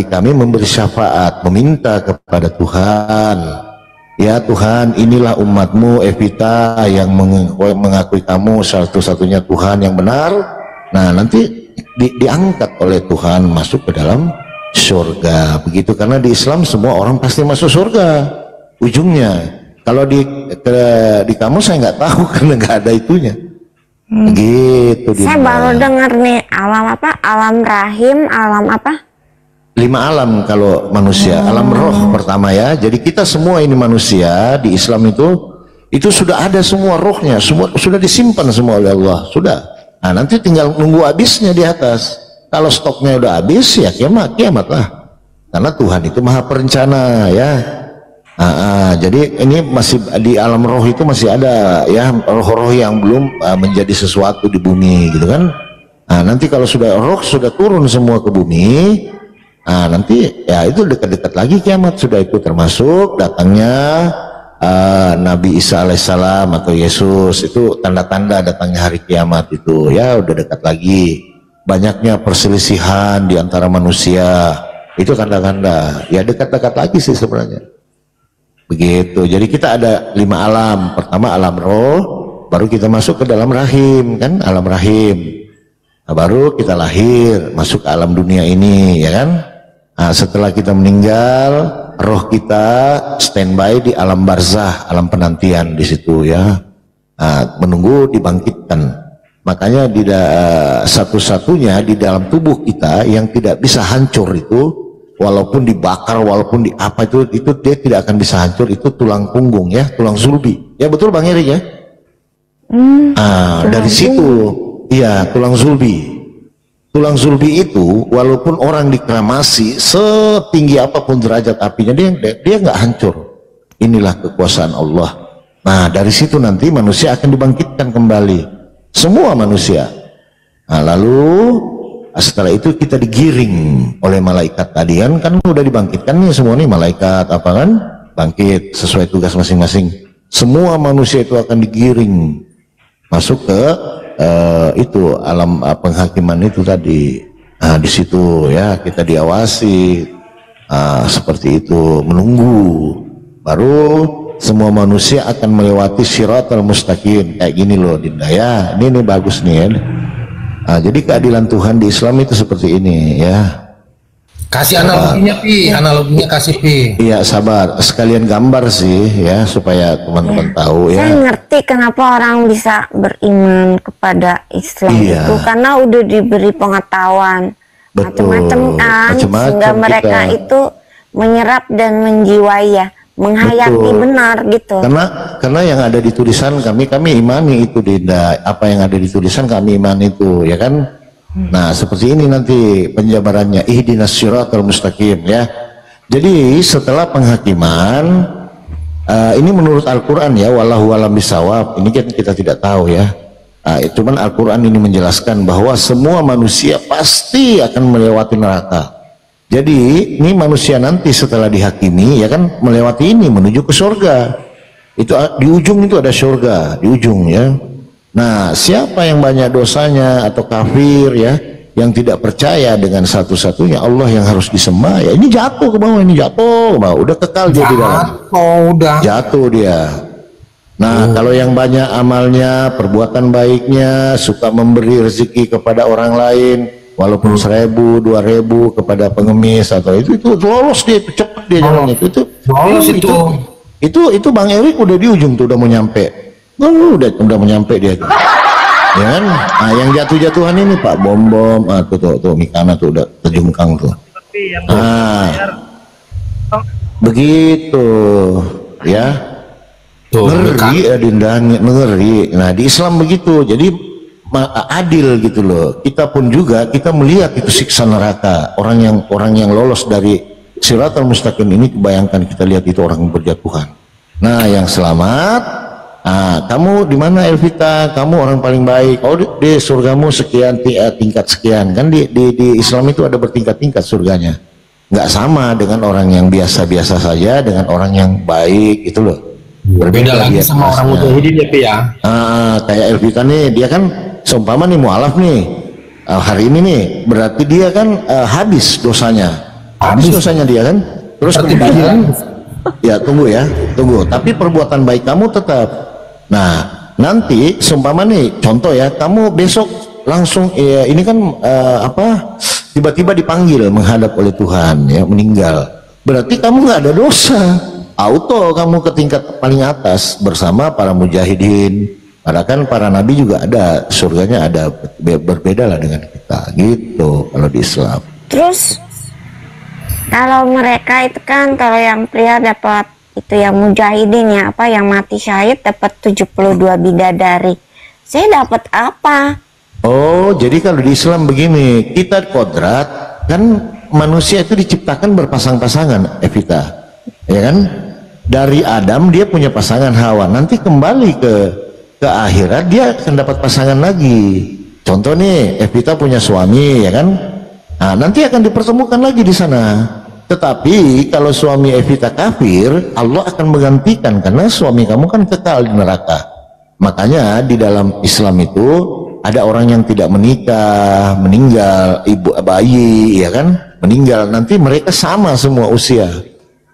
Nabi kami memberi syafaat, meminta kepada Tuhan, ya Tuhan, inilah umatmu Evita yang mengakui kamu satu-satunya Tuhan yang benar. Nah nanti diangkat oleh Tuhan masuk ke dalam surga, begitu. Karena di Islam semua orang pasti masuk surga ujungnya. Kalau di kamu saya nggak tahu karena nggak ada itunya. Gitu. Saya baru dengar nih alam apa? Alam rahim, alam apa? 5 alam kalau manusia. Alam roh pertama ya. Jadi kita semua ini manusia di Islam itu sudah ada semua rohnya, semua sudah disimpan semua oleh Allah, sudah. Nah nanti tinggal nunggu habisnya di atas. Kalau stoknya udah habis ya kiamat lah. Karena Tuhan itu maha perencana ya. Jadi ini masih di alam roh itu masih ada ya roh-roh yang belum menjadi sesuatu di bumi gitu kan. Nah nanti kalau sudah roh sudah turun semua ke bumi, nanti ya itu dekat-dekat lagi kiamat. Sudah itu termasuk datangnya Nabi Isa alaihissalam atau Yesus, itu tanda-tanda datangnya hari kiamat itu ya udah dekat lagi. Banyaknya perselisihan di antara manusia, itu tanda-tanda ya dekat-dekat lagi sih sebenarnya. Begitu. Jadi kita ada 5 alam. Pertama alam roh, baru kita masuk ke dalam rahim kan, alam rahim. Nah, baru kita lahir masuk ke alam dunia ini ya kan. Nah, setelah kita meninggal, roh kita standby di alam barzah, alam penantian di situ ya. Menunggu dibangkitkan. Makanya satu-satunya di dalam tubuh kita yang tidak bisa hancur itu, walaupun dibakar, walaupun di apa itu dia tidak akan bisa hancur, itu tulang punggung ya, tulang sulbi. Ya betul Bang Erik ya. Dari situ, iya tulang sulbi. Tulang sulbi itu walaupun orang dikremasi setinggi apapun derajat apinya, dia nggak hancur. Inilah kekuasaan Allah. Nah dari situ nanti manusia akan dibangkitkan kembali. Semua manusia. Nah lalu setelah itu kita digiring oleh malaikat tadi kan udah dibangkitkan nih semua nih malaikat apa kan bangkit sesuai tugas masing-masing. Semua manusia itu akan digiring masuk ke itu alam penghakiman itu tadi. Nah di situ ya kita diawasi seperti itu, menunggu. Baru semua manusia akan melewati Shiratal Mustaqim kayak gini loh Dinda ya. Ini bagus nih ya. Jadi keadilan Tuhan di Islam itu seperti ini ya. Kasih analoginya Pi, analoginya kasih Pi. Iya sabar, sekalian gambar sih ya supaya teman-teman tahu ya. Saya ngerti kenapa orang bisa beriman kepada Islam itu karena udah diberi pengetahuan macam-macam kan, sehingga mereka itu menyerap dan menjiwai ya, menghayati benar gitu. Karena yang ada di tulisan kami imani itu Dinda, apa yang ada di tulisan kami imani itu ya kan. Nah seperti ini nanti penjabarannya, ihdinas siratal mustaqim ya. Jadi setelah penghakiman ini menurut Al-Quran ya, wallahu alam bisawab, ini kan kita tidak tahu ya. Cuman Al-Quran ini menjelaskan bahwa semua manusia pasti akan melewati neraka. Jadi ini manusia nanti setelah dihakimi ya kan melewati ini menuju ke surga. Itu di ujung itu ada surga di ujung ya. Nah siapa yang banyak dosanya atau kafir ya, yang tidak percaya dengan satu-satunya Allah yang harus disembah ya, ini jatuh ke bawah, ini jatuh ke bawah, udah kekal dia di dalam. Jatuh dia. Nah kalau yang banyak amalnya, perbuatan baiknya, suka memberi rezeki kepada orang lain, walaupun 1000, 2000 kepada pengemis atau itu lolos dia, cepat dia jalannya itu Bang Erik udah di ujung tuh, udah mau nyampe. Udah mau nyampe dia tuh. Ya kan? Nah, yang jatuh-jatuhan ini Pak bom-bom, tuh Mikana tuh udah terjungkang tuh. Begitu ya. Ngeri Dinda, ngeri. Nah di Islam begitu, jadi adil gitu loh. Kita pun juga kita melihat itu siksa neraka orang yang lolos dari Shiratal Mustaqim ini. Bayangkan kita lihat itu orang yang berjatuhan. Nah yang selamat, kamu di mana Elvita? Kamu orang paling baik. Oh di surgamu sekian tingkat sekian kan, di Islam itu ada bertingkat-tingkat surganya. Nggak sama dengan orang yang biasa-biasa saja dengan orang yang baik itu loh. Berbeda lagi sama orang mujahidin ya Pi ya. Kayak Elvita nih, dia kan seumpama nih mualaf nih hari ini nih, berarti dia kan habis dosanya. habis dosanya dia kan. Terus kemudian ya tunggu ya, tunggu. Tapi perbuatan baik kamu tetap. Nah, nanti seumpama nih contoh ya, kamu besok langsung ya, ini kan tiba-tiba dipanggil menghadap oleh Tuhan ya, meninggal. Berarti kamu nggak ada dosa. Auto kamu ke tingkat paling atas bersama para mujahidin. Padahal kan para nabi juga ada, surganya ada, berbeda lah dengan kita gitu kalau di Islam. Terus kalau mereka itu kan, kalau yang pria dapat itu yang mujahidin ya, yang mati syahid dapat 72 bidadari. Saya dapat apa? Oh, jadi kalau di Islam begini, kita kodrat kan, manusia itu diciptakan berpasang-pasangan, Evita, ya kan? Dari Adam dia punya pasangan Hawa, nanti kembali ke akhirat dia akan dapat pasangan lagi. Contoh nih, Evita punya suami, ya kan? Nah, nanti akan dipertemukan lagi di sana. Tetapi kalau suami Evita kafir, Allah akan menggantikan, karena suami kamu kan kekal di neraka. Makanya di dalam Islam itu ada orang yang tidak menikah, meninggal, ibu bayi, ya kan, meninggal, nanti mereka sama semua usia.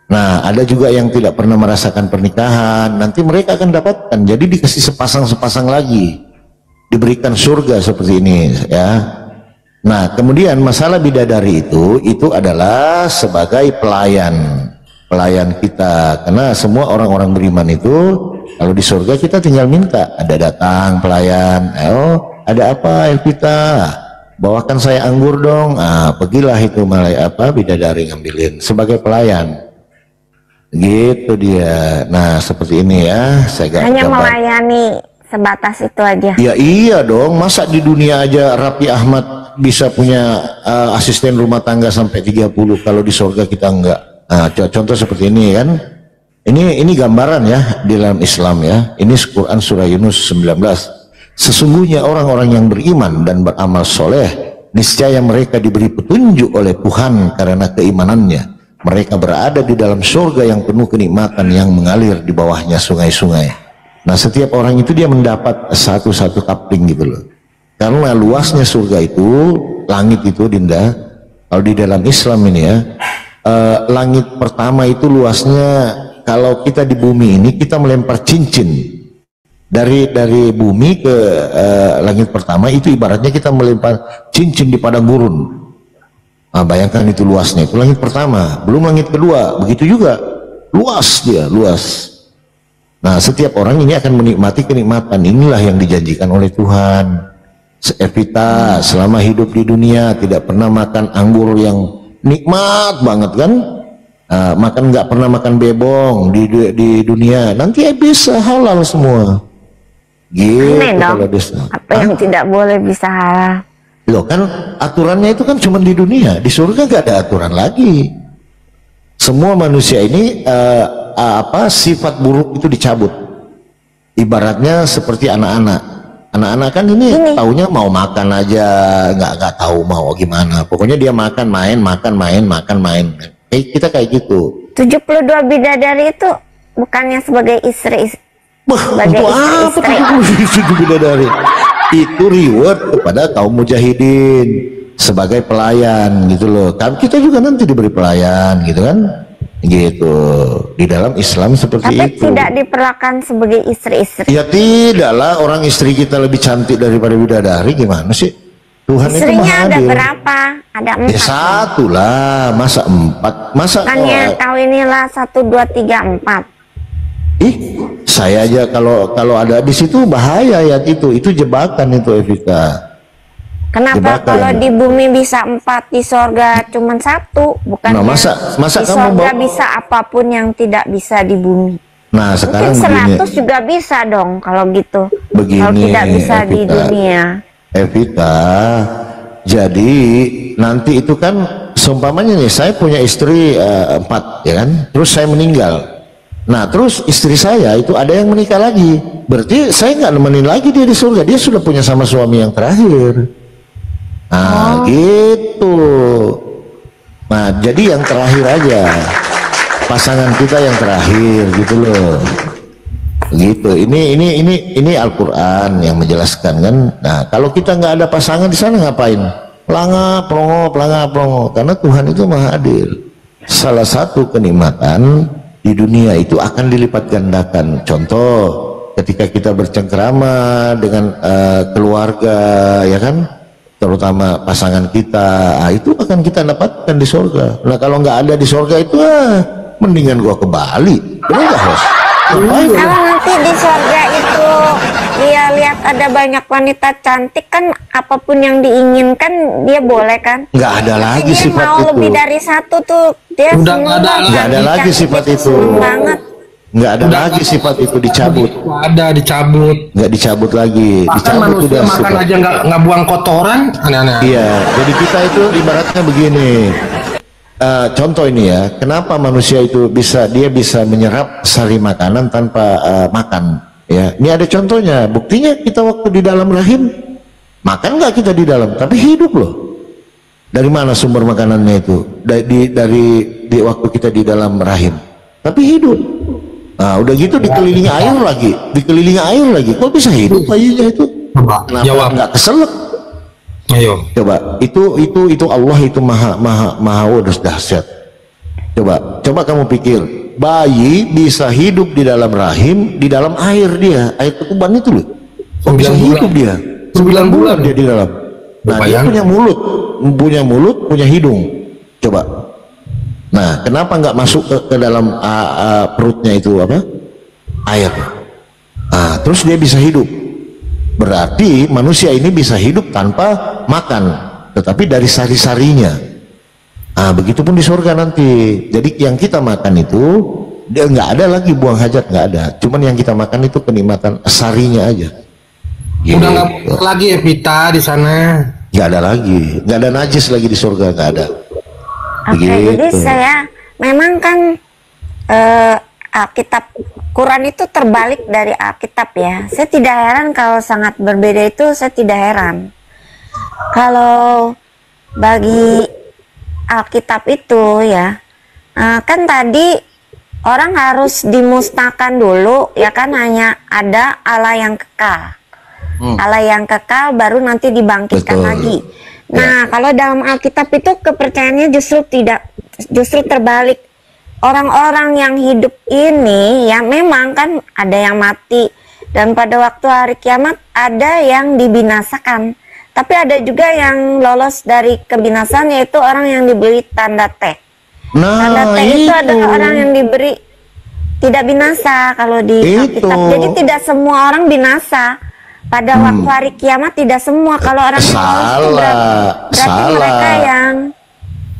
Nah, ada juga yang tidak pernah merasakan pernikahan, nanti mereka akan dapatkan, jadi dikasih sepasang-sepasang lagi, diberikan surga seperti ini ya. Nah, kemudian masalah bidadari itu adalah sebagai pelayan kita, karena semua orang-orang beriman itu kalau di surga kita tinggal minta, ada datang pelayan, ada apa Evita, bawakan saya anggur dong. Pergilah itu bidadari ngambilin sebagai pelayan. Gitu dia. Nah, seperti ini ya. Hanya melayani sebatas itu aja. Ya iya dong. Masa di dunia aja Raffi Ahmad bisa punya asisten rumah tangga sampai 30, kalau di surga kita enggak. Nah, contoh seperti ini kan. Ini gambaran ya di dalam Islam ya. Ini Quran surah Yunus 19. Sesungguhnya orang-orang yang beriman dan beramal soleh, niscaya mereka diberi petunjuk oleh Tuhan karena keimanannya. Mereka berada di dalam surga yang penuh kenikmatan yang mengalir di bawahnya sungai-sungai. Nah, setiap orang itu dia mendapat satu-satu kapling gitu loh. Karena luasnya surga itu, langit itu Dinda, kalau di dalam Islam ini ya, langit pertama itu luasnya, kalau kita di bumi ini kita melempar cincin dari bumi ke langit pertama itu ibaratnya kita melempar cincin di padang gurun. Nah, bayangkan itu luasnya, itu langit pertama, belum langit kedua, begitu juga luas dia, luas. Nah, setiap orang ini akan menikmati kenikmatan, inilah yang dijanjikan oleh Tuhan. Evita selama hidup di dunia tidak pernah makan anggur yang nikmat banget kan, makan nggak pernah makan bebong di dunia, nanti bisa halal semua. Gitu. Kalau apa yang tidak boleh bisa halal? Loh kan aturannya itu kan cuma di dunia, di surga gak ada aturan lagi. Semua manusia ini sifat buruk itu dicabut. Ibaratnya seperti anak-anak. Anak-anak kan ini taunya mau makan aja, nggak tahu mau gimana. Pokoknya dia makan main. Kita kayak gitu. 72 bidadari itu bukannya sebagai istri. Sebagai istri bidadari. Itu reward kepada kaum mujahidin sebagai pelayan gitu loh. Kita juga nanti diberi pelayan gitu kan, gitu di dalam Islam seperti tapi itu. Tidak diperlakukan sebagai istri-istri. Ya tidaklah, orang istri kita lebih cantik daripada bidadari, gimana sih? Tuhan istrinya itu maha adil. Ada berapa? Ada 4. Ya satu lah, masa 4? Masa bukannya tahu inilah 1, 2, 3, 4. Saya aja kalau ada di situ bahaya ya, itu jebakan itu Evita. Kenapa jebakan. Kalau di bumi bisa 4, di sorga cuma 1? Bukan nah, masa di sorga bisa apapun yang tidak bisa di bumi. Nah, sekarang mungkin 100 begini. Juga bisa dong kalau gitu. Begini, kalau tidak bisa Evita, di dunia. Evita, jadi nanti itu kan seumpamanya nih, saya punya istri 4 ya kan, terus saya meninggal. Nah, terus istri saya itu ada yang menikah lagi, berarti saya nggak nemenin lagi dia di surga, dia sudah punya sama suami yang terakhir. Nah, gitu. Nah, jadi yang terakhir aja, pasangan kita yang terakhir gitu loh. Gitu. Ini Al-Quran yang menjelaskan kan. Nah, kalau kita nggak ada pasangan di sana ngapain? pelongo, karena Tuhan itu maha adil. Salah satu kenikmatan di dunia itu akan dilipat gandakan. Contoh, ketika kita bercengkrama dengan keluarga, ya kan, terutama pasangan kita, itu akan kita dapatkan di surga. Nah kalau nggak ada di surga itu, mendingan gua ke Bali, benar nggak, Hos? Kalau nanti di surga itu dia lihat ada banyak wanita cantik, kan apapun yang diinginkan dia boleh kan? Nggak ada lagi dia sifat mau itu. Lebih dari satu tuh dia Udah nggak ada lagi sifat itu. Banget. Nggak ada lagi sifat itu, dicabut. Ada dicabut. Nggak dicabut lagi. Bahkan dicabut manusia udah makan sifat. aja nggak buang kotoran, aneh-aneh. Iya, jadi kita itu ibaratnya begini. Contoh ini ya, kenapa manusia itu bisa menyerap sari makanan tanpa makan? Ya, ini ada contohnya. Buktinya kita waktu di dalam rahim makan nggak kita di dalam, tapi hidup loh. Dari mana sumber makanannya itu? Dari waktu kita di dalam rahim, tapi hidup. Nah, udah gitu dikelilingi air lagi. Kok bisa hidup bayinya itu? Kenapa Jawab. nggak keselak? Ayo. Coba, itu Allah itu maha dahsyat. Coba kamu pikir, bayi bisa hidup di dalam rahim, di dalam air air ketuban itu loh. Kok bisa hidup dia? 9 bulan dia di dalam. Nah, dia punya mulut, punya hidung. Coba. Nah, kenapa nggak masuk ke dalam perutnya itu apa? Air. Nah, terus dia bisa hidup. Berarti manusia ini bisa hidup tanpa makan, tetapi dari sari-sarinya. Nah, begitupun di surga nanti. Jadi yang kita makan itu dia nggak ada lagi buang hajat, nggak ada. Cuman yang kita makan itu kenikmatan sarinya aja. Udah nggak lagi ya pita di sana. Nggak ada lagi, nggak ada najis lagi di surga, nggak ada. Oke, jadi saya memang kan Alkitab Quran itu terbalik dari Alkitab ya. Saya tidak heran kalau sangat berbeda itu, saya tidak heran. Kalau bagi Alkitab itu ya, kan tadi orang harus dimusnahkan dulu ya kan, hanya ada Allah yang kekal. Allah yang kekal baru nanti dibangkitkan lagi. Nah, kalau dalam Alkitab itu kepercayaannya justru terbalik. Orang-orang yang hidup ini ya memang kan ada yang mati, dan pada waktu hari kiamat ada yang dibinasakan. Tapi ada juga yang lolos dari kebinasaan, yaitu orang yang diberi tanda T. Tanda T itu adalah orang yang diberi tidak binasa kalau di Alkitab. Jadi tidak semua orang binasa. Pada waktu hari kiamat tidak semua. Kalau orang berarti mereka yang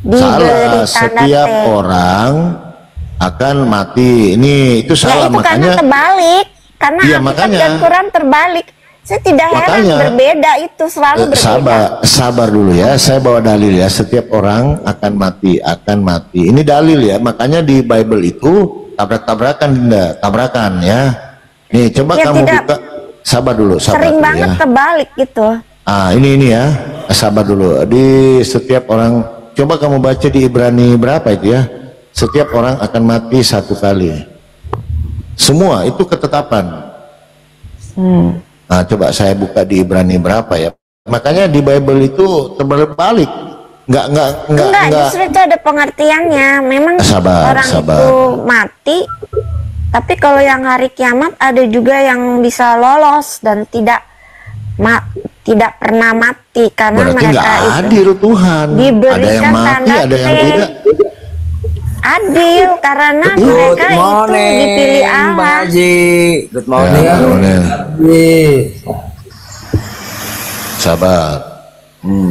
diberi tanda setiap T. orang akan mati. Ini itu salah, itu makanya karena terbalik. Karena iya, Alkitab dan Quran terbalik. Saya tidak heran, berbeda itu selalu berbeda. Sabar dulu ya. Saya bawa dalil ya. Setiap orang akan mati. Ini dalil ya. Makanya di Bible itu tabrakan ya. Nih coba ya, kamu buka. Sabar dulu. Sering banget ya. Terbalik gitu. Ini ya. Sabar dulu. Di setiap orang, coba kamu baca di Ibrani berapa itu ya. Setiap orang akan mati satu kali. Semua itu ketetapan. Nah, coba saya buka di Ibrani berapa ya. Makanya di Bible itu terbalik. Enggak, justru itu ada pengertiannya. Memang orang itu mati, tapi kalau yang hari kiamat ada juga yang bisa lolos dan tidak pernah mati, karena berarti mereka itu adil Tuhan. Diberikan ada yang mati, ada yang tidak. Adil karena mereka itu dipilih Allah. Good morning. Ya, sabar.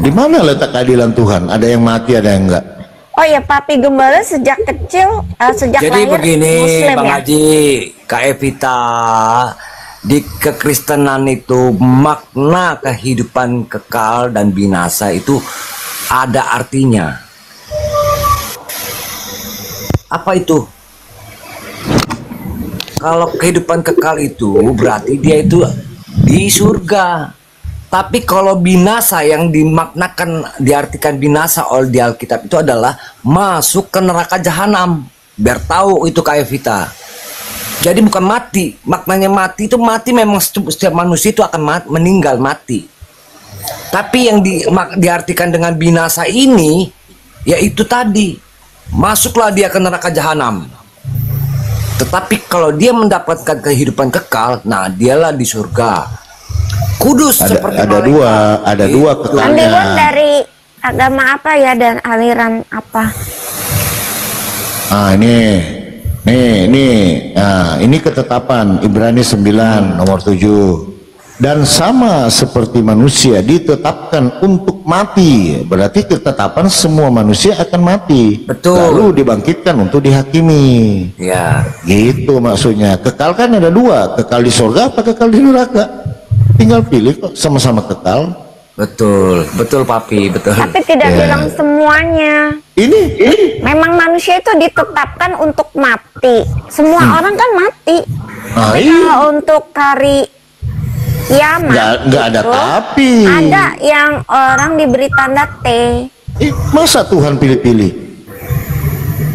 Di mana letak keadilan Tuhan? Ada yang mati, ada yang enggak. Oh ya, Papi Gembala sejak kecil, sejak jadi lahir begini, Muslim Bang ya? Haji, Kak Evita, di kekristenan itu makna kehidupan kekal dan binasa itu ada artinya. Apa itu? Kalau kehidupan kekal itu berarti dia itu di surga. Tapi kalau binasa yang dimaknakan, diartikan binasa oleh di Alkitab itu adalah masuk ke neraka jahanam. Biar tahu itu Kak Evita. Jadi bukan mati. Maknanya mati itu, mati memang setiap manusia itu akan meninggal mati. Tapi yang diartikan dengan binasa ini, yaitu tadi, masuklah dia ke neraka jahanam. Tetapi kalau dia mendapatkan kehidupan kekal, nah dialah di surga. Kudus seperti ada dua kekalnya. Aliran dari agama apa ya dan aliran apa? Ini ketetapan Ibrani 9 nomor 7. Dan sama seperti manusia ditetapkan untuk mati, berarti ketetapan semua manusia akan mati. Betul. Lalu dibangkitkan untuk dihakimi. Ya. Gitu maksudnya. Kekal kan ada dua, kekal di surga apa kekal di neraka. Tinggal pilih kok, sama-sama kekal. Betul, betul Papi, betul. Tapi tidak bilang semuanya. Ini Memang manusia itu ditetapkan untuk mati. Semua orang kan mati. Tapi kalau untuk hari kiamat nggak ada itu, tapi. ada yang orang diberi tanda T. Masa Tuhan pilih-pilih?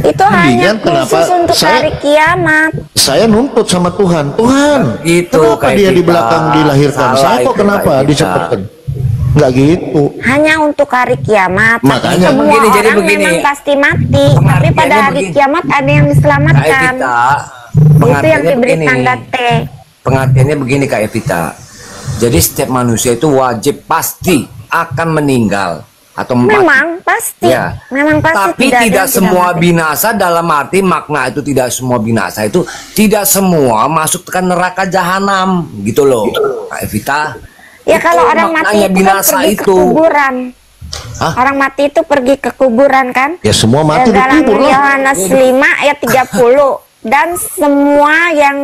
Itu hanya Mendingan khusus untuk hari kiamat. Saya nuntut sama Tuhan, Gitu, kenapa kayak dia di kita. belakang dilahirkan? Salah Saya kok itu, kenapa kayak kita. dicepatkan? Nggak gitu. Hanya untuk hari kiamat. Makanya semua begini, jadi orang begini. memang pasti mati. Tapi Pengertiannya pada hari begini. kiamat ada yang diselamatkan. Kak Evita, Itu yang diberi begini. tanda T. Pengertiannya begini Kak Evita. Jadi setiap manusia itu wajib pasti akan meninggal atau mati. Memang pasti. Ya. Memang pasti. Tapi ada tidak yang semua mati. binasa, dalam arti makna itu tidak semua binasa itu tidak semua masuk ke neraka jahanam gitu loh Kak Evita. Ya Itu kalau orang mati maknanya itu kan binasa pergi ke itu. kuburan. Hah? Orang mati itu pergi ke kuburan kan? Ya semua mati Dalam dikubur lah. Yohanes 5 ayat 30. Dan semua yang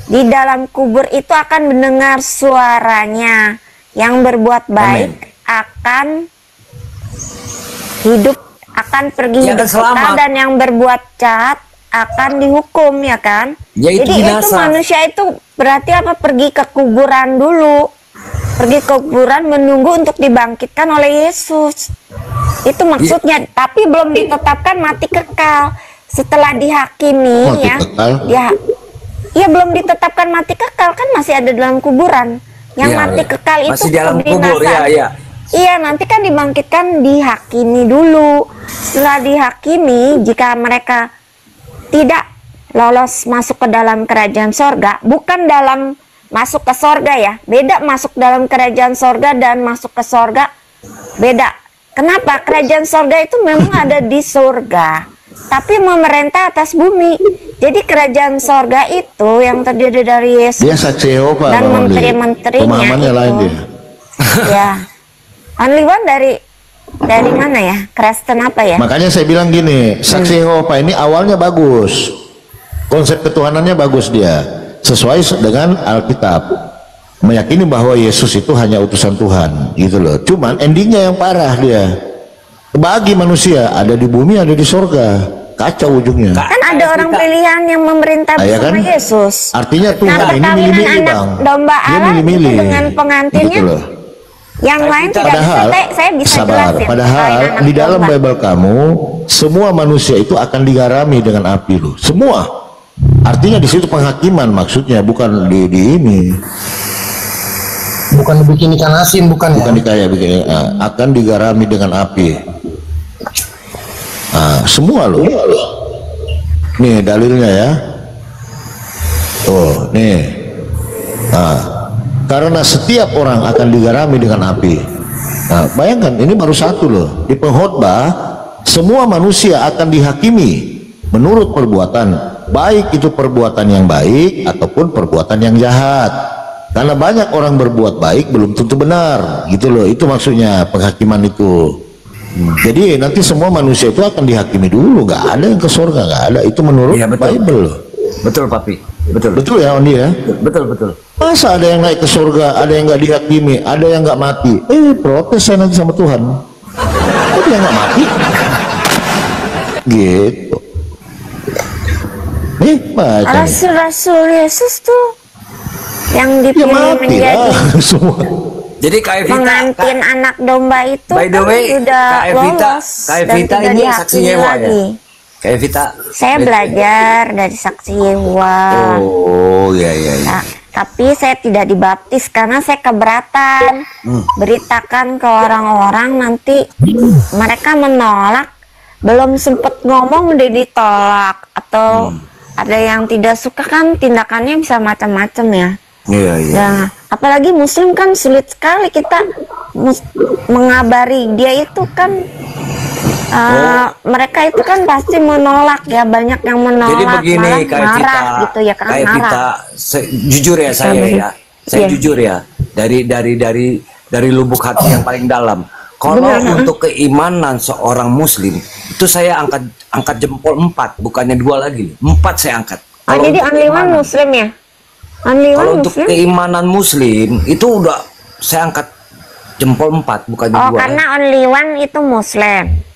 di dalam kubur itu akan mendengar suaranya. Yang berbuat baik akan hidup, akan pergi Ya, hidup akan selamat. kekal, dan yang berbuat jahat akan dihukum, ya kan? Ya, itu Jadi itu binasa. manusia itu berarti apa? Pergi ke kuburan dulu. Pergi ke kuburan menunggu untuk dibangkitkan oleh Yesus. Itu maksudnya. Tapi belum ditetapkan mati kekal. Setelah dihakimi, Mati ya. kekal? Ya belum ditetapkan mati kekal, kan masih ada dalam kuburan. Yang Iya, mati iya. kekal itu Masih dalam kubur, kebinasaan. iya. Iya, nanti kan dibangkitkan, dihakimi dulu. Setelah dihakimi, jika mereka tidak lolos masuk ke dalam kerajaan sorga, bukan dalam masuk ke sorga ya, beda masuk dalam kerajaan sorga dan masuk ke sorga, beda. Kenapa? Kerajaan sorga itu memang ada di surga, tapi memerintah atas bumi. Jadi kerajaan sorga itu yang terdiri dari Yesus Dia saksi Yehova dan Bang Only. menteri-menterinya Pemahamannya itu. lain dia. Ya, Only One dari mana ya? Kristen apa ya? Makanya saya bilang gini, saksi Yehova ini awalnya bagus, konsep ketuhanannya bagus dia, sesuai dengan Alkitab, meyakini bahwa Yesus itu hanya utusan Tuhan, gitu loh. Cuman endingnya yang parah dia, bagi manusia ada di bumi, ada di sorga, kacau ujungnya. Kan ada orang pilihan yang memerintah Ya bersama kan? Yesus. Artinya Tuhan Nah, ini perkawinan milih-milih anak Bang, domba dia Allah milih-milih, itu dengan pengantinnya, gitu loh. yang lain tidak Padahal, bisa. Saya bisa sabar. jelasin. Padahal perkawinan anak di dalam domba. Bible kamu, semua manusia itu akan digarami dengan api loh. Semua. Artinya di situ penghakiman maksudnya, bukan di ini, Bukan bikin ikan asin, bukan bukan ya? dikaya begini. Akan digarami dengan api. Semua loh. Nih dalilnya ya. Oh, nih. Karena setiap orang akan digarami dengan api. Nah, bayangkan ini baru satu loh. Di pengkhotbah semua manusia akan dihakimi menurut perbuatan, baik itu perbuatan yang baik ataupun perbuatan yang jahat. Karena banyak orang berbuat baik belum tentu benar, gitu loh. Itu maksudnya penghakiman itu. Jadi nanti semua manusia itu akan dihakimi dulu, nggak ada yang ke surga, nggak ada. Itu menurut Iya, betul. Bible loh. Betul Papi, betul. Betul ya Ondi ya? Betul. Masa ada yang naik ke surga, ada yang nggak dihakimi, ada yang nggak mati? Protes saya nanti sama Tuhan. Kok dia nggak mati? Gitu. Nih baca nih. Rasul-rasul Yesus tuh yang Ya dipilih mati menjadi lah semua. Jadi Kak Evita, pengantin anak domba itu by the kan way, sudah Kak Evita, lolos Kak dan Evita tidak ini saksi dihakimi Yewa ya? lagi. Kak Evita. Saya belajar dari saksi Yewa. Oh, iya. Nah, Tapi saya tidak dibaptis karena saya keberatan. Beritakan ke orang-orang, nanti mereka menolak, belum sempet ngomong udah ditolak. Atau ada yang tidak suka kan, tindakannya bisa macam-macam ya. Iya. Nah, apalagi muslim kan sulit sekali kita mengabari dia itu kan. Mereka itu kan pasti menolak ya, banyak yang menolak. Jadi begini, kayak marah kita, gitu ya kan, kayak kita, jujur ya saya jujur ya, dari lubuk hati yang paling dalam. Kalau untuk keimanan seorang muslim itu saya angkat jempol 4, bukannya 2 lagi, 4 saya angkat. Jadi only one muslim ya? Kalau untuk keimanan muslim itu udah saya angkat jempol 4, bukannya 2. Oh, karena only one itu muslim.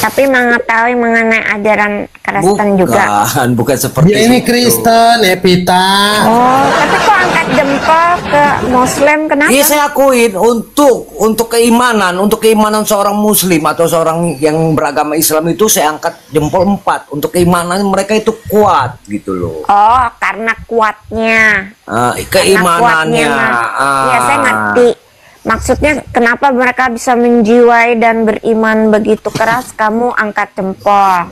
Tapi mengetahui mengenai ajaran Kristen juga. Bukan seperti ya, ini Kristen, Epita. Oh, tapi kok angkat jempol ke Muslim, kenapa? Iya, saya akuin untuk keimanan seorang Muslim atau seorang yang beragama Islam itu saya angkat jempol 4. Untuk keimanan mereka itu kuat gitu loh. Oh, karena kuatnya. Keimanannya. Iya, saya ngerti. Maksudnya kenapa mereka bisa menjiwai dan beriman begitu keras, kamu angkat jempol.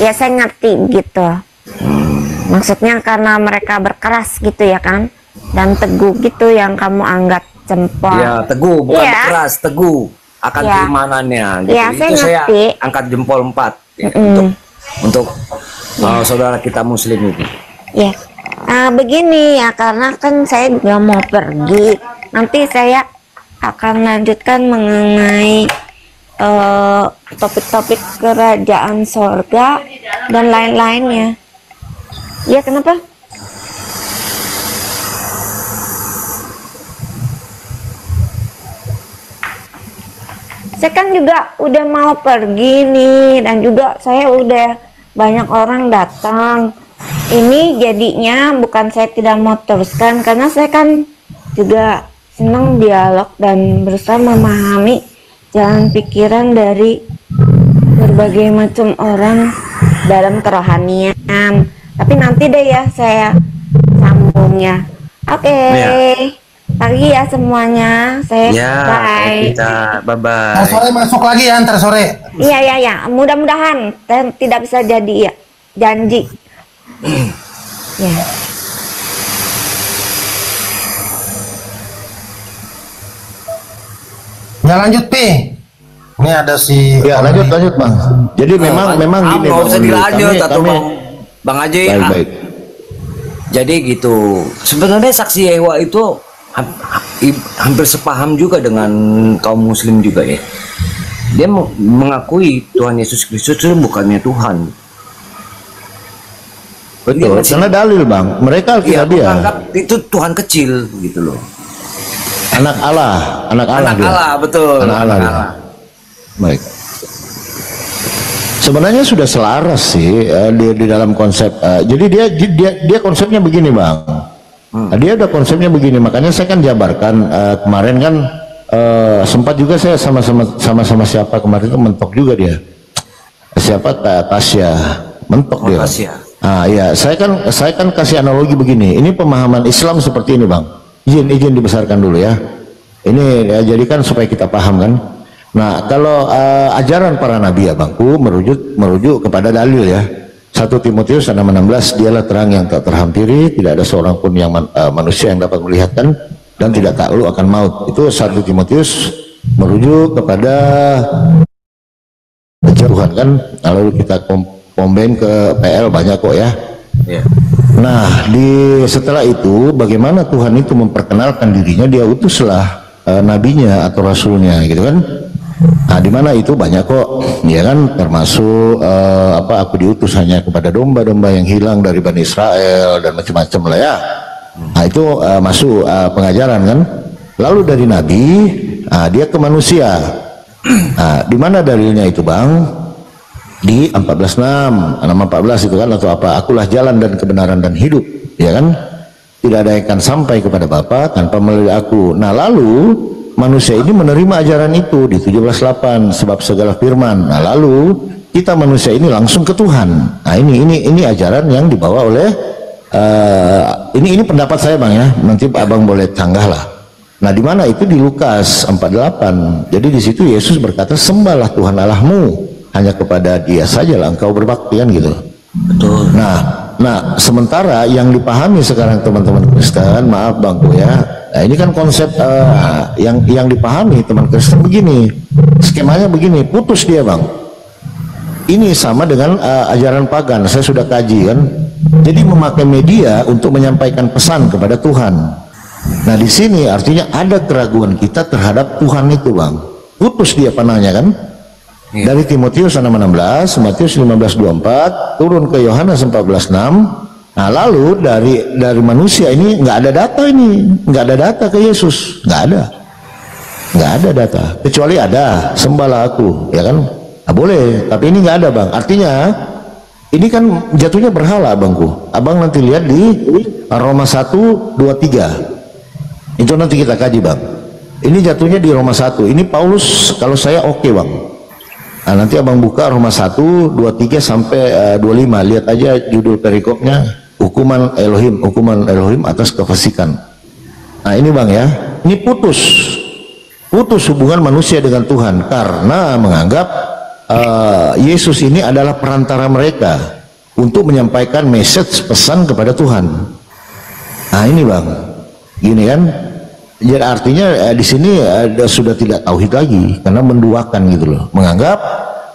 Ya saya ngerti gitu. Maksudnya karena mereka berkeras gitu ya kan, dan teguh gitu yang kamu angkat jempol. Ya teguh, bukan keras, teguh akan keimanannya gitu. Ya, itu saya angkat jempol 4 ya, untuk saudara kita muslim itu. Ya, begini ya, karena kan saya juga mau pergi. Nanti saya akan lanjutkan mengenai topik-topik kerajaan sorga dan lain-lainnya. Ya, kenapa? Saya kan juga udah mau pergi nih, dan juga saya udah banyak orang datang. Ini jadinya bukan saya tidak mau teruskan, karena saya kan juga senang dialog dan berusaha memahami jalan pikiran dari berbagai macam orang dalam kerohanian. Tapi nanti deh ya saya sambungnya. Oke. Pagi ya semuanya. Saya bye. Bye-bye. Ntar sore masuk lagi ya, ntar sore. Iya. Mudah-mudahan tidak bisa jadi ya. Janji. Ya. Ya lanjut Pi. Ini ada si. Ya lanjut Bang. Jadi memang gini. Nggak usah dilanjut atau Bang Haji. Baik. Jadi gitu. Sebenarnya saksi Yehova itu hampir sepaham juga dengan kaum muslim juga ya. Dia mengakui Tuhan Yesus Kristus itu bukannya Tuhan. Betul. Karena dalil Bang. Mereka menganggap itu Tuhan kecil gitu loh. Anak Allah, betul. Anak Allah. Baik. Sebenarnya sudah selaras sih di dalam konsep. Jadi dia konsepnya begini Bang. Dia udah konsepnya begini. Makanya saya kan jabarkan kemarin kan sempat juga saya sama siapa kemarin itu mentok juga dia. Siapa Tasya mentok dia. Tasya. Ya saya kan kasih analogi begini. Ini pemahaman Islam seperti ini Bang. Izin dibesarkan dulu ya. Ini ya, jadikan supaya kita paham kan. Nah, kalau ajaran para nabi ya Bangku merujuk kepada dalil ya. 1 Timotius 6:16, dialah terang yang tak terhampiri, tidak ada seorang pun yang manusia yang dapat melihatkan dan tidak takluk akan maut. Itu 1 Timotius merujuk kepada Tuhan kan. Lalu kita combine ke PL banyak kok ya. Nah, setelah itu bagaimana Tuhan itu memperkenalkan dirinya, dia utuslah nabinya atau rasulnya gitu kan. Nah, di mana itu banyak kok ya kan, termasuk aku diutus hanya kepada domba-domba yang hilang dari Bani Israel dan macam-macam lah ya. Nah, itu masuk pengajaran kan. Lalu dari nabi dia ke manusia. Nah, di mana dalilnya itu Bang? Di 14:6, 6:14 itu kan, atau apa, akulah jalan dan kebenaran dan hidup ya kan, tidak ada yang akan sampai kepada Bapa tanpa melalui aku. Nah, lalu manusia ini menerima ajaran itu di 17:8, sebab segala firman. Nah, lalu kita manusia ini langsung ke Tuhan. Nah, ini ajaran yang dibawa oleh ini pendapat saya bang ya, nanti abang boleh canggah lah. Nah di mana itu di Lukas 48. Jadi di situ Yesus berkata, sembahlah Tuhan Allahmu, hanya kepada Dia sajalah engkau berbakti, kan gitu. Betul. Nah sementara yang dipahami sekarang teman-teman Kristen, maaf bangku ya, nah ini kan konsep yang dipahami teman Kristen begini, skemanya begini, putus dia bang. Ini sama dengan ajaran pagan, saya sudah kaji kan. Jadi memakai media untuk menyampaikan pesan kepada Tuhan. Nah di sini artinya ada keraguan kita terhadap Tuhan itu bang. Putus dia panahnya kan. Dari Timotius 6:16, Matius 15:24, turun ke Yohanes 14:6. Nah lalu dari manusia ini nggak ada data, nggak ada data ke Yesus, nggak ada data, kecuali ada sembahlah aku, ya kan? Nah, boleh, tapi ini nggak ada bang. Artinya ini kan jatuhnya berhala bangku. Abang nanti lihat di Roma 1:23. Itu nanti kita kaji bang. Ini jatuhnya di Roma 1. Ini Paulus kalau saya oke bang. Nah, nanti abang buka Roma 1:23 sampai 25. Lihat aja judul perikopnya, hukuman Elohim atas kefasikan. Nah ini bang ya, ini putus hubungan manusia dengan Tuhan karena menganggap Yesus ini adalah perantara mereka untuk menyampaikan message pesan kepada Tuhan. Nah ini bang, gini kan, jadi artinya di sini sudah tidak tauhid lagi karena menduakan gitu loh, menganggap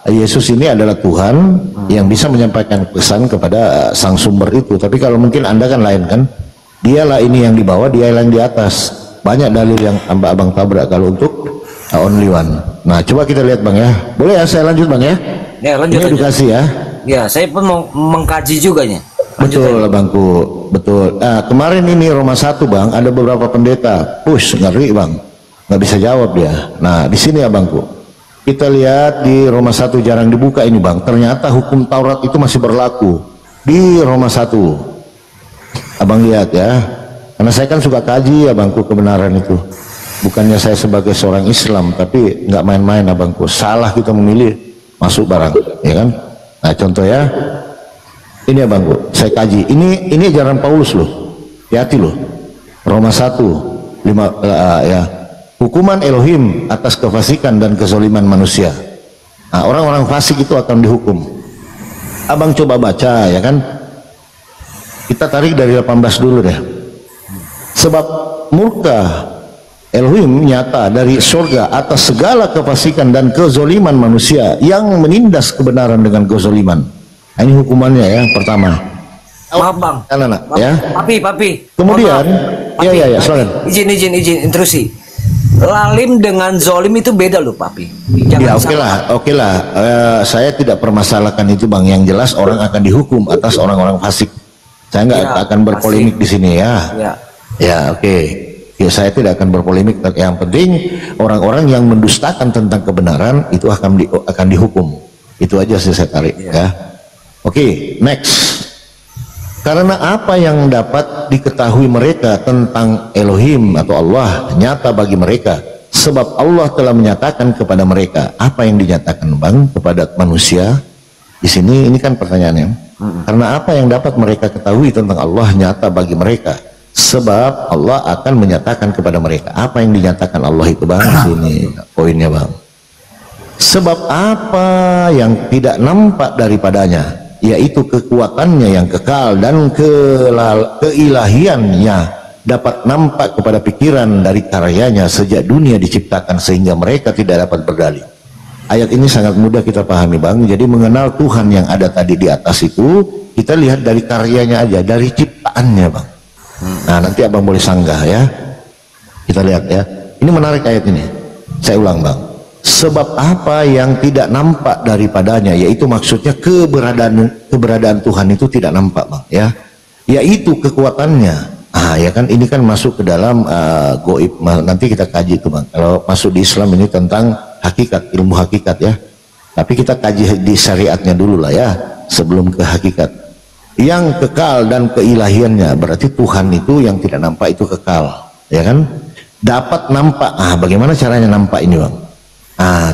Yesus ini adalah Tuhan yang bisa menyampaikan pesan kepada sang sumber itu. Tapi kalau mungkin anda kan lain kan, dialah ini yang di bawah, dia yang di atas. Banyak dalil yang abang tabrak kalau untuk only one. Nah coba kita lihat bang ya, boleh ya saya lanjut bang ya? Ya lanjut. Ini edukasi ya. Ya saya pun mau mengkaji juga nya. Betul bangku, betul. Nah kemarin ini Roma 1 bang, ada beberapa pendeta push ngeri bang, nggak bisa jawab dia. Nah di sini ya bangku, kita lihat di Roma 1 jarang dibuka ini bang. Ternyata hukum Taurat itu masih berlaku di Roma 1. Abang lihat ya, karena saya kan suka kaji ya bangku kebenaran itu. Bukannya saya sebagai seorang Islam, tapi nggak main-main abangku. Salah kita memilih masuk barang, ya kan? Nah contoh ya, ini abangku, saya kaji. Ini ajaran Paulus loh, hati loh. Roma 1:5 ya, hukuman Elohim atas kefasikan dan kezaliman manusia. Nah orang-orang fasik itu akan dihukum. Abang coba baca ya kan. Kita tarik dari 18 dulu deh. Sebab murka Elohim nyata dari surga atas segala kefasikan dan kezoliman manusia yang menindas kebenaran dengan kezoliman. Nah, ini hukumannya ya, pertama. Maaf bang. Anak-anak ya. Papi. Kemudian, ya, silakan. Izin intrusi. Lalim dengan zolim itu beda loh papi. Ya oke lah. Saya tidak permasalahkan itu bang. Yang jelas orang akan dihukum atas orang-orang fasik. Saya nggak akan berpolemik di sini ya. Ya oke. Ya saya tidak akan berpolemik. Yang penting orang-orang yang mendustakan tentang kebenaran itu akan dihukum. Itu aja sih saya tarik ya. Oke, next. Karena apa yang dapat diketahui mereka tentang Elohim atau Allah nyata bagi mereka, sebab Allah telah menyatakan kepada mereka. Apa yang dinyatakan bang kepada manusia di sini? Ini kan pertanyaannya. Karena apa yang dapat mereka ketahui tentang Allah nyata bagi mereka, sebab Allah akan menyatakan kepada mereka. Apa yang dinyatakan Allah itu bang? Sini poinnya bang. Sebab apa yang tidak nampak daripadanya, yaitu kekuatannya yang kekal dan keilahiannya dapat nampak kepada pikiran dari karyanya sejak dunia diciptakan, sehingga mereka tidak dapat berdalih. Ayat ini sangat mudah kita pahami bang. Jadi mengenal Tuhan yang ada tadi di atas itu, kita lihat dari karyanya aja, dari ciptaannya bang. Nah nanti abang boleh sanggah ya. Kita lihat ya. Ini menarik ayat ini. Saya ulang bang. Sebab apa yang tidak nampak daripadanya, yaitu maksudnya keberadaan Tuhan itu tidak nampak bang ya, yaitu kekuatannya. Ya kan ini kan masuk ke dalam goib. Nanti kita kaji itu bang. Kalau masuk di Islam ini tentang hakikat, ilmu hakikat ya. Tapi kita kaji di syariatnya dulu lah ya, sebelum ke hakikat. Yang kekal dan keilahiannya, berarti Tuhan itu yang tidak nampak itu kekal, ya kan? Dapat nampak. Bagaimana caranya nampak ini bang?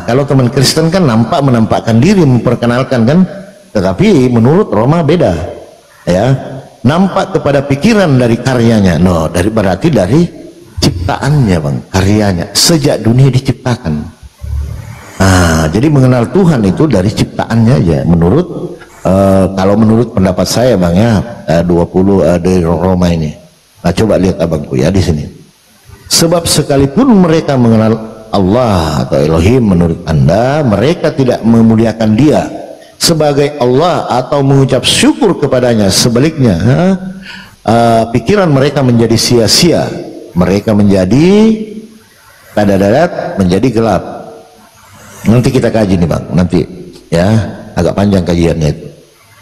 Kalau teman Kristen kan nampak, menampakkan diri, memperkenalkan kan, tetapi menurut Roma beda ya. nampak kepada pikiran dari karyanya. No, berarti dari ciptaannya bang, karyanya sejak dunia diciptakan. Jadi mengenal Tuhan itu dari ciptaannya aja. Menurut kalau menurut pendapat saya bang ya, 20 dari Roma ini. Nah coba lihat abangku ya di sini. Sebab sekalipun mereka mengenal Allah atau Elohim menurut Anda, mereka tidak memuliakan Dia sebagai Allah atau mengucap syukur kepadanya. Sebaliknya, pikiran mereka menjadi sia-sia. Mereka menjadi menjadi gelap. Nanti kita kaji nih bang, nanti ya agak panjang kajiannya itu.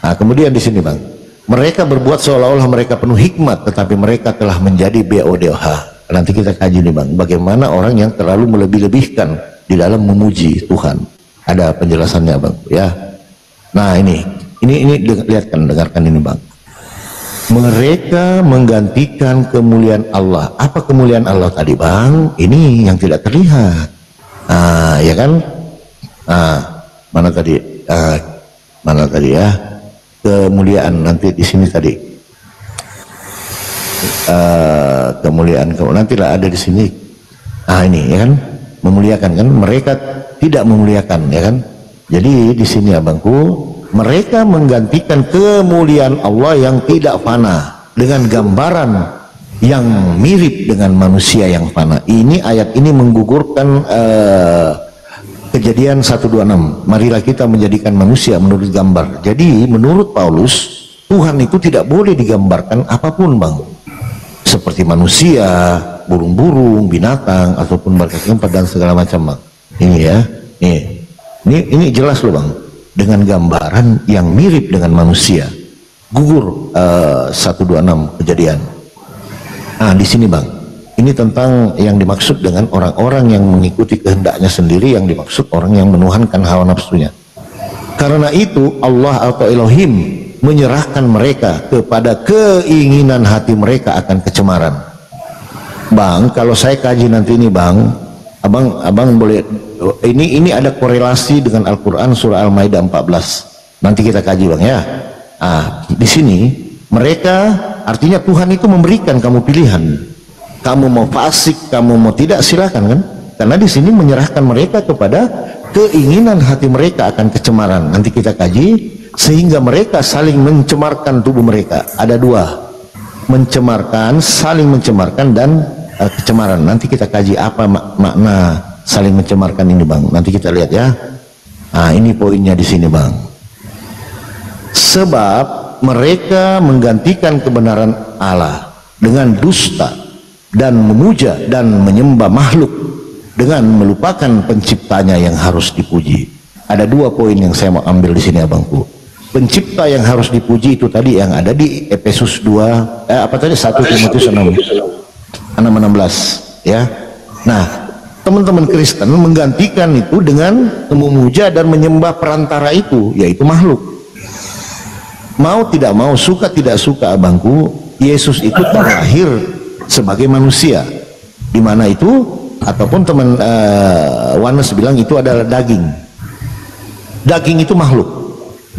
Nah, kemudian di sini bang, mereka berbuat seolah-olah mereka penuh hikmat, tetapi mereka telah menjadi BODH. Nanti kita kaji nih bang, bagaimana orang yang terlalu melebih-lebihkan di dalam memuji Tuhan. Ada penjelasannya bang, ya. Nah ini dengarkan ini bang. Mereka menggantikan kemuliaan Allah. Apa kemuliaan Allah tadi bang? Ini yang tidak terlihat. Ya kan? Mana tadi ya? Kemuliaan nanti di sini tadi. Kemuliaan nantilah ada di sini. Ini ya kan? Memuliakan kan? Mereka tidak memuliakan ya kan? Jadi di sini abangku, mereka menggantikan kemuliaan Allah yang tidak fana dengan gambaran yang mirip dengan manusia yang fana. Ini ayat ini menggugurkan Kejadian 1:26. Marilah kita menjadikan manusia menurut gambar. Jadi menurut Paulus, Tuhan itu tidak boleh digambarkan apapun bang, seperti manusia, burung-burung, binatang, ataupun berkaki empat dan segala macam bang. Ini ya, ini jelas loh bang, dengan gambaran yang mirip dengan manusia. Gugur 1:26 Kejadian. Nah di sini bang, ini tentang yang dimaksud dengan orang-orang yang mengikuti kehendaknya sendiri, yang dimaksud orang yang menuhankan hawa nafsunya. Karena itu Allah atau Elohim menyerahkan mereka kepada keinginan hati mereka akan kecemaran. Bang, kalau saya kaji nanti ini bang, abang boleh, ini ada korelasi dengan Al-Quran surah Al-Maidah 14. Nanti kita kaji bang ya. Di sini mereka, artinya Tuhan itu memberikan kamu pilihan. Kamu mau fasik, kamu mau tidak, silakan kan? Karena di sini menyerahkan mereka kepada keinginan hati mereka akan kecemaran. Nanti kita kaji, sehingga mereka saling mencemarkan tubuh mereka. Ada dua, mencemarkan, saling mencemarkan, dan kecemaran. Nanti kita kaji apa makna saling mencemarkan ini bang. Nanti kita lihat ya. Ini poinnya di sini bang. Sebab mereka menggantikan kebenaran Allah dengan dusta dan memuja dan menyembah makhluk dengan melupakan penciptanya yang harus dipuji. Ada dua poin yang saya mau ambil di sini abangku. Pencipta yang harus dipuji itu tadi yang ada di Efesus 2 1 Timotius 6:16 ya. Nah, teman-teman Kristen menggantikan itu dengan memuja dan menyembah perantara itu, yaitu makhluk. Mau tidak mau, suka tidak suka abangku, Yesus itu terlahir sebagai manusia, di mana itu, ataupun teman Wanes bilang itu adalah daging. Daging itu makhluk,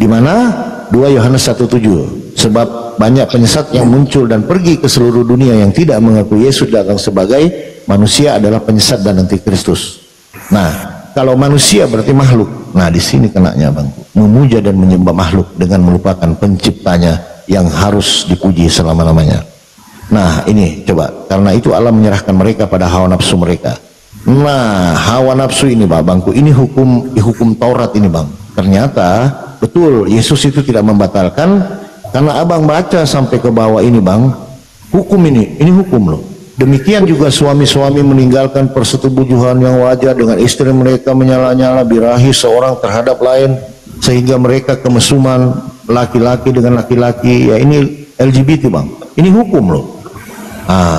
di mana 2 Yohanes 1:7. Sebab banyak penyesat yang muncul dan pergi ke seluruh dunia yang tidak mengakui Yesus datang sebagai manusia adalah penyesat dan antikristus. Nah, kalau manusia berarti makhluk. Nah, di sini kenanya bang, memuja dan menyembah makhluk dengan melupakan penciptanya yang harus dipuji selama-lamanya. Nah ini coba, karena itu Allah menyerahkan mereka pada hawa nafsu mereka. Nah hawa nafsu ini bangku, ini hukum Taurat ini bang. Ternyata betul Yesus itu tidak membatalkan, karena abang baca sampai ke bawah ini bang, hukum ini hukum loh. Demikian juga suami-suami meninggalkan persetubuhan yang wajar dengan istri mereka, menyala-nyala birahi seorang terhadap lain, sehingga mereka kemesuman laki-laki dengan laki-laki. Ya ini LGBT bang, ini hukum loh.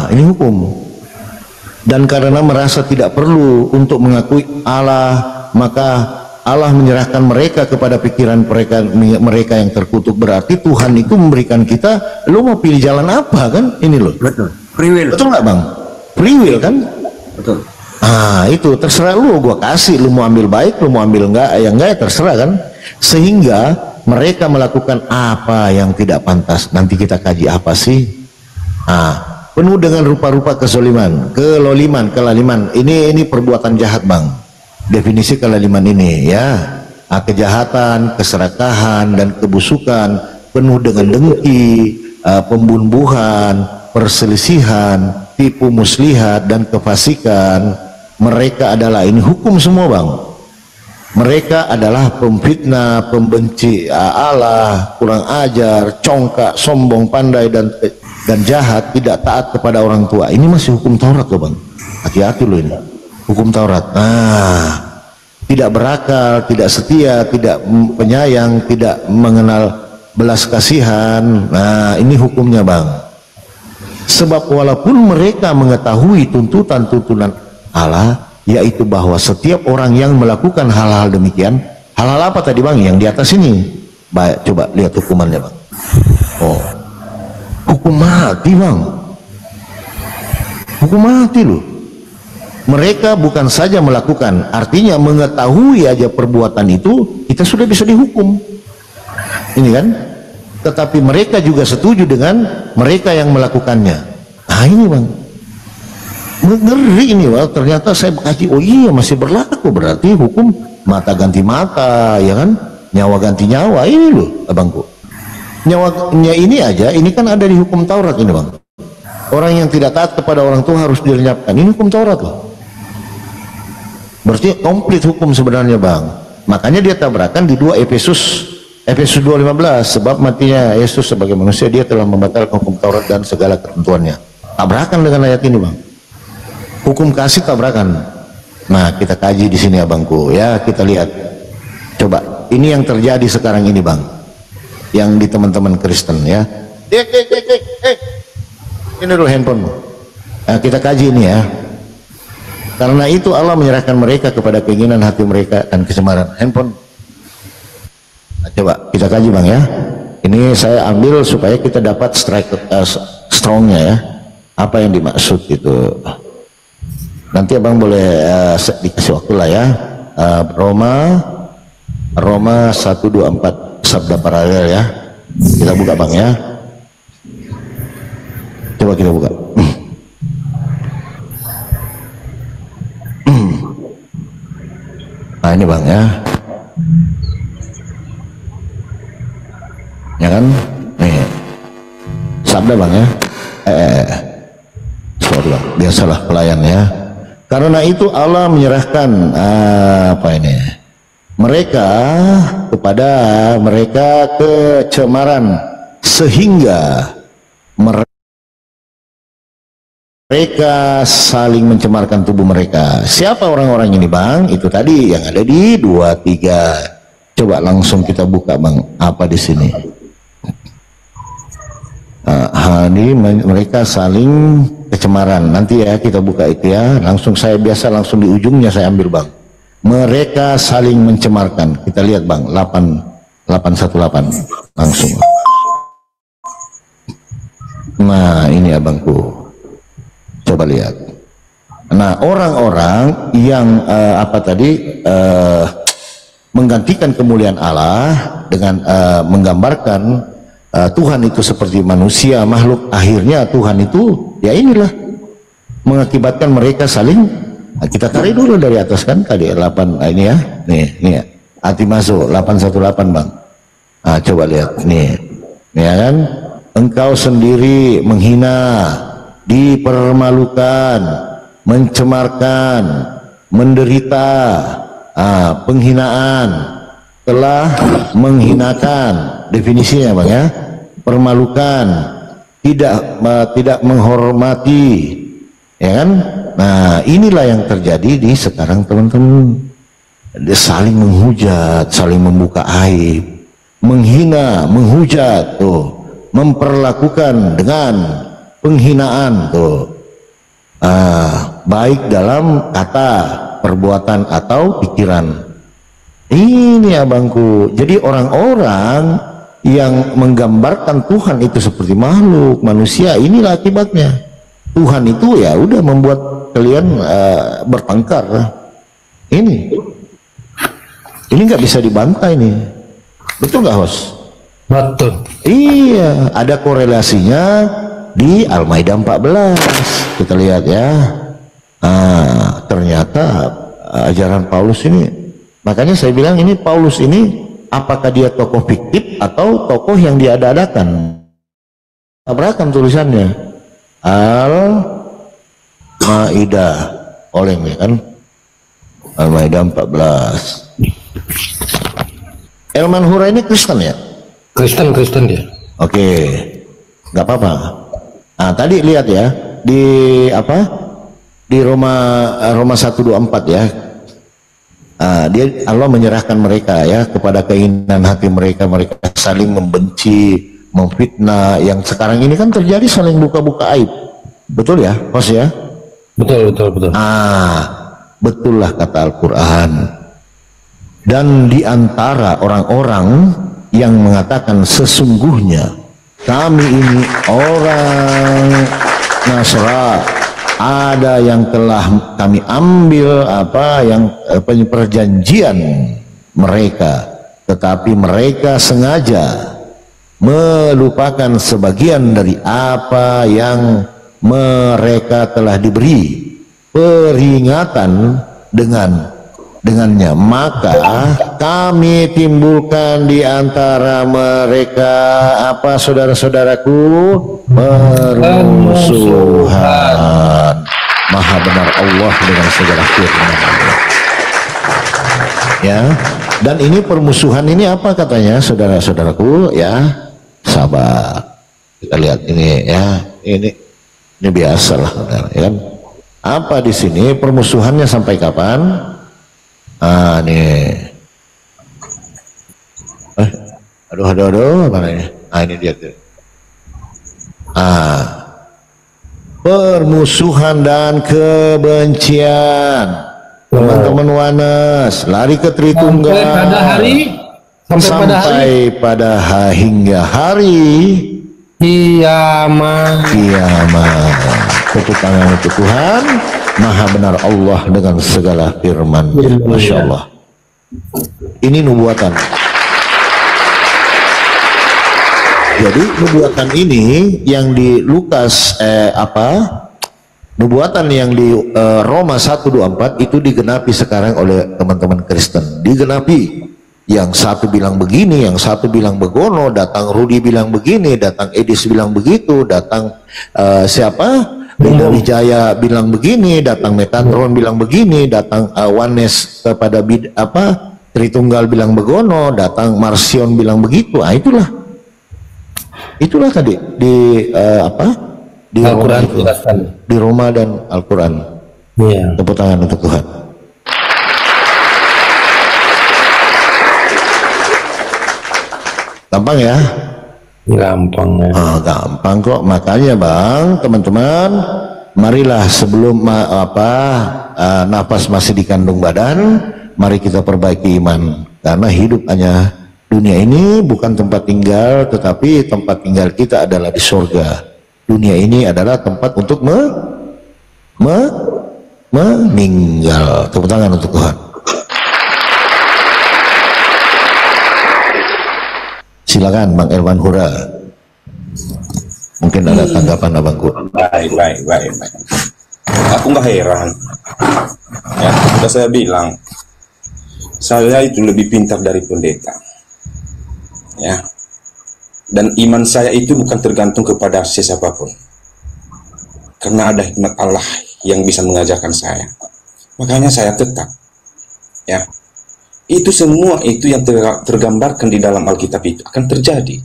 Ini hukum. Dan karena merasa tidak perlu untuk mengakui Allah, maka Allah menyerahkan mereka kepada pikiran mereka yang terkutuk. Berarti Tuhan itu memberikan kita, lu mau pilih jalan apa kan? Ini loh. Betul. Free will. Betul nggak bang? Free will kan? Betul. Itu terserah lu, gua kasih. Lu mau ambil baik, lu mau ambil enggak ya terserah kan? Sehingga mereka melakukan apa yang tidak pantas. Nanti kita kaji apa sih. Penuh dengan rupa-rupa kelaliman. Ini perbuatan jahat, Bang. Definisi kelaliman ini ya. Kejahatan, keserakahan dan kebusukan, penuh dengan dengki, pembunuhan, perselisihan, tipu muslihat dan kefasikan. Mereka adalah ini hukum semua, Bang. Mereka adalah pemfitnah, pembenci Allah, kurang ajar, congkak, sombong, pandai dan jahat, tidak taat kepada orang tua. Ini masih hukum Taurat loh, Bang. Hati-hati loh ini. Hukum Taurat. Tidak berakal, tidak setia, tidak penyayang, tidak mengenal belas kasihan. Ini hukumnya, Bang. Sebab walaupun mereka mengetahui tuntutan-tuntunan Allah, yaitu bahwa setiap orang yang melakukan hal-hal demikian, hal-hal apa tadi, Bang? Yang di atas ini. Baik, coba lihat hukumannya, Bang. Hukum mati, Bang. Hukum mati loh. Mereka bukan saja melakukan, artinya mengetahui aja perbuatan itu, kita sudah bisa dihukum. Ini kan? Tetapi mereka juga setuju dengan mereka yang melakukannya. Ini, Bang. Ngeri ini, Bang. Ternyata saya kaji, oh iya masih berlaku, berarti hukum mata ganti mata, ya kan? Nyawa ganti nyawa, ini loh, Abangku. Nyawanya ini aja, ini kan ada di hukum Taurat ini, Bang. Orang yang tidak taat kepada orang tua harus dilenyapkan. Ini hukum Taurat loh. Berarti komplit hukum sebenarnya, Bang. Makanya dia tabrakan di 2 Efesus 2:15, sebab matinya Yesus sebagai manusia, dia telah membatalkan hukum Taurat dan segala ketentuannya. Tabrakan dengan ayat ini, Bang. Hukum kasih tabrakan. Nah, kita kaji di sini, Abangku, ya, kita lihat. Coba, ini yang terjadi sekarang ini, Bang. Yang di teman-teman Kristen, ya. Ini dulu handphone. Nah, kita kaji ini ya. Karena itu Allah menyerahkan mereka kepada keinginan hati mereka dan kecemaran. Handphone. Nah, coba kita kaji, Bang, ya. Ini saya ambil supaya kita dapat strongnya ya. Apa yang dimaksud itu. Nanti Abang boleh dikasih waktu lah ya. Roma 1:24 sabda paralel ya. Kita buka, Bang, ya. Coba kita buka. Nah, ini, Bang, ya. Ya kan? Nih. Sabda, Bang, ya. Sorry, Bang. Biasalah pelayan ya. Karena itu Allah menyerahkan apa ini? Kepada mereka kecemaran sehingga mereka saling mencemarkan tubuh mereka. Siapa orang-orang ini, Bang? Itu tadi yang ada di 23. Coba langsung kita buka, Bang. Apa di sini? Ini mereka saling kecemaran. Nanti ya kita buka itu ya. Langsung langsung di ujungnya saya ambil, Bang. Mereka saling mencemarkan. Kita lihat, Bang. 818 langsung. Nah, ini Abangku. Coba lihat. Nah, orang-orang yang menggantikan kemuliaan Allah dengan menggambarkan Tuhan itu seperti manusia, makhluk, akhirnya Tuhan itu ya inilah mengakibatkan mereka saling. Kita tarik dulu dari atas kan tadi 8 ini ya. Nih ya. Hati masuk 818, Bang. Coba lihat nih. Ya kan? Engkau sendiri menghina, dipermalukan, mencemarkan, menderita, penghinaan, telah menghinakan, definisinya, Bang, ya, permalukan, tidak menghormati, ya kan? Nah, inilah yang terjadi di sekarang, teman-teman. Dia saling menghujat, saling membuka aib, menghina, menghujat, tuh, memperlakukan dengan penghinaan, tuh, baik dalam kata, perbuatan atau pikiran. Ini Abangku. Jadi orang-orang yang menggambarkan Tuhan itu seperti makhluk manusia, inilah akibatnya. Tuhan itu ya udah membuat kalian bertengkar. Ini nggak bisa dibantah ini. Betul nggak, Hos? Betul. Iya, ada korelasinya di Al-Maidah 14. Kita lihat ya. Nah, ternyata ajaran Paulus ini, makanya saya bilang ini Paulus ini apakah dia tokoh fiktif atau tokoh yang diada-adakan? Tabrakan tulisannya. Al-Maidah, oleng ya kan? Al-Maidah 14. Elman Hura ini Kristen ya? Kristen dia. Oke, nggak apa-apa. Nah, tadi lihat ya di apa? Di Roma 1:24 ya. Dia Allah menyerahkan mereka ya kepada keinginan hati mereka, mereka saling membenci, memfitnah. Yang sekarang ini kan terjadi saling buka-buka aib. Betul ya, Bos ya? Betul. Betul lah kata Al-Quran. Dan di antara orang-orang yang mengatakan sesungguhnya kami ini orang Nasra, ada yang telah kami ambil perjanjian mereka, tetapi mereka sengaja melupakan sebagian dari apa yang mereka telah diberi peringatan dengannya, maka kami timbulkan di antara mereka saudara-saudaraku permusuhan. Maha benar Allah dengan segala firman ya. Dan ini permusuhan ini apa katanya saudara-saudaraku ya, sabar. Kita lihat ini ya, ini biasalah ya kan. Apa di sini permusuhannya sampai kapan? Nih. Aduh, mana ini? Ini dia tuh. Permusuhan dan kebencian. Teman-teman Wanes, lari ke Tritunggal. Sampai pada hari hingga hari kiamat. Tepuk tangan untuk Tuhan. Maha benar Allah dengan segala firman. Masya Allah. Ini nubuatan. Jadi nubuatan ini yang di Lukas nubuatan yang di Roma 1:24 itu digenapi sekarang oleh teman-teman Kristen. Digenapi. Yang satu bilang begini, yang satu bilang begono, datang Rudi bilang begini, datang Edis bilang begitu, datang siapa? Beda Wijaya bilang begini, datang Metatron bilang begini, datang Wanes kepada Tritunggal bilang begono, datang Marsion bilang begitu. Itulah tadi di di Al-Quran, di Roma dan Al-Quran. Iya. Tepuk tangan untuk Tuhan. Gampang ya? Gampang ya. Gampang kok. Makanya Bang, teman-teman, marilah sebelum nafas masih dikandung badan, mari kita perbaiki iman. Karena hidup hanya dunia ini bukan tempat tinggal, tetapi tempat tinggal kita adalah di surga. Dunia ini adalah tempat untuk meninggal. Tepuk tangan untuk Tuhan. Silakan Bang Elman Hura. Mungkin ada tanggapan abangku. Baik. Aku nggak heran. Ya, sudah saya bilang, saya itu lebih pintar dari pendeta. Ya. Dan iman saya itu bukan tergantung kepada siapapun. Karena ada hikmat Allah yang bisa mengajarkan saya. Makanya saya tetap. Ya. Itu semua itu yang tergambarkan di dalam Alkitab itu akan terjadi.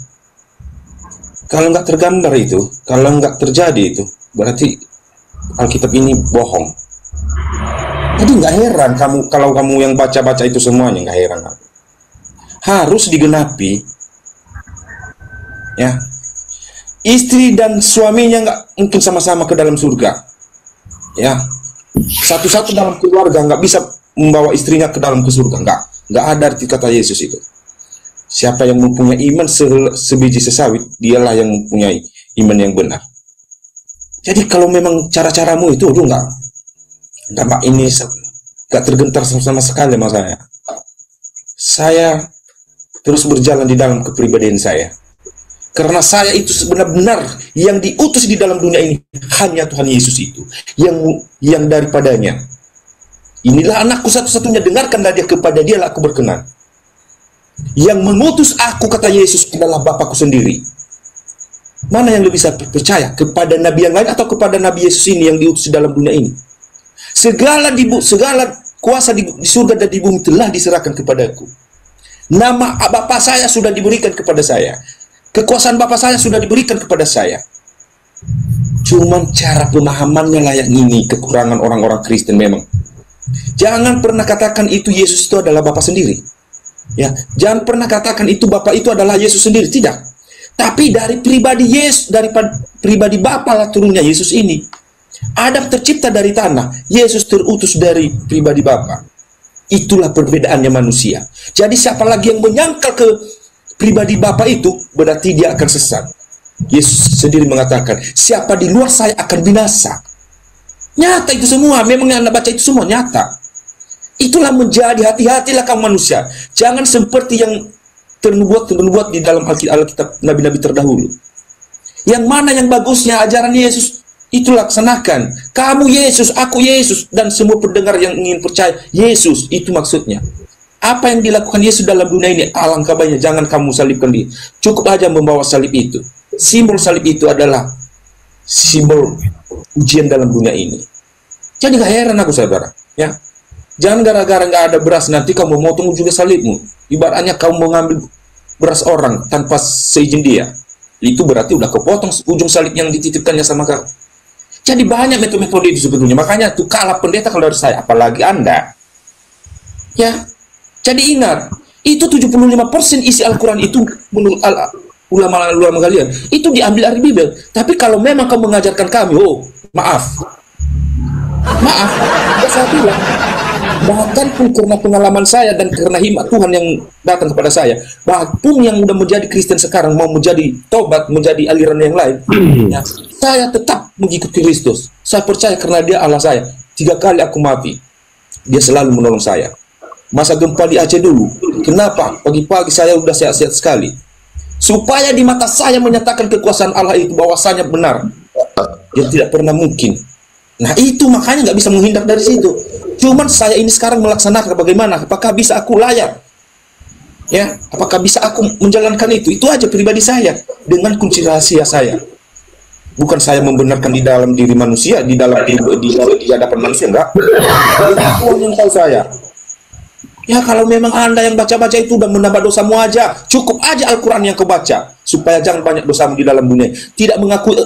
Kalau nggak tergambar itu, kalau nggak terjadi itu, berarti Alkitab ini bohong. Jadi nggak heran kalau kamu yang baca-baca itu semuanya, nggak heran. Harus digenapi. Ya, istri dan suaminya nggak mungkin sama-sama ke dalam surga. Ya, satu-satu dalam keluarga nggak bisa membawa istrinya ke dalam ke surga, nggak ada arti kata Yesus itu. Siapa yang mempunyai iman sebiji sesawit, dialah yang mempunyai iman yang benar. Jadi kalau memang cara-caramu itu nggak ini nggak tergentar sama sekali sama saya. Saya terus berjalan di dalam kepribadian saya. Karena saya itu benar-benar yang diutus di dalam dunia ini hanya Tuhan Yesus itu, yang daripadanya. Inilah anakku satu-satunya, dengarkanlah dia, kepada dialah aku berkenan. Yang mengutus aku, kata Yesus, adalah Bapakku sendiri. Mana yang lebih saya percaya? Kepada nabi yang lain atau kepada Nabi Yesus ini yang diutus di dalam dunia ini? Segala kuasa di surga dan di bumi telah diserahkan kepadaku. Nama Bapa saya sudah diberikan kepada saya. Kekuasaan Bapa saya sudah diberikan kepada saya. Cuman cara pemahamannya lah yang ini kekurangan orang-orang Kristen memang. Jangan pernah katakan itu Yesus itu adalah Bapa sendiri. Ya, jangan pernah katakan itu Bapa itu adalah Yesus sendiri, tidak. Tapi dari pribadi Yesus, dari pribadi Bapa lah turunnya Yesus ini. Adam tercipta dari tanah, Yesus terutus dari pribadi Bapa. Itulah perbedaannya manusia. Jadi siapa lagi yang menyangkal ke pribadi Bapa itu, berarti dia akan sesat. Yesus sendiri mengatakan, siapa di luar saya akan binasa. Nyata itu semua, memang yang Anda baca itu semua nyata. Itulah menjadi, hati-hatilah kaum manusia. Jangan seperti yang ternubuat di dalam Alkitab nabi-nabi terdahulu. Yang mana yang bagusnya ajaran Yesus, itu laksanakan. Kamu Yesus, aku Yesus, dan semua pendengar yang ingin percaya Yesus, itu maksudnya. Apa yang dilakukan Yesus dalam dunia ini, alangkah baiknya jangan kamu salibkan dia. Cukup aja membawa salib itu. Simbol salib itu adalah simbol ujian dalam dunia ini. Jadi gak heran aku, saudara, ya. Jangan gara-gara nggak ada beras nanti kamu memotong juga salibmu. Ibaratnya kamu mengambil beras orang tanpa seizin dia, itu berarti udah kepotong ujung salib yang dititipkannya sama kamu. Jadi banyak metode-metode itu sebetulnya. Makanya tuh kalah pendeta kalau dari saya, apalagi Anda. Ya, jadi ingat, itu 75% isi Al-Quran itu menurut ulama kalian itu diambil dari Bibel. Tapi kalau memang kamu mengajarkan kami, oh maaf, saya bilang, bahkan pun karena pengalaman saya dan karena hikmat Tuhan yang datang kepada saya, bahkan yang udah menjadi Kristen sekarang mau menjadi tobat, menjadi aliran yang lain, ya, saya tetap mengikuti Kristus. Saya percaya karena dia Allah saya. 3 kali aku mati, dia selalu menolong saya. Masa gempa di Aceh dulu, kenapa? Pagi-pagi saya udah sehat-sehat sekali. Supaya di mata saya menyatakan kekuasaan Allah itu bahwasanya benar. Dia tidak pernah mungkin. Nah itu makanya nggak bisa menghindar dari situ. Cuman saya ini sekarang melaksanakan bagaimana? Apakah bisa aku layak? Ya, apakah bisa aku menjalankan itu? Itu aja pribadi saya dengan kunci rahasia saya. Bukan saya membenarkan di dalam diri manusia, di hadapan manusia, enggak. Tuhan yang tahu saya. Ya kalau memang Anda yang baca-baca itu udah menambah dosamu aja, cukup aja Al-Quran yang kau baca, supaya jangan banyak dosamu di dalam dunia. Tidak mengakui,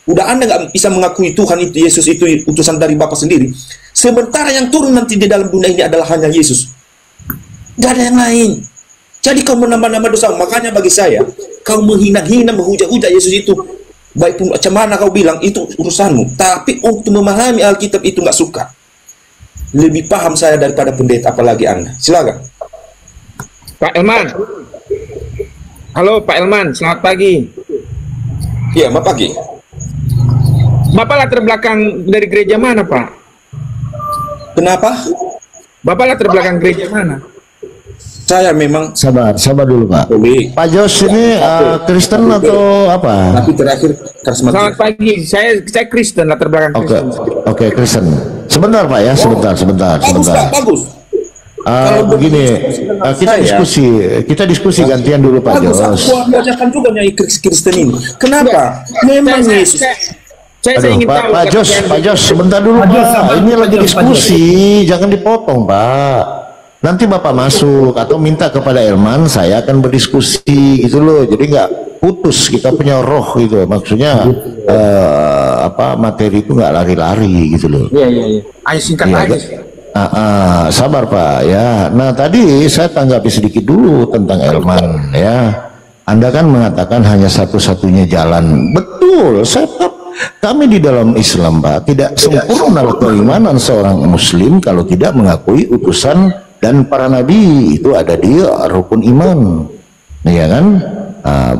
udah Anda nggak bisa mengakui Tuhan itu, Yesus itu utusan dari Bapa sendiri. Sementara yang turun nanti di dalam dunia ini adalah hanya Yesus. Gak ada yang lain. Jadi kau menambah-nambah dosa. Makanya bagi saya, kau menghina-hina, menghujat-hujat Yesus itu, baik pun macam mana kau bilang, itu urusanmu. Tapi untuk memahami Alkitab itu nggak suka. Lebih paham saya daripada pendeta, apalagi Anda. Silakan. Pak Elman. Halo Pak Elman, selamat pagi. Iya, selamat pagi. Bapak latar belakang dari gereja mana, Pak? Kenapa? Bapak latar belakang gereja mana? Saya memang sabar dulu Pak. Pak Jos ini Kristen atau apa? Tapi terakhir karismatik. Selamat pagi, saya Kristen, latar belakang Kristen. Oke, Kristen. Sebentar Pak ya, sebentar. Bagus. Begini, kita diskusi gantian dulu Pak Jos. Aku bacakan juga Nyai Kristen ini. Kenapa? Memang Yesus. Saya ingin tahu Pak Jos, sebentar dulu Pak. Ini lagi diskusi, jangan dipotong Pak. Nanti Bapak masuk atau minta kepada Elman, saya akan berdiskusi gitu loh. Jadi nggak putus, kita punya roh gitu. Maksudnya materi itu nggak lari-lari gitu loh. Iya. Ayo singkat aja. Sabar Pak ya. Nah tadi saya tanggapi sedikit dulu tentang Elman ya. Anda kan mengatakan hanya satu-satunya jalan. Betul, kami di dalam Islam Pak tidak sempurna keimanan seorang Muslim kalau tidak mengakui utusan dan para nabi. Itu ada di rukun iman, ya kan?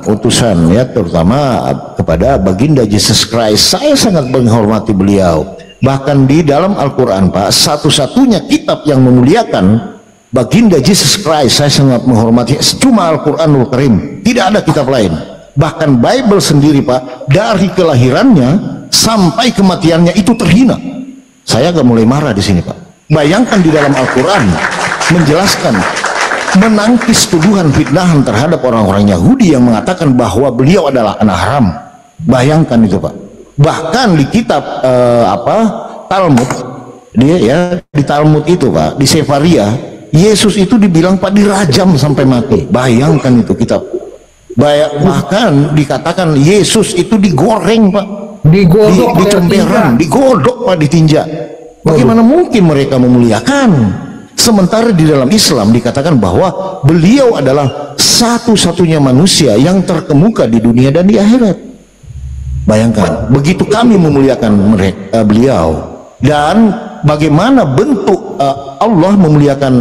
Utusan ya, terutama kepada baginda Jesus Christ. Saya sangat menghormati beliau. Bahkan di dalam Al-Quran Pak, satu-satunya kitab yang memuliakan Baginda Jesus Christ saya sangat menghormati, cuma Al-Quranul Karim, tidak ada kitab lain. Bahkan Bible sendiri Pak, dari kelahirannya sampai kematiannya itu terhina. Saya agak mulai marah di sini Pak. Bayangkan di dalam Al-Quran menjelaskan, menangkis tuduhan fitnahan terhadap orang-orang Yahudi yang mengatakan bahwa beliau adalah anak haram. Bayangkan itu Pak. Bahkan di kitab Talmud, dia ya di Talmud itu Pak, di Sefaria, Yesus itu dibilang Pak dirajam sampai mati. Bayangkan itu kitab. Bahkan dikatakan Yesus itu digoreng Pak, dicemberan, digodok Pak, ditinja. Bagaimana mungkin mereka memuliakan? Sementara di dalam Islam dikatakan bahwa beliau adalah satu-satunya manusia yang terkemuka di dunia dan di akhirat. Bayangkan, begitu kami memuliakan beliau, dan bagaimana bentuk Allah memuliakan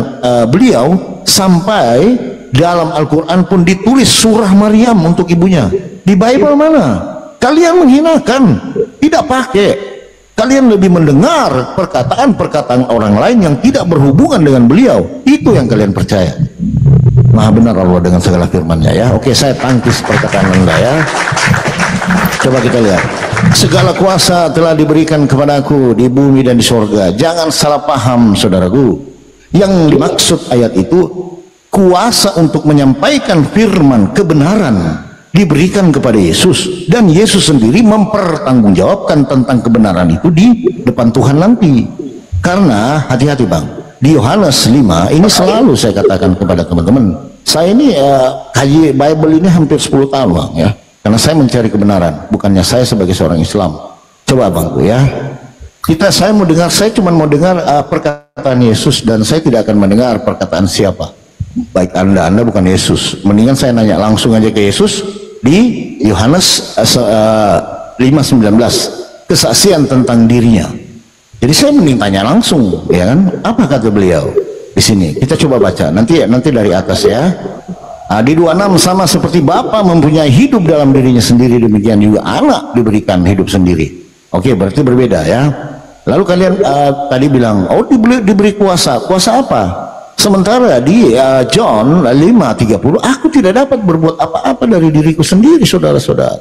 beliau, sampai dalam Al-Quran pun ditulis surah Maryam untuk ibunya. Di Bible mana? Kalian menghinakan, tidak pakai. Kalian lebih mendengar perkataan-perkataan orang lain yang tidak berhubungan dengan beliau. Itu yang kalian percaya. Maha benar Allah dengan segala firman-Nya ya. Oke, saya tangkis perkataan Anda ya. Coba kita lihat. Segala kuasa telah diberikan kepadaku di bumi dan di sorga. Jangan salah paham saudaraku. Yang dimaksud ayat itu, kuasa untuk menyampaikan firman kebenaran diberikan kepada Yesus, dan Yesus sendiri mempertanggungjawabkan tentang kebenaran itu di depan Tuhan nanti. Karena hati-hati Bang, di Yohanes 5 ini selalu saya katakan kepada teman-teman, saya ini kaji Bible ini hampir 10 tahun Bang ya, karena saya mencari kebenaran, bukannya saya sebagai seorang Islam. Coba Bangku ya, saya cuma mau dengar perkataan Yesus, dan saya tidak akan mendengar perkataan siapa. Baik Anda bukan Yesus. Mendingan saya nanya langsung aja ke Yesus di Yohanes 5:19, kesaksian tentang dirinya. Jadi saya mending tanya langsung, ya kan? Apa kata beliau di sini? Kita coba baca nanti dari atas ya. Di 26, sama seperti Bapa mempunyai hidup dalam dirinya sendiri, demikian juga anak diberikan hidup sendiri. Oke, berarti berbeda ya. Lalu kalian tadi bilang, oh diberi kuasa. Kuasa apa? Sementara di John 5:30, aku tidak dapat berbuat apa-apa dari diriku sendiri, saudara-saudara.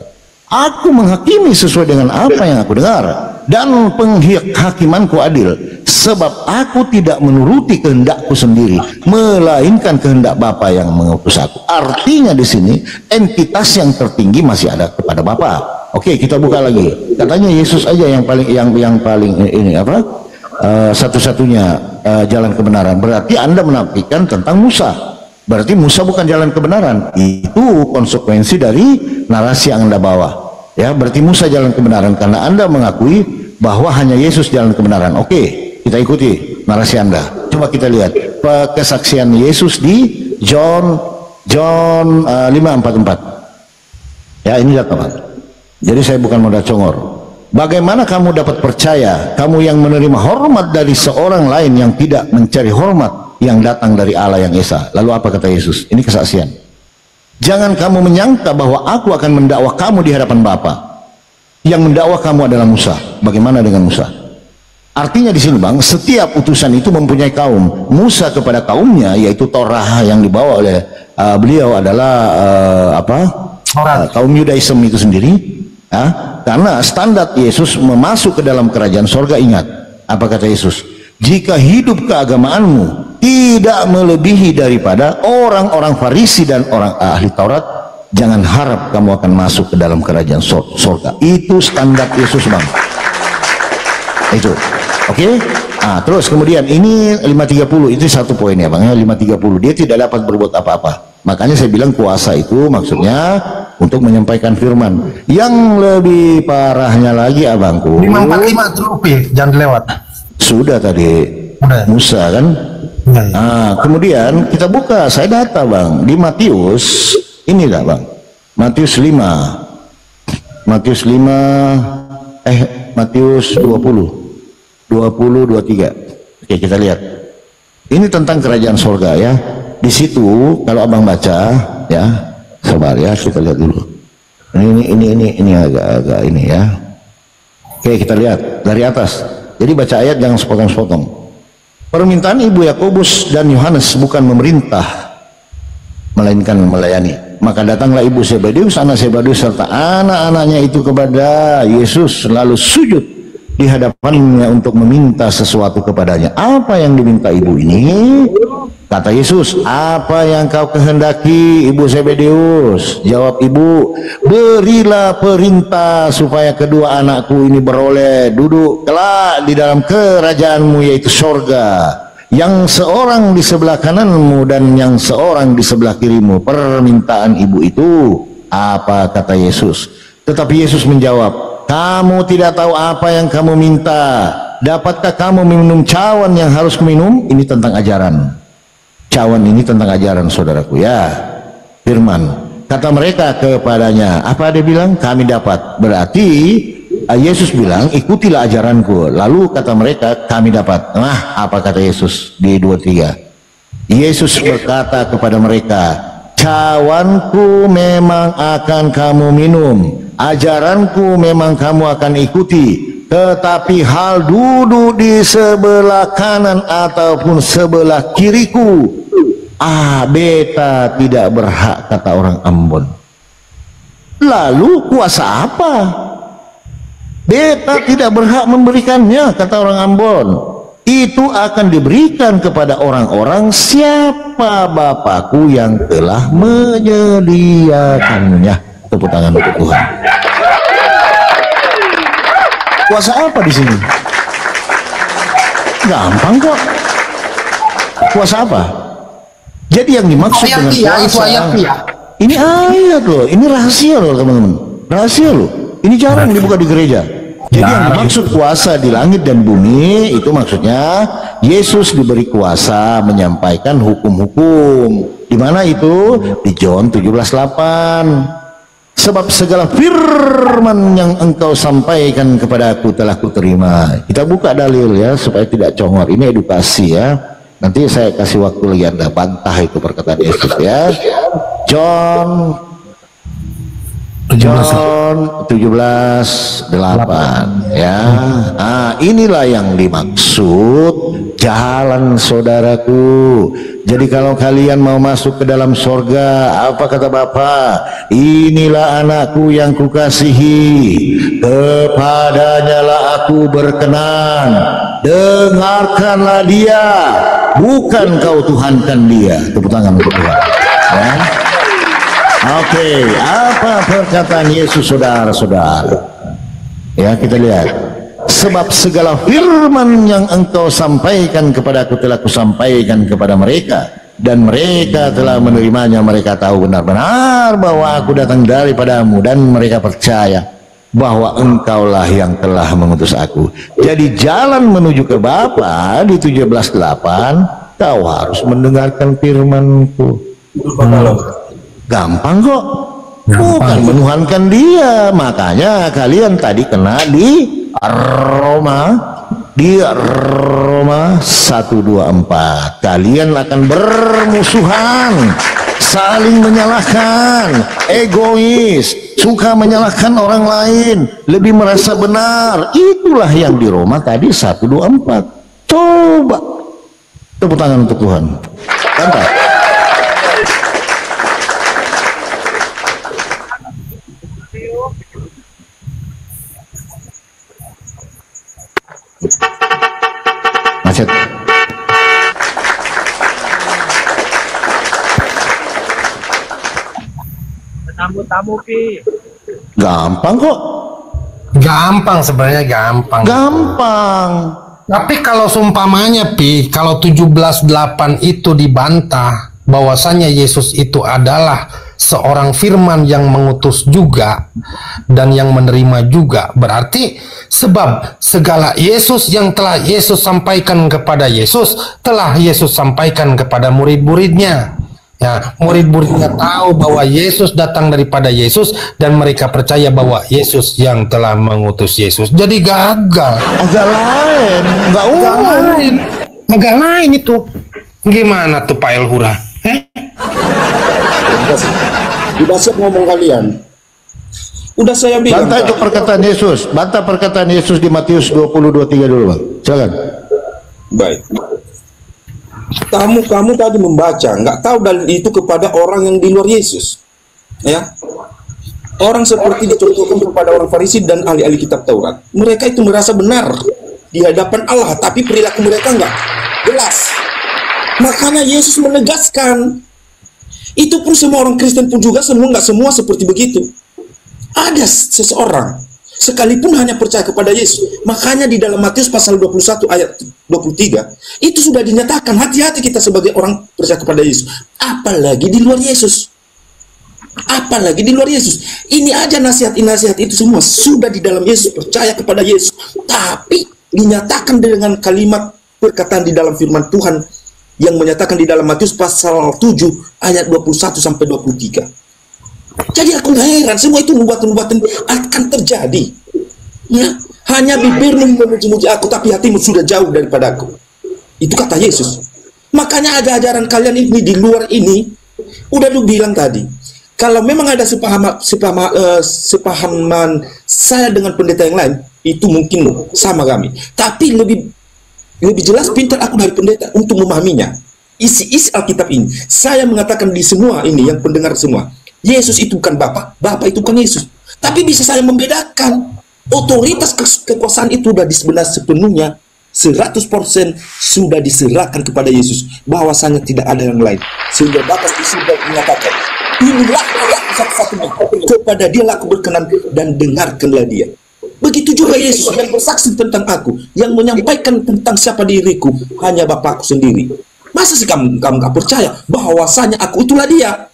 Aku menghakimi sesuai dengan apa yang aku dengar, dan penghakimanku adil, sebab aku tidak menuruti kehendakku sendiri, melainkan kehendak Bapa yang mengutus aku. Artinya di sini entitas yang tertinggi masih ada kepada Bapa. Oke, kita buka lagi. Katanya Yesus aja yang paling ini apa? Satu-satunya jalan kebenaran. Berarti Anda menafikan tentang Musa. Berarti Musa bukan jalan kebenaran. Itu konsekuensi dari narasi yang Anda bawa ya. Berarti Musa jalan kebenaran karena Anda mengakui bahwa hanya Yesus jalan kebenaran. Oke, kita ikuti narasi Anda. Coba kita lihat kesaksian Yesus di John 5:44 ya. Ini data Pak, jadi saya bukan modal congor. Bagaimana kamu dapat percaya, kamu yang menerima hormat dari seorang lain yang tidak mencari hormat yang datang dari Allah yang Esa? Lalu apa kata Yesus? Ini kesaksian. Jangan kamu menyangka bahwa aku akan mendakwa kamu di hadapan Bapa. Yang mendakwa kamu adalah Musa. Bagaimana dengan Musa? Artinya di sini Bang, setiap utusan itu mempunyai kaum. Musa kepada kaumnya, yaitu Torah yang dibawa oleh beliau adalah kaum Yudaism itu sendiri. Karena standar Yesus memasuk ke dalam kerajaan sorga. Ingat apa kata Yesus, jika hidup keagamaanmu tidak melebihi daripada orang-orang Farisi dan orang ahli Taurat, jangan harap kamu akan masuk ke dalam kerajaan sorga. Itu standar Yesus Bang, itu oke. Terus kemudian ini 5:30, itu satu poin ya Bang ya. 5:30, dia tidak dapat berbuat apa-apa. Makanya saya bilang kuasa itu maksudnya untuk menyampaikan firman. Yang lebih parahnya lagi Abangku, 5:45 dulu jangan lewat. Sudah tadi Musa kan. Kemudian kita buka, saya data Bang di Matius, ini dah Bang, Matius 20:23. Oke, kita lihat. Ini tentang kerajaan sorga ya. Di situ kalau Abang baca ya, sabar ya, kita lihat dulu. Ini agak ini ya. Oke, kita lihat dari atas. Jadi baca ayat jangan sepotong-sepotong. Permintaan ibu Yakobus dan Yohanes bukan memerintah, melainkan melayani. Maka datanglah ibu Zebedeus, anak Zebedeus serta anak-anaknya itu kepada Yesus, lalu sujud di hadapannya untuk meminta sesuatu kepadanya. Apa yang diminta ibu ini? Kata Yesus, apa yang kau kehendaki, ibu Zebedeus? Jawab ibu, berilah perintah supaya kedua anakku ini beroleh duduk kelak di dalam kerajaanmu, yaitu sorga, yang seorang di sebelah kananmu dan yang seorang di sebelah kirimu. Permintaan ibu itu apa? Kata Yesus. Tetapi Yesus menjawab, kamu tidak tahu apa yang kamu minta. Dapatkah kamu minum cawan yang harus minum? Ini tentang ajaran. Cawan ini tentang ajaran, saudaraku, ya. Firman. Kata mereka kepadanya, apa dia bilang? Kami dapat. Berarti Yesus bilang, ikutilah ajaranku. Lalu kata mereka, kami dapat. Nah, apa kata Yesus di 23? Yesus berkata kepada mereka, cawanku memang akan kamu minum, ajaranku memang kamu akan ikuti, tetapi hal duduk di sebelah kanan ataupun sebelah kiriku, beta tidak berhak, kata orang Ambon. Lalu kuasa apa? Beta tidak berhak memberikannya, kata orang Ambon. Itu akan diberikan kepada orang-orang siapa Bapakku yang telah menyediakannya. Tepuk tangan untuk Tuhan. Kuasa apa di sini? Gampang kok. Kuasa apa? Jadi yang dimaksud dengan kuasa, ini ayat loh, ini rahasia loh teman-teman, rahasia loh. Ini jarang dibuka di gereja. Jadi yang dimaksud kuasa di langit dan bumi itu maksudnya Yesus diberi kuasa menyampaikan hukum-hukum. Di mana itu? Di John 17:8. Sebab segala firman yang engkau sampaikan kepada aku telah kuterima. Kita buka dalil ya supaya tidak congor. Ini edukasi ya. Nanti saya kasih waktu lagi Anda bantah itu perkataan Yesus ya. John 17:8 ya. Nah, inilah yang dimaksud jalan, saudaraku. Jadi kalau kalian mau masuk ke dalam sorga, apa kata Bapa? Inilah anakku yang kukasihi, kepadanya lah aku berkenan. Dengarkanlah dia, bukan kau tuhankan dia. Tepuk tangan untuk Tuhan ya. Oke, apa perkataan Yesus, saudara-saudara? Ya, kita lihat. Sebab segala firman yang engkau sampaikan kepada aku telah kusampaikan kepada mereka, dan mereka telah menerimanya. Mereka tahu benar-benar bahwa aku datang daripadamu, dan mereka percaya bahwa engkaulah yang telah mengutus aku. Jadi jalan menuju ke Bapa di 17:8, kau harus mendengarkan firmanku. Gampang kok. Bukan menuhankan dia. Makanya kalian tadi kena di Roma 1:24. Kalian akan bermusuhan, saling menyalahkan, egois, suka menyalahkan orang lain, lebih merasa benar. Itulah yang di Roma tadi 1:24. Coba tepuk tangan untuk Tuhan. Mantap. Macet. Tamu-tamu Pi. Gampang kok. Gampang sebenarnya, gampang. Gampang. Tapi kalau seumpamanya Pi, kalau 17:8 itu dibantah bahwasanya Yesus itu adalah seorang firman yang mengutus juga dan yang menerima juga, berarti sebab segala Yesus yang telah Yesus sampaikan kepada Yesus telah Yesus sampaikan kepada murid-muridnya. Ya, murid-muridnya tahu bahwa Yesus datang daripada Yesus dan mereka percaya bahwa Yesus yang telah mengutus Yesus. Jadi gagal. Agak lain, Agak lain itu. Gimana tuh Pak Elhura? Udah siap ngomong kalian. Udah saya bilang. Bantah itu perkataan Yesus. Bantah perkataan Yesus di Matius 20:23 dulu, Bang. Silakan. Baik. Kamu tadi membaca, nggak tahu dalil itu kepada orang yang di luar Yesus, ya. Orang seperti dicontohkan kepada orang Farisi dan ahli-ahli kitab Taurat. Mereka itu merasa benar di hadapan Allah, tapi perilaku mereka nggak jelas. Makanya Yesus menegaskan, itu pun semua orang Kristen pun juga nggak semua seperti begitu. Ada seseorang sekalipun hanya percaya kepada Yesus. Makanya di dalam Matius pasal 21 ayat 23 itu sudah dinyatakan, hati-hati kita sebagai orang percaya kepada Yesus, apalagi di luar Yesus. Apalagi di luar Yesus. Ini aja nasihat itu semua sudah di dalam Yesus, percaya kepada Yesus, tapi dinyatakan dengan kalimat perkataan di dalam firman Tuhan yang menyatakan di dalam Matius pasal 7 ayat 21 sampai 23. Jadi aku nggak heran, semua itu nubuatan-nubuatan akan terjadi. Ya, hanya bibirmu memuji-muji aku, tapi hatimu sudah jauh daripada aku. Itu kata Yesus. Makanya ajaran kalian ini di luar ini, udah lu bilang tadi. Kalau memang ada sepahaman saya dengan pendeta yang lain, itu mungkin sama kami. Tapi lebih jelas pintar aku dari pendeta untuk memahaminya. Isi Alkitab ini. Saya mengatakan di semua ini, yang pendengar semua, Yesus itu bukan Bapa, Bapa itu bukan Yesus. Tapi bisa saya membedakan. Otoritas kekuasaan itu sudah sepenuhnya 100% sudah diserahkan kepada Yesus. Bahwasanya tidak ada yang lain. Sehingga Bapa di surga menyatakan, inilah Allah satu-satunya, kepada dia aku berkenan dan dengarkanlah dia. Begitu juga Yesus yang bersaksi tentang aku, yang menyampaikan tentang siapa diriku, hanya Bapakku sendiri. Masa sih kamu gak percaya bahwasanya aku itulah dia?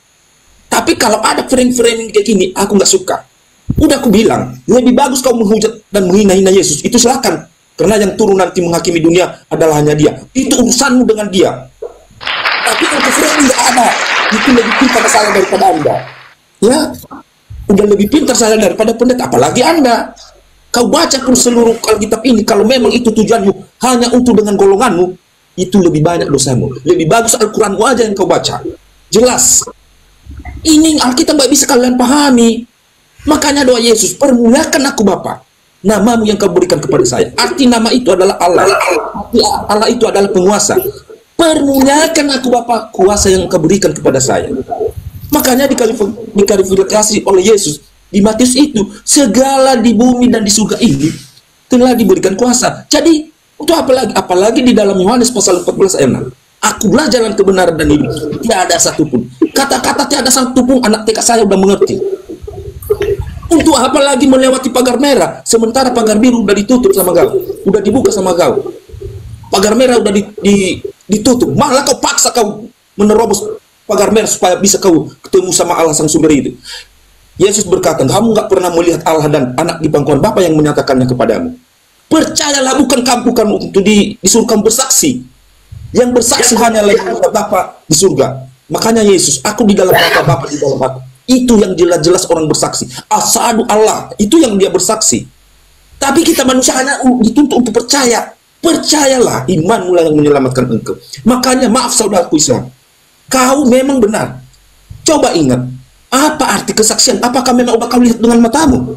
Tapi kalau ada framing kayak gini, aku gak suka. Udah aku bilang, lebih bagus kau menghujat dan menghina-hina Yesus, itu silakan. Karena yang turun nanti menghakimi dunia adalah hanya dia. Itu urusanmu dengan dia. Tapi untuk framing gak ada. Itu lebih pintar saya daripada Anda. Ya, udah lebih pintar saya daripada pendeta. Apalagi Anda. Kau baca pun seluruh Alkitab ini, kalau memang itu tujuanmu hanya untuk dengan golonganmu, itu lebih banyak dosamu. Lebih bagus Al-Quranmu aja yang kau baca. Jelas. Ini Alkitab gak bisa kalian pahami. Makanya doa Yesus, permuliakan aku Bapa, namamu yang kau berikan kepada saya. Arti nama itu adalah Allah. Arti Allah itu adalah penguasa. Permuliakan aku Bapa, kuasa yang kau berikan kepada saya. Makanya diklarifikasi oleh Yesus di Matius itu, segala di bumi dan di surga ini telah diberikan kuasa. Jadi itu apalagi di dalam Yohanes pasal 14 ayat 6. Akulah jalan kebenaran dan hidup. Tiada satupun. Kata-kata tiada satupun anak TK saya udah mengerti. Untuk apa lagi melewati pagar merah, sementara pagar biru udah ditutup sama kau, udah dibuka sama kau. Pagar merah udah ditutup, malah kau paksa kau menerobos pagar merah supaya bisa kau ketemu sama Allah sang sumber itu. Yesus berkata, kamu nggak pernah melihat Allah dan anak di pangkuan Bapa yang menyatakannya kepadamu. Percayalah, bukan untuk disuruh kamu bersaksi. Yang bersaksi hanyalah Bapa di surga. Makanya Yesus, aku di dalam Bapa di dalam aku. Itu yang jelas-jelas orang bersaksi. Asyhadu Allah, itu yang dia bersaksi. Tapi kita manusia hanya dituntut untuk percaya. Percayalah, imanmu yang menyelamatkan engkau. Makanya maaf saudaraku Islam, kau memang benar. Coba ingat, apa arti kesaksian? Apakah memang udah kau lihat dengan matamu?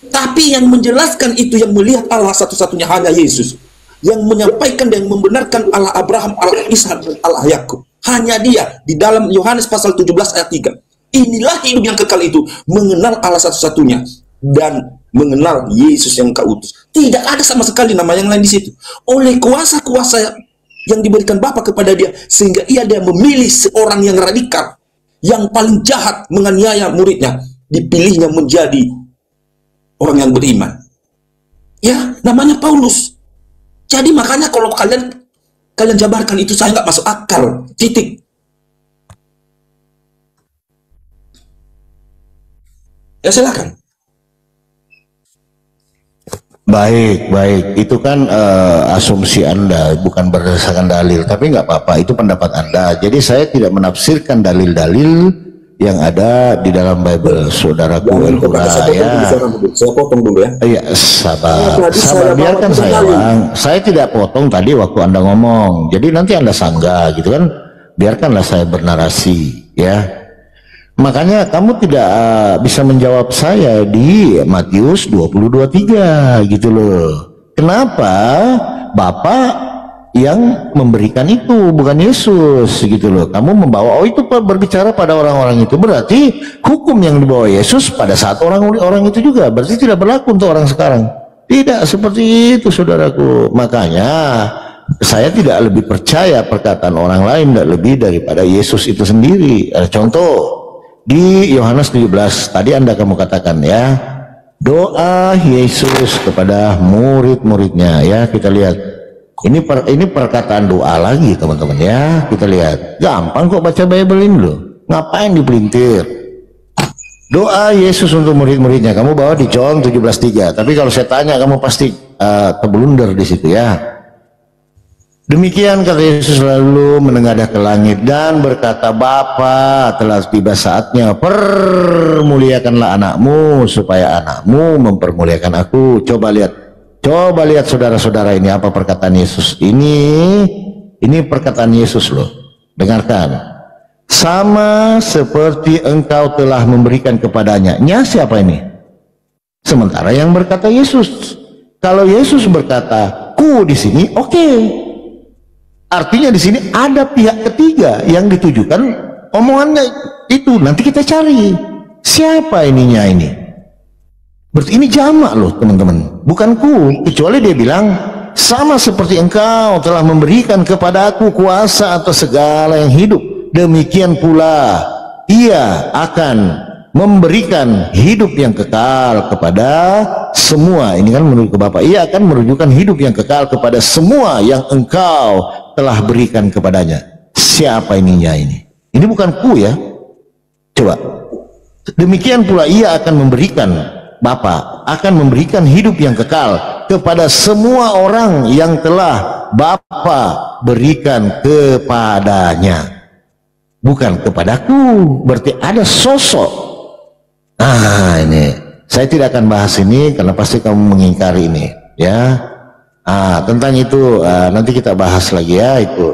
Tapi yang menjelaskan itu, yang melihat Allah satu-satunya hanya Yesus. Yang menyampaikan dan membenarkan Allah Abraham, Allah Ishak, dan Allah Yakub. Hanya dia di dalam Yohanes pasal 17 ayat 3. Inilah hidup yang kekal itu, mengenal Allah satu-satunya dan mengenal Yesus yang kau utus. Tidak ada sama sekali nama yang lain di situ. Oleh kuasa-kuasa yang diberikan Bapa kepada dia, sehingga dia memilih seorang yang radikal, yang paling jahat menganiaya muridnya, dipilihnya menjadi orang yang beriman. Ya, namanya Paulus. Jadi makanya kalau kalian jabarkan itu, saya nggak masuk akal. Titik. Ya silakan. Baik. Itu kan asumsi Anda, bukan berdasarkan dalil. Tapi nggak apa-apa, itu pendapat Anda. Jadi saya tidak menafsirkan dalil-dalil yang ada di dalam Bible, saudaraku El-Qura. Saya potong dulu ya. Iya, sabar, biarkan saya, Bang. Saya tidak potong tadi waktu Anda ngomong. Jadi nanti Anda sanggah gitu kan. Biarkanlah saya bernarasi, ya. Makanya kamu tidak bisa menjawab saya di Matius 20:23 gitu loh. Kenapa Bapak yang memberikan itu, bukan Yesus gitu loh. Kamu membawa, oh itu berbicara pada orang-orang itu, berarti hukum yang dibawa Yesus pada saat orang-orang itu juga berarti tidak berlaku untuk orang sekarang. Tidak seperti itu, saudaraku. Makanya saya tidak lebih percaya perkataan orang lain tidak lebih daripada Yesus itu sendiri. Contoh di Yohanes 17 tadi kamu katakan ya, doa Yesus kepada murid-muridnya ya, kita lihat ini perkataan doa lagi teman-teman ya, kita lihat. Gampang kok baca Bible ini loh, ngapain dipelintir. Doa Yesus untuk murid-muridnya kamu bawa di John 17:3, tapi kalau saya tanya kamu pasti keblunder di situ ya. Demikian kata Yesus lalu menengadah ke langit dan berkata, Bapa, telah tiba saatnya, permuliakanlah anakmu supaya anakmu mempermuliakan aku. Coba lihat saudara-saudara, ini apa perkataan Yesus ini perkataan Yesus loh. Dengarkan. Sama seperti engkau telah memberikan kepadanya. Nya siapa ini? Sementara yang berkata Yesus. Kalau Yesus berkata ku di sini, oke. Artinya di sini ada pihak ketiga yang ditujukan omongannya itu. Nanti kita cari siapa ininya ini. Berarti ini jamak loh teman-teman, bukan ku. Kecuali dia bilang sama seperti engkau telah memberikan kepada aku kuasa atas segala yang hidup, demikian pula ia akan memberikan hidup yang kekal kepada semua. Ini kan menurut ke Bapa, ia akan menunjukkan hidup yang kekal kepada semua yang engkau telah berikan kepadanya. Siapa ininya ini? Ini bukan ku ya. Coba. Demikian pula ia akan memberikan, Bapa akan memberikan hidup yang kekal kepada semua orang yang telah Bapa berikan kepadanya. Bukan kepadaku. Berarti ada sosok. Nah ini saya tidak akan bahas ini karena pasti kamu mengingkari ini ya. Tentang itu nanti kita bahas lagi ya. Itu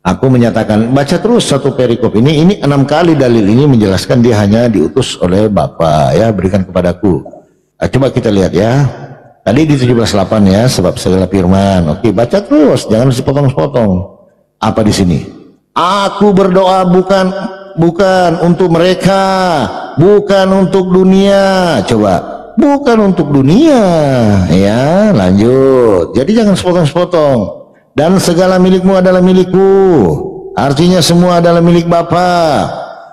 aku menyatakan, baca terus satu perikop ini 6 kali dalil ini menjelaskan dia hanya diutus oleh Bapa ya, berikan kepadaku. Coba kita lihat ya, tadi di 17:8 ya, sebab segala firman. Oke, baca terus, jangan sepotong-sepotong. Apa di sini? Aku berdoa bukan untuk mereka, bukan untuk dunia. Coba, bukan untuk dunia ya. Lanjut, jadi jangan sepotong-sepotong. Dan segala milikmu adalah milikku, artinya semua adalah milik Bapa.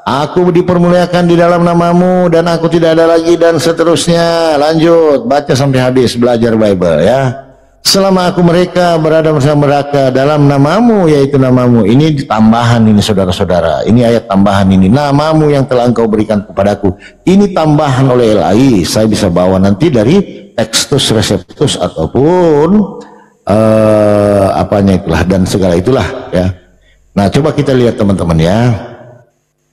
Aku dipermuliakan di dalam namamu dan aku tidak ada lagi, dan seterusnya. Lanjut, baca sampai habis, belajar Bible ya. Selama aku mereka berada bersama mereka dalam namamu, yaitu namamu. Ini tambahan ini saudara-saudara, ini ayat tambahan ini, namamu yang telah engkau berikan kepadaku. Ini tambahan oleh LAI. Saya bisa bawa nanti dari Textus Receptus ataupun apanya itulah dan segala itulah ya. Nah coba kita lihat teman-teman ya.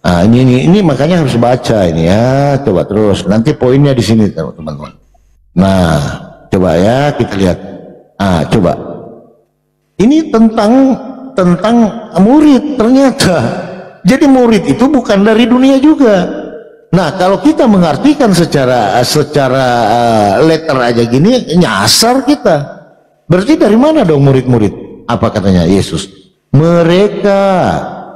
Nah ini makanya harus baca ini ya. Coba terus, nanti poinnya di sini teman-teman. Nah coba ya kita lihat. Coba ini tentang murid ternyata. Jadi murid itu bukan dari dunia juga. Nah kalau kita mengartikan secara letter aja gini, nyasar kita. Berarti dari mana dong murid-murid? Apa katanya Yesus? Mereka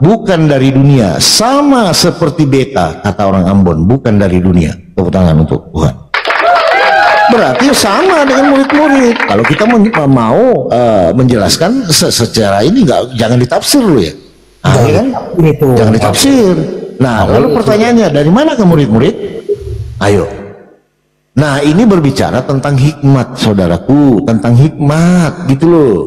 bukan dari dunia, sama seperti beta, kata orang Ambon, bukan dari dunia. Tepuk tangan untuk Tuhan. Berarti sama dengan murid-murid. Kalau kita mau menjelaskan secara ini, jangan ditafsir dulu ya. Kan? Jangan ditafsir. Nah, lalu pertanyaannya, dari mana ke murid-murid? Ayo. Nah, ini berbicara tentang hikmat, saudaraku, tentang hikmat, gitu loh.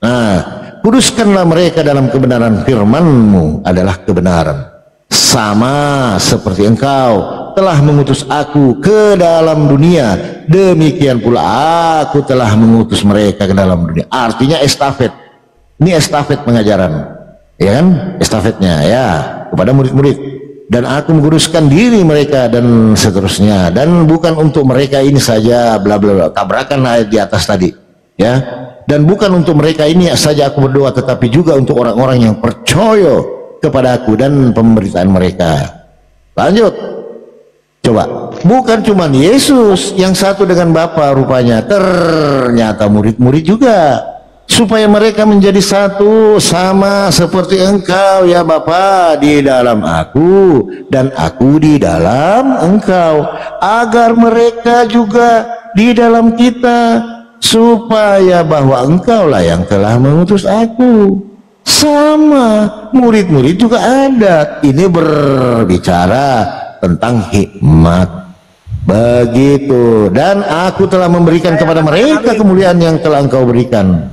Nah, kuduskanlah mereka dalam kebenaran, firman-Mu adalah kebenaran. Sama seperti engkau telah mengutus aku ke dalam dunia, demikian pula aku telah mengutus mereka ke dalam dunia. Artinya estafet. Ini estafet pengajaran, ya kan? Estafetnya ya kepada murid-murid. Dan aku menguruskan diri mereka dan seterusnya. Dan bukan untuk mereka ini saja, bla bla bla. Tabrakan ayat di atas tadi, ya. Dan bukan untuk mereka ini saja aku berdoa, tetapi juga untuk orang-orang yang percaya kepada aku dan pemberitaan mereka. Lanjut. Coba, bukan cuma Yesus yang satu dengan Bapa rupanya, ternyata murid-murid juga supaya mereka menjadi satu sama seperti Engkau ya Bapa di dalam aku dan aku di dalam Engkau, agar mereka juga di dalam kita, supaya bahwa Engkaulah yang telah mengutus aku. Sama murid-murid juga ada. Ini berbicara tentang hikmat. Begitu. Dan aku telah memberikan kepada mereka kemuliaan yang telah Engkau berikan.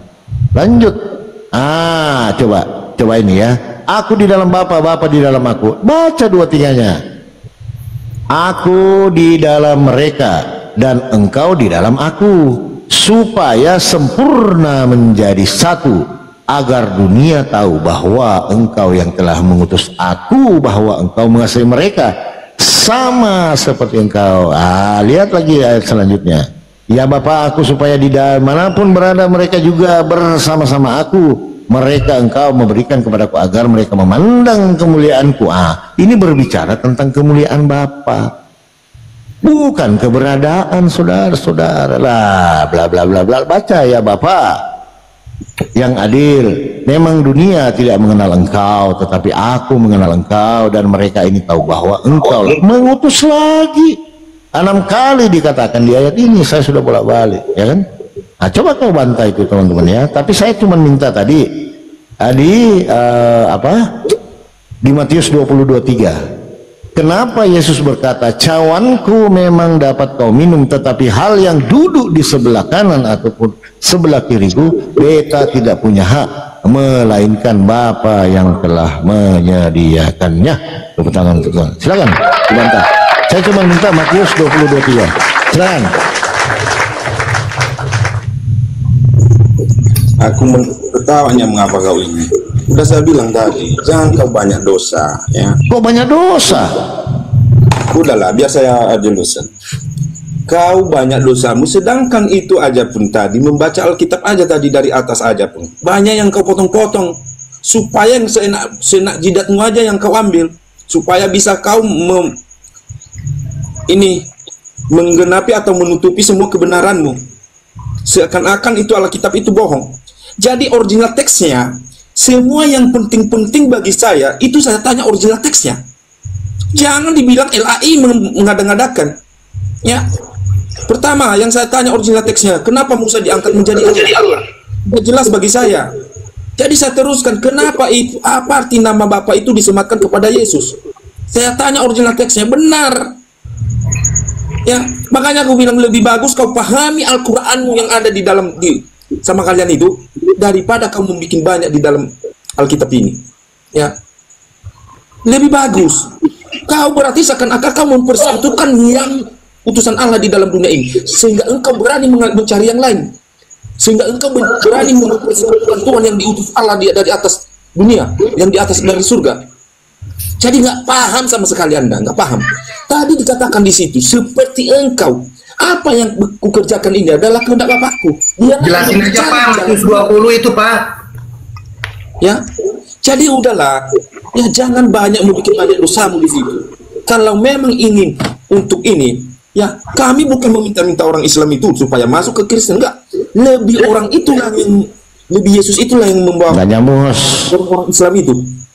Lanjut. Coba ini ya. Aku di dalam Bapa, Bapa di dalam aku. Baca 2-3-nya. Aku di dalam mereka dan Engkau di dalam aku, supaya sempurna menjadi satu, agar dunia tahu bahwa Engkau yang telah mengutus aku, bahwa Engkau mengasihi mereka sama seperti Engkau. Lihat lagi ayat selanjutnya. Ya Bapa, aku supaya di manapun berada mereka juga bersama-sama aku. Mereka Engkau memberikan kepadaku agar mereka memandang kemuliaanku. Ini berbicara tentang kemuliaan Bapa, bukan keberadaan saudara-saudara lah. Bla bla bla bla. Baca ya Bapa yang adil. Memang dunia tidak mengenal Engkau, tetapi aku mengenal Engkau, dan mereka ini tahu bahwa Engkau mengutus lagi. 6 kali dikatakan di ayat ini, saya sudah bolak-balik, ya kan? Coba kau bantai itu teman-teman ya. Tapi saya cuma minta tadi di Matius 20:23. Kenapa Yesus berkata, cawanku memang dapat kau minum, tetapi hal yang duduk di sebelah kanan ataupun sebelah kiriku, beta tidak punya hak, melainkan Bapa yang telah menyediakannya. Tepuk tangan untuk Tuhan. Silakan dibantah. Saya cuma minta Matius 20:23. Silakan. Aku ketawanya mengapa kau ini. Udah saya bilang tadi, jangan kau banyak dosa ya. Kok banyak dosa? Udahlah, biar saya jelasin. Kau banyak dosamu, sedangkan itu aja pun tadi membaca Alkitab aja tadi dari atas aja pun banyak yang kau potong-potong, supaya yang seenak jidatmu aja yang kau ambil, supaya bisa kau menggenapi atau menutupi semua kebenaranmu, seakan-akan itu Alkitab itu bohong. Jadi original teksnya, semua yang penting-penting bagi saya itu saya tanya original teksnya. Jangan dibilang LAI mengada-ngadakan ya. Pertama yang saya tanya original teksnya, kenapa Musa diangkat menjadi Allah? Jelas bagi saya. Jadi saya teruskan, kenapa itu, apa arti nama Bapa itu disematkan kepada Yesus? Saya tanya original teksnya, benar ya. Makanya aku bilang lebih bagus kau pahami Al-Quranmu yang ada di dalam sama kalian itu, daripada kau membuat banyak di dalam Alkitab ini ya. Lebih bagus kau berarti seakan-akan kau mempersatukan yang utusan Allah di dalam dunia ini, sehingga engkau berani mencari yang lain, sehingga engkau berani mempersatukan Tuhan yang diutus Allah dari atas dunia, yang di atas dari surga. Jadi nggak paham sama sekali Anda, nggak paham. Tadi dikatakan di situ, seperti engkau, apa yang kukerjakan ini adalah kehendak Bapakku. Jelasin aja Pak, Matius 20 itu Pak. Ya, jadi udahlah, ya jangan banyak membuat banyak dosamu di situ. Kalau memang ingin untuk ini, ya kami bukan meminta-minta orang Islam itu supaya masuk ke Kristen, enggak. Lebih orang itulah yang, lebih Yesus itulah yang membawa orang Islam itu.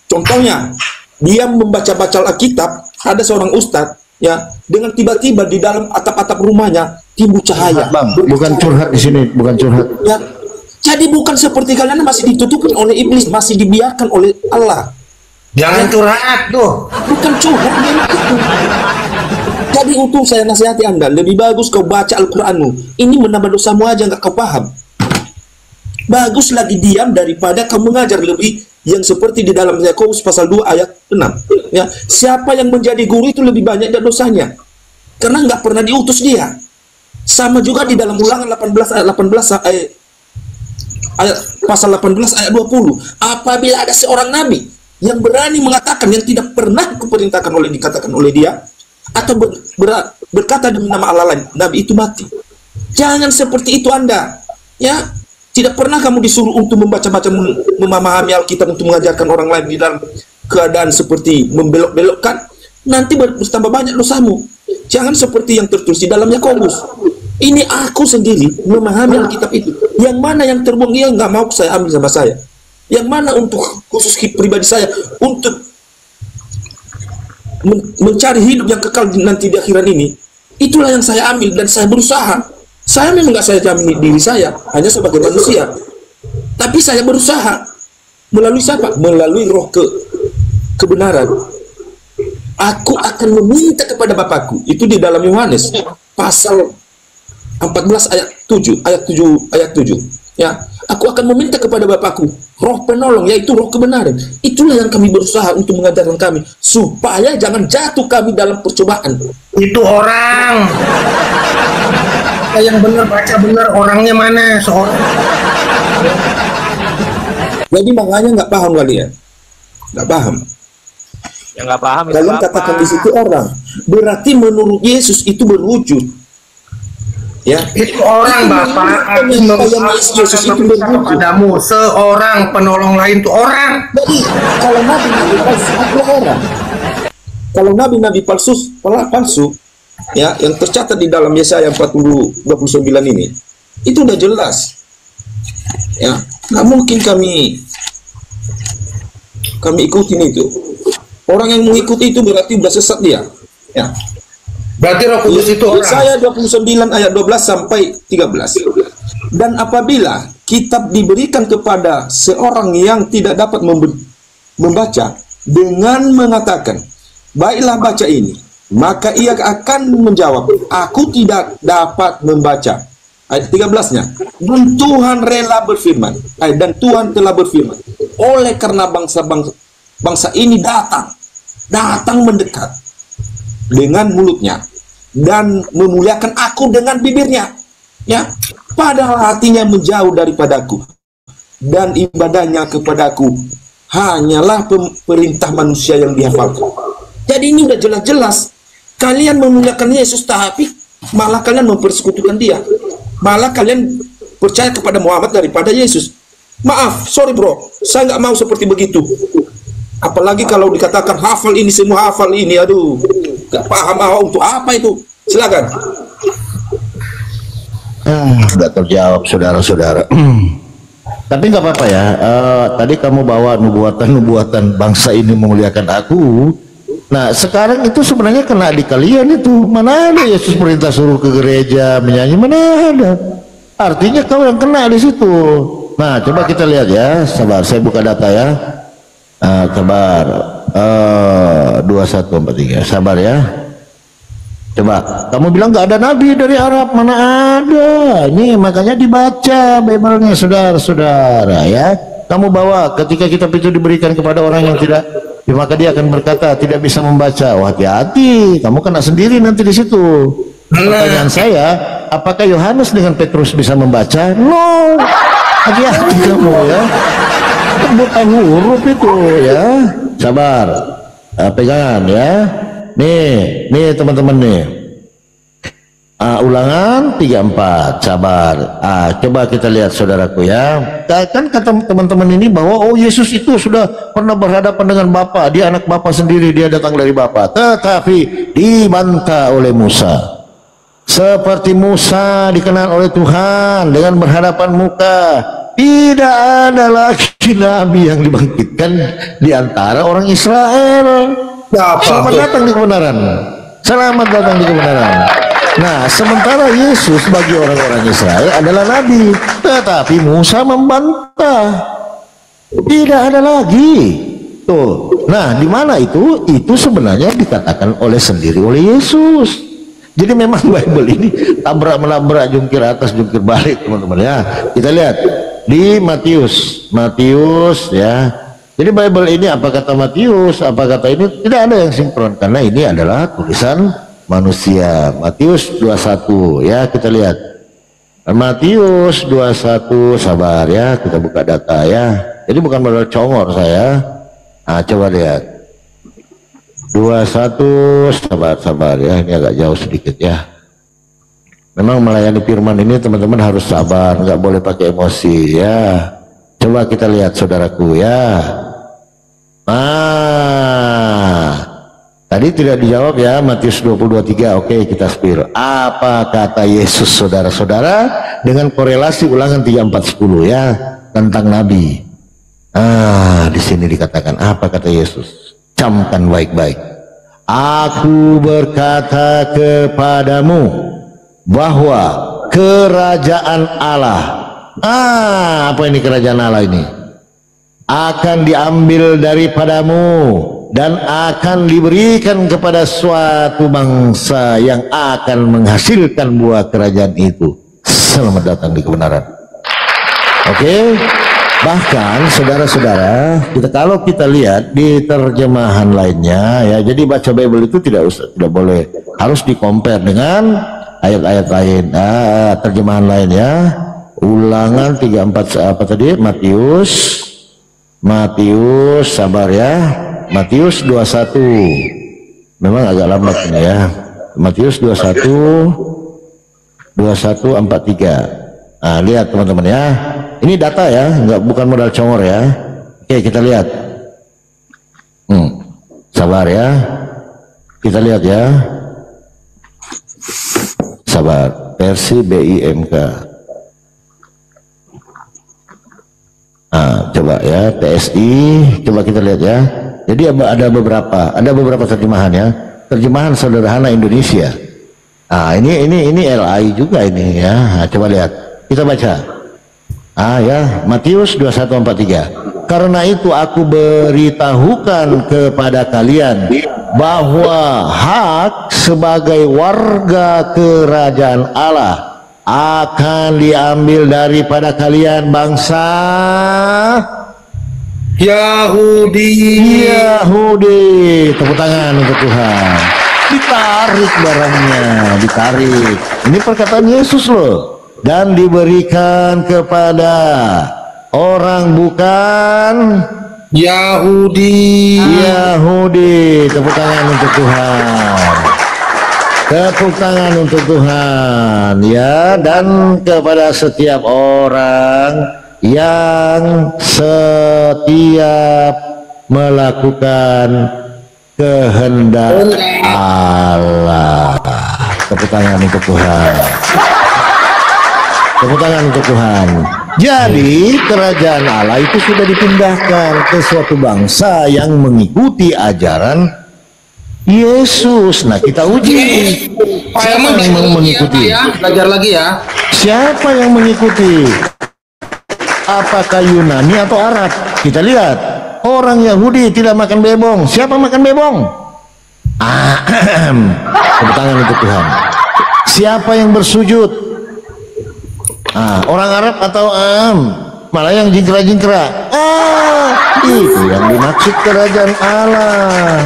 Contohnya, dia membaca-baca Alkitab, ada seorang ustadz ya, dengan tiba-tiba di dalam atap-atap rumahnya timbul cahaya. Bang, bukan curhat di sini, bukan curhat. Ya, jadi bukan seperti kalian masih ditutupin oleh iblis, masih dibiarkan oleh Allah. Jangan curhat tuh. Bukan curhat itu. Jadi untuk saya nasihati Anda, lebih bagus kau baca Al-Quranmu. Ini menambah dosamu aja nggak kau paham. Bagus lagi diam daripada kau mengajar lebih yang seperti di dalam Yakobus pasal 2 ayat 6 ya. Siapa yang menjadi guru itu lebih banyak dosanya, karena nggak pernah diutus dia. Sama juga di dalam Ulangan 18 ayat 18 ayat pasal 18 ayat 20, apabila ada seorang nabi yang berani mengatakan yang tidak pernah kuperintahkan dikatakan oleh dia, atau berkata demi nama Allah lain, nabi itu mati. Jangan seperti itu Anda ya. Tidak pernah kamu disuruh untuk membaca-baca, memahami Alkitab untuk mengajarkan orang lain di dalam keadaan seperti membelok-belokkan, nanti bertambah banyak dosamu. Jangan seperti yang tertulis di dalam Yakobus. Ini aku sendiri memahami Alkitab itu, Yang mana yang terbuang, ia nggak mau saya ambil sama saya. Yang mana untuk khusus pribadi saya, untuk mencari hidup yang kekal nanti di akhirat ini, itulah yang saya ambil dan saya berusaha. Saya memang nggak saya jamin diri saya hanya sebagai manusia, tapi saya berusaha melalui siapa? Melalui roh kebenaran. Aku akan meminta kepada Bapakku. Itu di dalam Yohanes pasal 14 ayat 7 ya. Aku akan meminta kepada Bapakku roh penolong, yaitu roh kebenaran. Itulah yang kami berusaha untuk mengajarkan kami supaya jangan jatuh kami dalam percobaan. Itu orang yang benar, baca benar, orangnya mana seorang. Jadi makanya nggak paham kalian, nggak paham. Yang nggak paham itu kalian apa? Katakan di situ orang, berarti menurut Yesus itu berwujud. Ya, itu orang Bapak. Yesus itu berwujud Padamu seorang penolong lain itu orang. Jadi kalau nabi palsu adalah orang. Kalau nabi palsu, ya, yang tercatat di dalam Yesaya 40:29 ini, itu udah jelas. Ya, nggak mungkin kami ikutin itu. Orang yang mengikuti itu berarti udah sesat dia. Ya. Berarti Roh Kudus itu orang. Yesaya 29 ayat 12 sampai 13. Dan apabila kitab diberikan kepada seorang yang tidak dapat membaca dengan mengatakan, baiklah baca ini, maka ia akan menjawab, aku tidak dapat membaca. Ayat 13-nya. Dan Tuhan rela berfirman. Dan Tuhan telah berfirman. Oleh karena bangsa ini datang mendekat dengan mulutnya dan memuliakan aku dengan bibirnya, ya, padahal hatinya menjauh daripadaku dan ibadahnya kepadaku hanyalah perintah manusia yang dihafalkan. Jadi ini udah jelas-jelas kalian memuliakan Yesus, tapi malah kalian mempersekutukan dia, malah kalian percaya kepada Muhammad daripada Yesus. Maaf, sorry bro, saya nggak mau seperti begitu. Apalagi kalau dikatakan hafal ini, semua hafal ini, aduh, gak paham untuk apa itu. Silakan. Sudah terjawab, saudara-saudara. Tapi nggak apa-apa ya. Tadi kamu bawa nubuatan bangsa ini memuliakan aku. Nah, sekarang itu sebenarnya kena di kalian itu. Mana ada Yesus perintah suruh ke gereja menyanyi, mana ada. Artinya kau yang kena di situ. Nah, coba kita lihat ya. Sabar, saya buka data ya. Sabar, 2143, sabar ya. Coba, kamu bilang nggak ada nabi dari Arab, mana ada? Ini makanya dibaca Bible-nya, saudara-saudara ya. Kamu bawa ketika kitab itu diberikan kepada orang yang tidak, maka dia akan berkata tidak bisa membaca. Wah, hati-hati, kamu kena sendiri nanti di situ. Pertanyaan saya, apakah Yohanes dengan Petrus bisa membaca? No, hati-hati kamu ya. Bukan huruf itu ya. Sabar, pegangan ya. Nih teman-teman nih. Ulangan 34, sabar. Coba kita lihat saudaraku ya. Kan kata teman-teman ini bahwa oh Yesus itu sudah pernah berhadapan dengan Bapa, dia anak Bapa sendiri, dia datang dari Bapa. Tetapi dibantah oleh Musa. Seperti Musa dikenal oleh Tuhan dengan berhadapan muka. Tidak ada lagi nabi yang dibangkitkan di antara orang Israel. Selamat datang di kebenaran. Selamat datang di kebenaran. Nah, sementara Yesus bagi orang-orang Israel adalah nabi, tetapi Musa membantah. Tidak ada lagi. Tuh. Nah, di mana itu? Itu sebenarnya dikatakan sendiri oleh Yesus. Jadi memang Bible ini tabrak-menabrak, jungkir atas, jungkir balik, teman-teman ya. Kita lihat di Matius ya. Jadi Bible ini apa kata Matius, apa kata ini, tidak ada yang sinkron karena ini adalah tulisan manusia. Matius 21 ya, kita lihat Matius 21, sabar ya, kita buka data ya. Jadi bukan benar congor saya. Coba lihat 21, sabar ya, ini agak jauh sedikit ya. Memang melayani firman ini teman-teman harus sabar, nggak boleh pakai emosi ya. Coba kita lihat saudaraku ya. Tadi tidak dijawab ya, Matius 22:3. Oke, kita spill. Apa kata Yesus, saudara-saudara, dengan korelasi Ulangan 34:10 ya, tentang Nabi. Di sini dikatakan apa kata Yesus? Camkan baik-baik. Aku berkata kepadamu bahwa kerajaan Allah, apa ini kerajaan Allah ini? Akan diambil daripadamu dan akan diberikan kepada suatu bangsa yang akan menghasilkan buah kerajaan itu. Selamat datang di kebenaran. Oke. Bahkan saudara-saudara, kalau kita lihat di terjemahan lainnya ya, jadi baca Bible itu tidak boleh, harus dikompar dengan ayat-ayat lain, terjemahan lain ya. Ulangan 34 apa tadi? Matius, sabar ya. Matius 21. Memang agak lambat ini ya. Matius 21:43. Lihat teman-teman ya. Ini data ya, bukan modal congor ya. Oke, kita lihat. Sabar ya. Kita lihat ya. Sabar. Versi BIMK. Coba ya, TSI. Coba kita lihat ya. Jadi ada beberapa terjemahan ya. Terjemahan sederhana Indonesia. Ini LI juga ini ya. Coba lihat. Kita baca. Ya, Matius 21:43. Karena itu aku beritahukan kepada kalian bahwa hak sebagai warga kerajaan Allah akan diambil daripada kalian bangsa Yahudi. Tepuk tangan untuk Tuhan. Ditarik barangnya, ditarik. Ini perkataan Yesus loh. Dan diberikan kepada orang bukan Yahudi. Tepuk tangan untuk Tuhan. Tepuk tangan untuk Tuhan ya. Dan kepada setiap orang yang setiap melakukan kehendak Allah. Tepuk tangan untuk Tuhan. Tepuk tangan untuk Tuhan. Jadi kerajaan Allah itu sudah dipindahkan ke suatu bangsa yang mengikuti ajaran Yesus. Nah, kita uji. Siapa yang mengikuti? Belajar lagi ya. Siapa yang mengikuti? Apakah Yunani atau Arab? Kita lihat. Orang Yahudi tidak makan bebong. Siapa makan bebong? Tepuk tangan untuk Tuhan. Siapa yang bersujud? Orang Arab atau malah yang jingkra-jingkra? Itu yang dimaksud kerajaan Allah.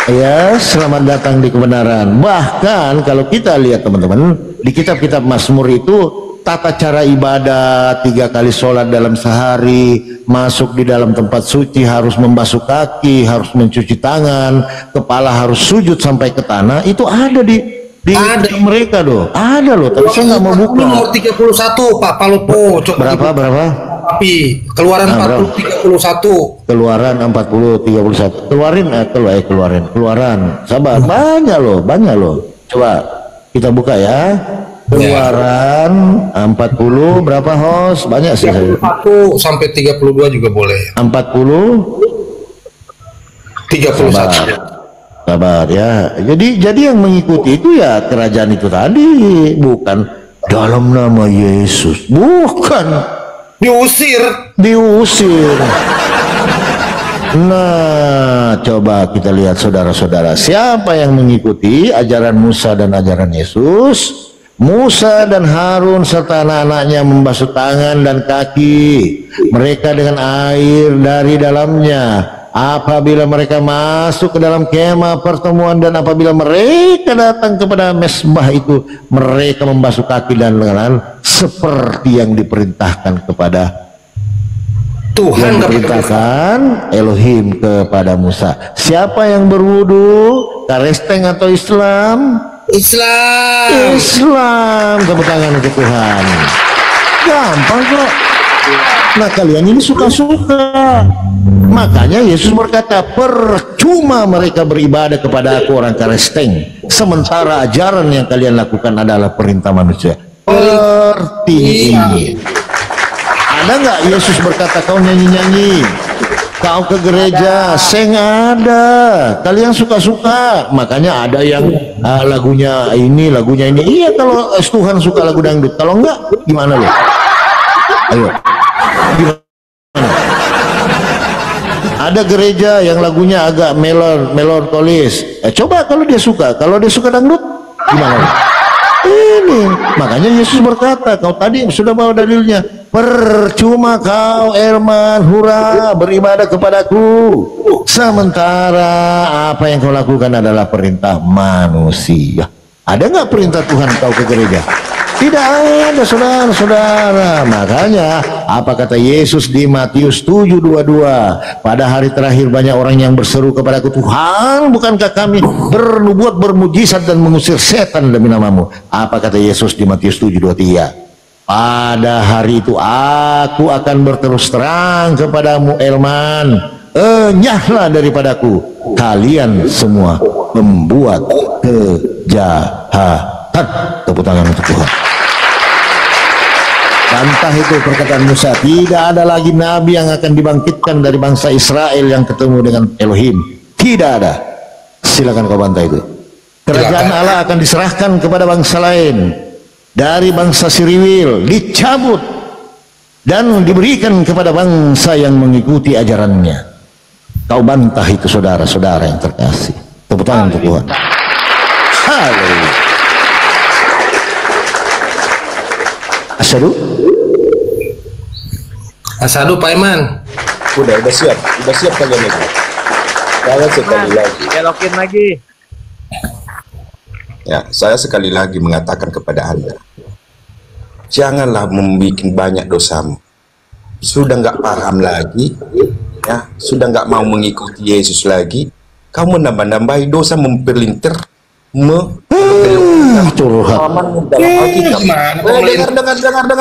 Ya, selamat datang di kebenaran. Bahkan kalau kita lihat teman-teman, di kitab-kitab Mazmur itu tata cara ibadah, 3 kali sholat dalam sehari, masuk di dalam tempat suci harus membasuh kaki, harus mencuci tangan, kepala harus sujud sampai ke tanah. Itu ada di mereka loh, ada loh, tapi saya nggak mau buka. Nomor 31 Pak Palupo. Berapa? Tapi Keluaran 40:31. Keluaran 40:31. Keluaran. Sabar, banyak loh. Coba kita buka ya. Keluaran 40 berapa host? Banyak sih. 1 sampai 32 juga boleh. 40 31. Sabar ya. Jadi yang mengikuti itu ya kerajaan itu tadi, bukan dalam nama Yesus. Bukan. Diusir. Nah, coba kita lihat saudara-saudara, siapa yang mengikuti ajaran Musa dan ajaran Yesus? Musa dan Harun serta anak-anaknya membasuh tangan dan kaki mereka dengan air dari dalamnya apabila mereka masuk ke dalam kemah pertemuan, dan apabila mereka datang kepada mezbah itu, mereka membasuh kaki dan lengan seperti yang diperintahkan kepada Tuhan, yang diperintahkan Elohim kepada Musa. Siapa yang berwudu? Karesteng atau Islam? Islam. Tepuk tangan untuk Tuhan. Gampang kok. Nah kalian ini suka-suka. Makanya Yesus berkata, percuma mereka beribadah kepada aku orang Kristen, sementara ajaran yang kalian lakukan adalah perintah manusia. Seperti ini. Ada nggak Yesus berkata kau nyanyi-nyanyi, kau ke gereja? Saya nggak ada. Kalian suka-suka. Makanya ada yang lagunya ini, lagunya ini. Iya kalau Tuhan suka lagu dangdut. Kalau enggak gimana loh? Ayo. Gimana? Ada gereja yang lagunya agak melankolis. Coba kalau dia suka dangdut gimana? Ini makanya Yesus berkata, kau tadi sudah bawa dalilnya, percuma kau Herman Hura beribadah kepadaku, sementara apa yang kau lakukan adalah perintah manusia. Ada nggak perintah Tuhan kau ke gereja? Tidak ada, saudara-saudara. Makanya apa kata Yesus di Matius 7:22? Pada hari terakhir banyak orang yang berseru kepadaku, Tuhan, bukankah kami bernubuat, bermujizat dan mengusir setan demi namamu? Apa kata Yesus di Matius 7:23? Pada hari itu aku akan berterus terang kepadamu, Elman, enyahlah daripadaku, kalian semua membuat kejahatan. Tepuk tangan untuk Tuhan. Bantah itu perkataan Musa. Tidak ada lagi nabi yang akan dibangkitkan dari bangsa Israel yang ketemu dengan Elohim. Tidak ada. Silakan kau bantah itu. Kerajaan Allah akan diserahkan kepada bangsa lain. Dari bangsa Siriwil dicabut dan diberikan kepada bangsa yang mengikuti ajarannya. Kau bantah itu, saudara-saudara yang terkasih. Tepuk tangan untuk Tuhan. Haleluya. Asyadu. Asyadu Pak Iman. Udah siap kalian itu. Saya sekali lagi. Belokin lagi. Ya, saya sekali lagi mengatakan kepada Anda, janganlah membuat banyak dosamu. Sudah nggak paham lagi, ya, sudah nggak mau mengikuti Yesus lagi, kamu menambah-nambahi dosa, memperlintir,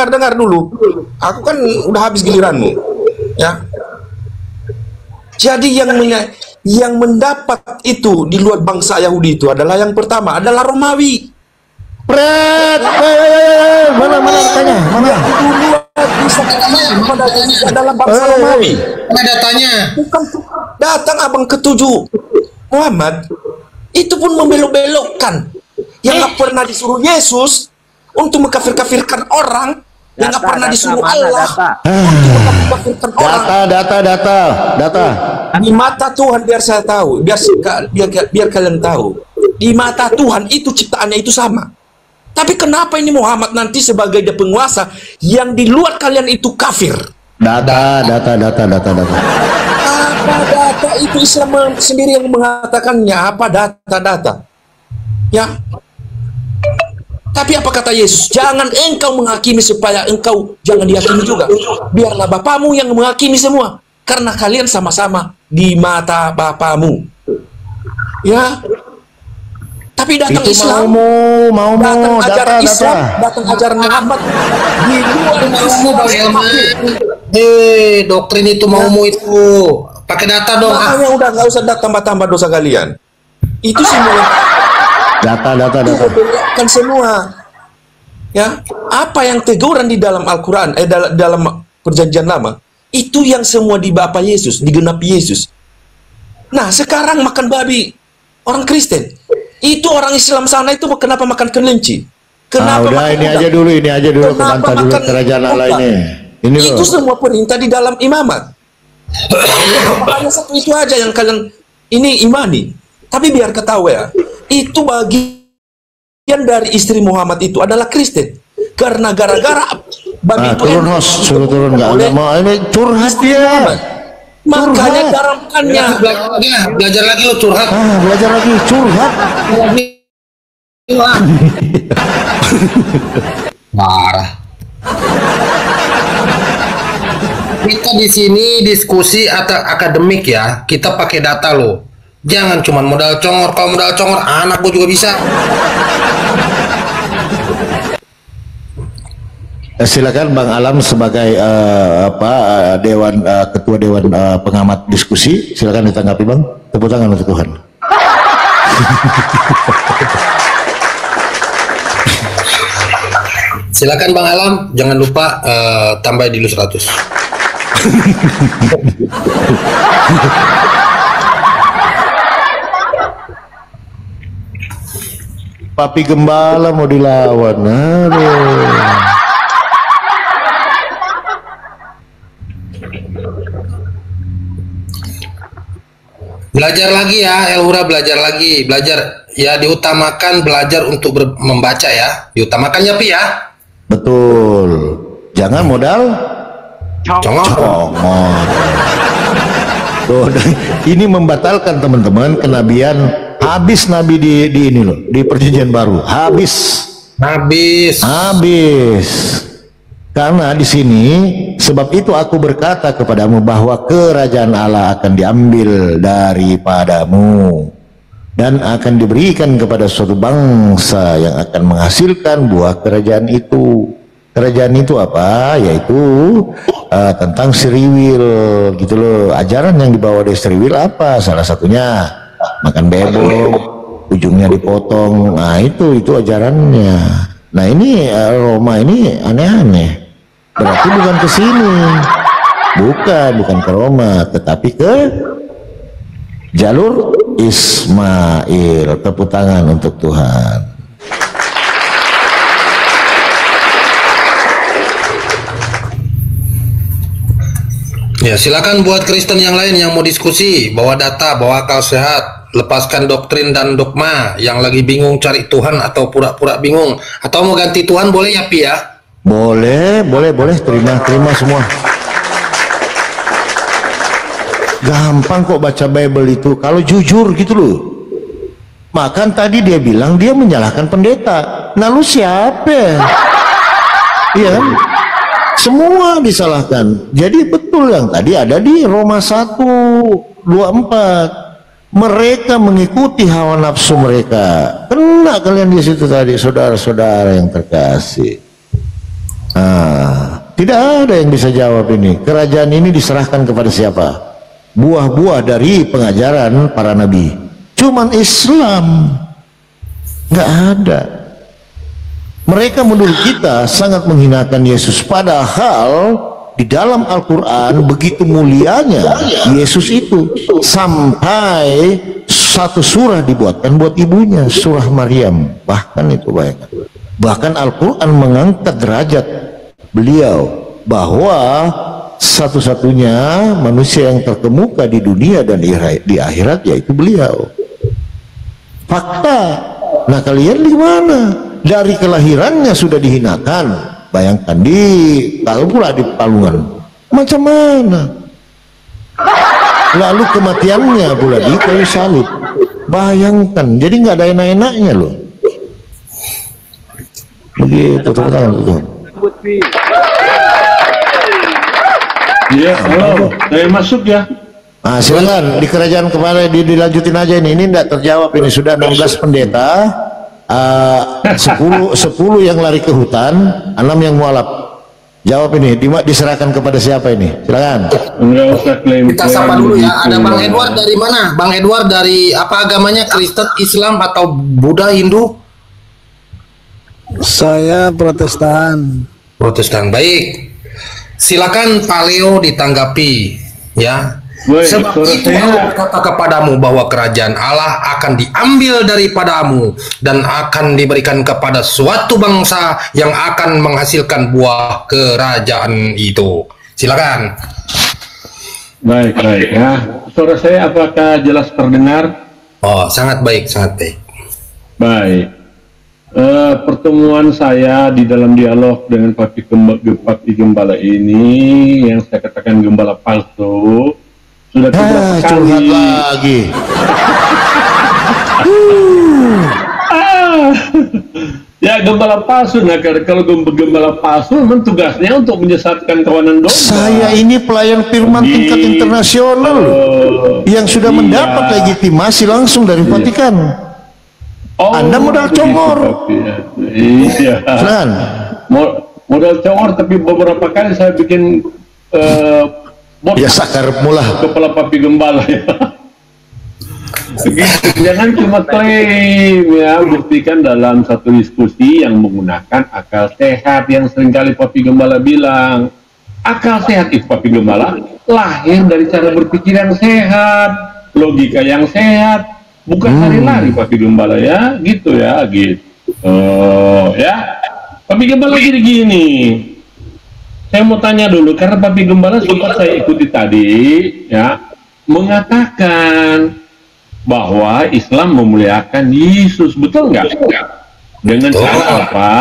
dengar dulu. Aku kan udah habis giliranmu, ya. Jadi yang mendapat itu di luar bangsa Yahudi itu adalah yang pertama adalah Romawi. Mana tanya? Mana? Adalah bangsa Romawi. Mana datanya? Bukan datang abang ketujuh Muhammad. Itu pun membelok-belokkan. Yang nggak pernah disuruh Yesus untuk mengkafir-kafirkan orang, yang nggak pernah disuruh Allah untuk mengkafirkan orang. Data. Di mata Tuhan, biar saya tahu, biar kalian tahu, di mata Tuhan itu ciptaannya itu sama. Tapi kenapa ini Muhammad nanti sebagai penguasa yang di luar kalian itu kafir? Data. Apa data itu? Islam sendiri yang mengatakannya. Apa data? Ya. Tapi apa kata Yesus? Jangan engkau menghakimi supaya engkau jangan dihakimi juga. Biarlah Bapamu yang menghakimi semua. Karena kalian sama-sama di mata Bapamu. Ya. Tapi datang itu Islam, datang ajaran Islam, datang ajaran Muhammad di luar Islam. Doktrin itu maumu itu pakai data dong. Makanya udah nggak usah tambah-tambah dosa kalian. Itu semua. Data. Kan semua. Ya, apa yang teguran di dalam Al-Quran, dalam Perjanjian Lama, itu yang semua di Bapa Yesus, digenapi Yesus. Nah, sekarang makan babi orang Kristen. Itu orang Islam sana itu kenapa makan kelinci? Kenapa udah ini aja dulu kebantah dulu kerajaan Allah ini. Itu semua perintah di dalam imamat. Hanya satu itu aja yang kalian ini imani. Tapi biar ketahui ya, itu bagian dari istri Muhammad itu adalah Kristen. Karena gara-gara babi itu suruh turun nggak mau ini curhat dia. Makanya garamkannya. Belajar lagi lo curhat. Belajar lagi curhat. Marah. Kita di sini diskusi atau akademik ya. Kita pakai data lo. Jangan cuma modal congor. Kalau modal congor, anak gue juga bisa. Silakan Bang Alam sebagai ketua dewan pengamat diskusi, silakan ditanggapi Bang. Tepuk tangan untuk Tuhan. Silakan Bang Alam, jangan lupa tambah dulu 100. Papi Gembala mau dilawan. Aduh. Belajar lagi ya, Elhura, belajar lagi, belajar ya, diutamakan belajar untuk membaca ya, diutamakannya Pi ya. Betul, jangan modal congong. Tuh, ini membatalkan teman-teman kenabian. Habis Nabi di ini loh, di Perjanjian Baru, habis. Karena di sini, sebab itu aku berkata kepadamu bahwa kerajaan Allah akan diambil daripadamu dan akan diberikan kepada suatu bangsa yang akan menghasilkan buah kerajaan itu. Kerajaan itu apa? Yaitu tentang Sriwil gitu loh. Ajaran yang dibawa dari Sriwil apa? Salah satunya makan bebek, ujungnya dipotong. Nah itu ajarannya. Nah ini Roma ini aneh-aneh. Berarti bukan ke sini, bukan ke Roma, tetapi ke jalur Ismail. Tepuk tangan untuk Tuhan. Ya, silakan buat Kristen yang lain yang mau diskusi, bawa data, bawa akal sehat, lepaskan doktrin dan dogma. Yang lagi bingung cari Tuhan atau pura-pura bingung, atau mau ganti Tuhan boleh ya Pi ya? Boleh, terima semua. Gampang kok baca Bible itu, kalau jujur gitu loh. Makan tadi dia bilang dia menyalahkan pendeta. Nah lu siapa? Iya, semua disalahkan. Jadi betul yang tadi ada di Roma 1:24. Mereka mengikuti hawa nafsu mereka. Kena kalian di situ tadi, saudara-saudara yang terkasih. Tidak ada yang bisa jawab ini. Kerajaan ini diserahkan kepada siapa? Buah-buah dari pengajaran para nabi. Cuman Islam nggak ada. Mereka menurut kita sangat menghinakan Yesus, padahal di dalam Al-Quran begitu mulianya Yesus itu sampai satu surah dibuatkan buat ibunya, surah Maryam. Bahkan itu bayangkan. Bahkan Al-Quran mengangkat derajat beliau bahwa satu-satunya manusia yang terkemuka di dunia dan di akhirat yaitu beliau. Fakta. Nah kalian di mana? Dari kelahirannya sudah dihinakan. Bayangkan kalau pula di palungan. Macam mana? Lalu kematiannya pula di kayu salib. Bayangkan. Jadi nggak ada enak-enaknya loh. Begitu teman-teman. Iya, halo, saya masuk ya. Nah, silakan di kerajaan kemarin dilanjutin aja ini tidak terjawab ini, sudah 16 pendeta, 10 yang lari ke hutan, 6 yang mualaf. Jawab ini, diserahkan kepada siapa ini? Silakan. Enggak usah klaim. Kita sapa dulu ya. Ada Bang Edward dari mana? Bang Edward dari apa agamanya? Kristen, Islam atau Buddha, Hindu? Saya Protestan. Protestan, baik. Silakan Pak Leo ditanggapi ya. Sebab itu Allah berkata kepadamu bahwa kerajaan Allah akan diambil daripadamu dan akan diberikan kepada suatu bangsa yang akan menghasilkan buah kerajaan itu. Silakan. Baik ya. Suara saya apakah jelas terdengar? Oh, sangat baik, sangat baik. Baik. Pertemuan saya di dalam dialog dengan Papi Gembala ini, yang saya katakan gembala palsu, sudah beberapa kali lagi. Ya gembala palsu. Nah kalau gembala palsu memang tugasnya untuk menyesatkan kawanan domba. Saya ini pelayan firman tingkat internasional yang sudah mendapat legitimasi langsung dari Vatikan. Oh, Anda modal congor. Iya. modal cowor, tapi beberapa kali saya bikin ya sakar mula kepala papi gembala ya. Jangan cuma klaim ya, buktikan dalam satu diskusi yang menggunakan akal sehat yang seringkali papi gembala bilang. Akal sehat itu papi gembala lahir dari cara berpikir yang sehat, logika yang sehat, bukan lari-lari papi gembala ya, gitu ya, gitu. Ya, papi gembala gini-gini. Saya mau tanya dulu, karena papi gembala sempat saya ikuti tadi, ya, mengatakan bahwa Islam memuliakan Yesus, betul nggak? Dengan cara apa?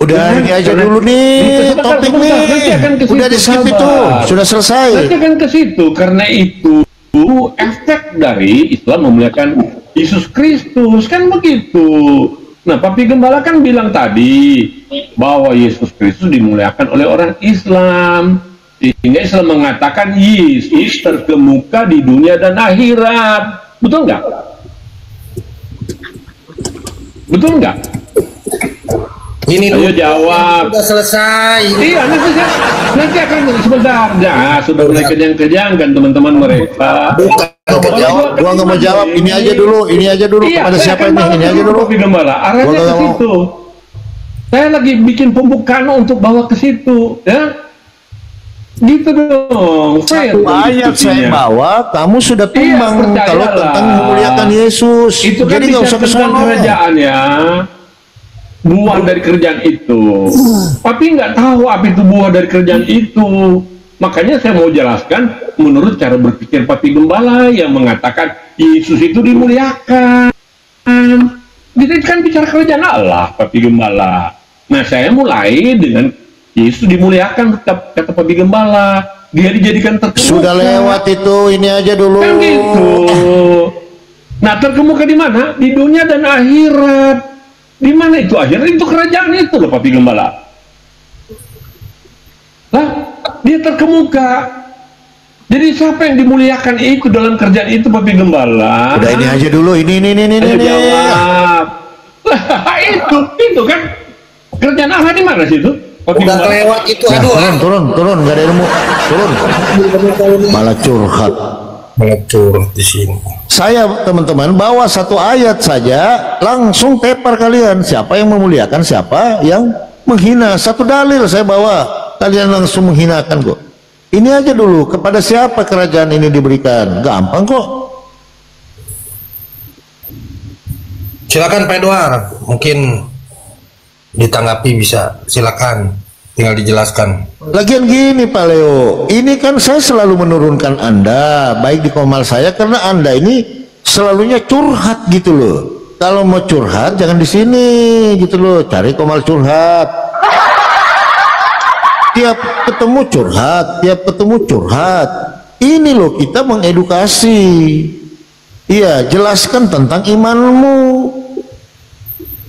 Udah ini aja dulu nih topik nih, udah di skip itu, sudah selesai. Nanti akan ke situ, karena itu efek dari Islam memuliakan Yesus Kristus, kan begitu. Nah, papi gembala kan bilang tadi bahwa Yesus Kristus dimuliakan oleh orang Islam, sehingga Islam mengatakan Yesus terkemuka di dunia dan akhirat. Betul nggak? Betul nggak? Ini ayo jawab. Sudah selesai. Iya, nanti akan sebentar. Ya, sudah mulai kejang-kejang kan teman-teman mereka. Gua nggak mau jawab. Ini aja dulu. Iya, kepada siapa ini aja dulu. Gembala. Arahnya ke situ. Saya lagi bikin pembukaan untuk bawa ke situ, ya. Gitu dong. Satu ayat saya bawa, kamu sudah tumbang kalau tentang memuliakan Yesus. Itu kan jadi nggak usah kesono. Kerajaan ya, buah dari kerjaan itu. Tapi nggak tahu apa itu buah dari kerjaan itu. Makanya saya mau jelaskan menurut cara berpikir papi gembala yang mengatakan Yesus itu dimuliakan. Kita kan bicara kerajaan Allah, papi gembala. Nah, saya mulai dengan Yesus dimuliakan, kata papi gembala. Dia dijadikan terkemuka. Sudah lewat itu, ini aja dulu. Kan gitu. Nah, terkemuka di mana? Di dunia dan akhirat. Di mana itu akhirat? Itu kerajaan itu loh, papi gembala. Lah, dia terkemuka. Jadi siapa yang dimuliakan itu dalam kerjaan itu, papi gembala? Udah ini aja dulu, ini. Jawab. Lah, itu kan kerjaan Allah di mana sih itu? Udah kelewat itu, aduh. Turun, nggak ada ilmu. Turun. Malah curhat di sini. Saya teman-teman bawa satu ayat saja langsung tepar kalian. Siapa yang memuliakan, siapa yang menghina. Satu dalil saya bawa, kalian langsung menghinakan kok. Ini aja dulu, kepada siapa kerajaan ini diberikan. Gampang kok. Silakan Pak Edward, mungkin ditanggapi bisa, silakan, tinggal dijelaskan. Lagian gini Pak Leo, ini kan saya selalu menurunkan Anda baik di komal saya karena Anda ini selalunya curhat gitu loh. Kalau mau curhat jangan di sini gitu loh, cari komal curhat. Tiap ketemu curhat. Ini loh, kita mengedukasi. Iya, jelaskan tentang imanmu.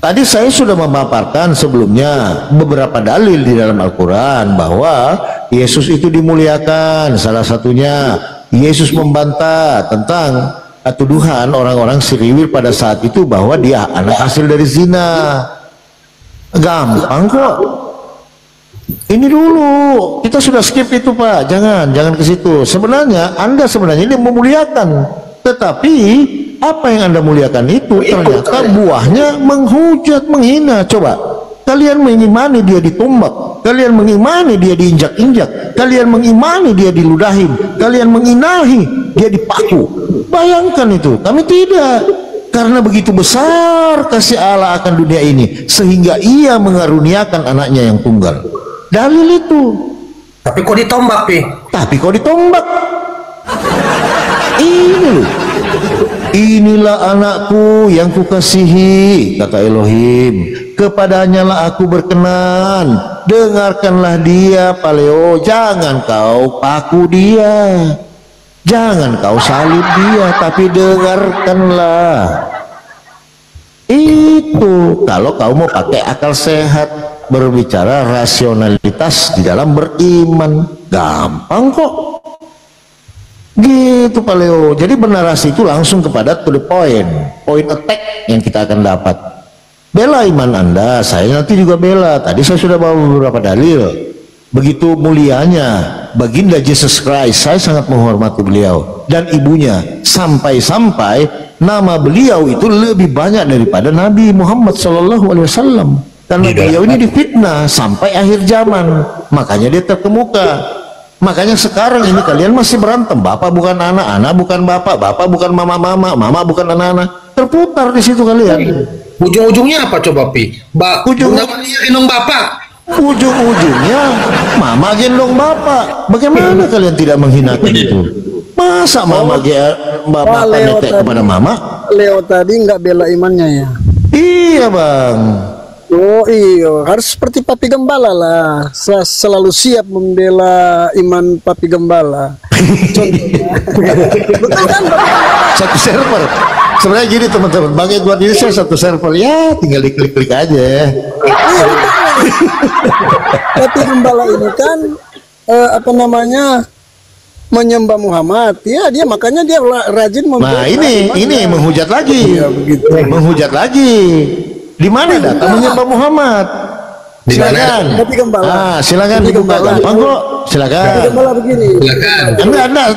Tadi saya sudah memaparkan sebelumnya beberapa dalil di dalam Al-Quran bahwa Yesus itu dimuliakan. Salah satunya Yesus membantah tentang tuduhan orang-orang Siriwil pada saat itu bahwa dia anak hasil dari zina. Gampang kok. Ini dulu, kita sudah skip itu Pak. Jangan ke situ. Sebenarnya Anda ini memuliakan, tetapi apa yang Anda muliakan itu ternyata buahnya menghujat, menghina. Coba kalian mengimani dia ditumbak, kalian mengimani dia diinjak-injak, kalian mengimani dia diludahin, kalian menginahi dia dipaku. Bayangkan itu. Kami tidak, karena begitu besar kasih Allah akan dunia ini sehingga ia mengaruniakan anaknya yang tunggal. Dalil itu. Tapi kok ditombak, Pi? Ini loh. Inilah anakku yang kukasihi, kata Elohim, kepadanya lah aku berkenan. Dengarkanlah dia, Paleo. Jangan kau paku dia, jangan kau salib dia, tapi dengarkanlah. Itu kalau kau mau pakai akal sehat, berbicara rasionalitas di dalam beriman, gampang kok. Gitu Pak Leo. Jadi bernarasi itu langsung kepada to the point attack yang kita akan dapat. Bela iman Anda, saya nanti juga bela. Tadi saya sudah bawa beberapa dalil. Begitu mulianya Baginda Jesus Christ, saya sangat menghormati beliau dan ibunya, sampai-sampai nama beliau itu lebih banyak daripada Nabi Muhammad SAW, karena beliau ini difitnah sampai akhir zaman, makanya dia terkemuka. Makanya sekarang ini kalian masih berantem, bapak bukan anak, anak bukan bapak, bapak bukan mama-mama, mama bukan anak-anak, terputar di situ kalian. Ujung-ujungnya apa coba Pi? Ujung-ujungnya gendong bapak. Ujung-ujungnya mama gendong bapak. Bagaimana kalian tidak menghinakan itu? Masa mama bapak netek kepada mama? Leo tadi nggak bela imannya ya? Iya bang. Oh iya, harus seperti Papi Gembala lah. Saya selalu siap membela iman Papi Gembala. Betul kan? Satu server. Sebenarnya gini teman-teman, Bang Edward ini saya satu server, ya tinggal diklik-klik aja. Papi Gembala ini kan apa namanya, menyembah Muhammad. Ya dia makanya dia rajin membela. Nah ini menghujat lagi. Ya, begitu. Menghujat lagi. Di mana data menyembah Muhammad? Silakan. Papi Gembala. Ah, silakan dibuka gampang kok. Silakan. Papi Gembala begini.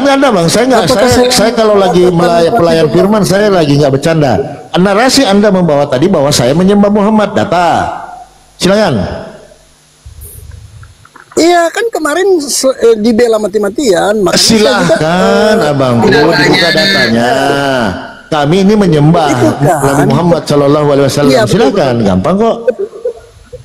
Anda bang, saya kalau lagi pelayan firman saya lagi nggak bercanda. Narasi Anda membawa tadi bahwa saya menyembah Muhammad, data. Silakan. Iya kan kemarin dibela mati-matian. Silakan abangku dibuka datanya. Kami ini menyembah Nabi Muhammad SAW. Ya, silakan, gampang kok.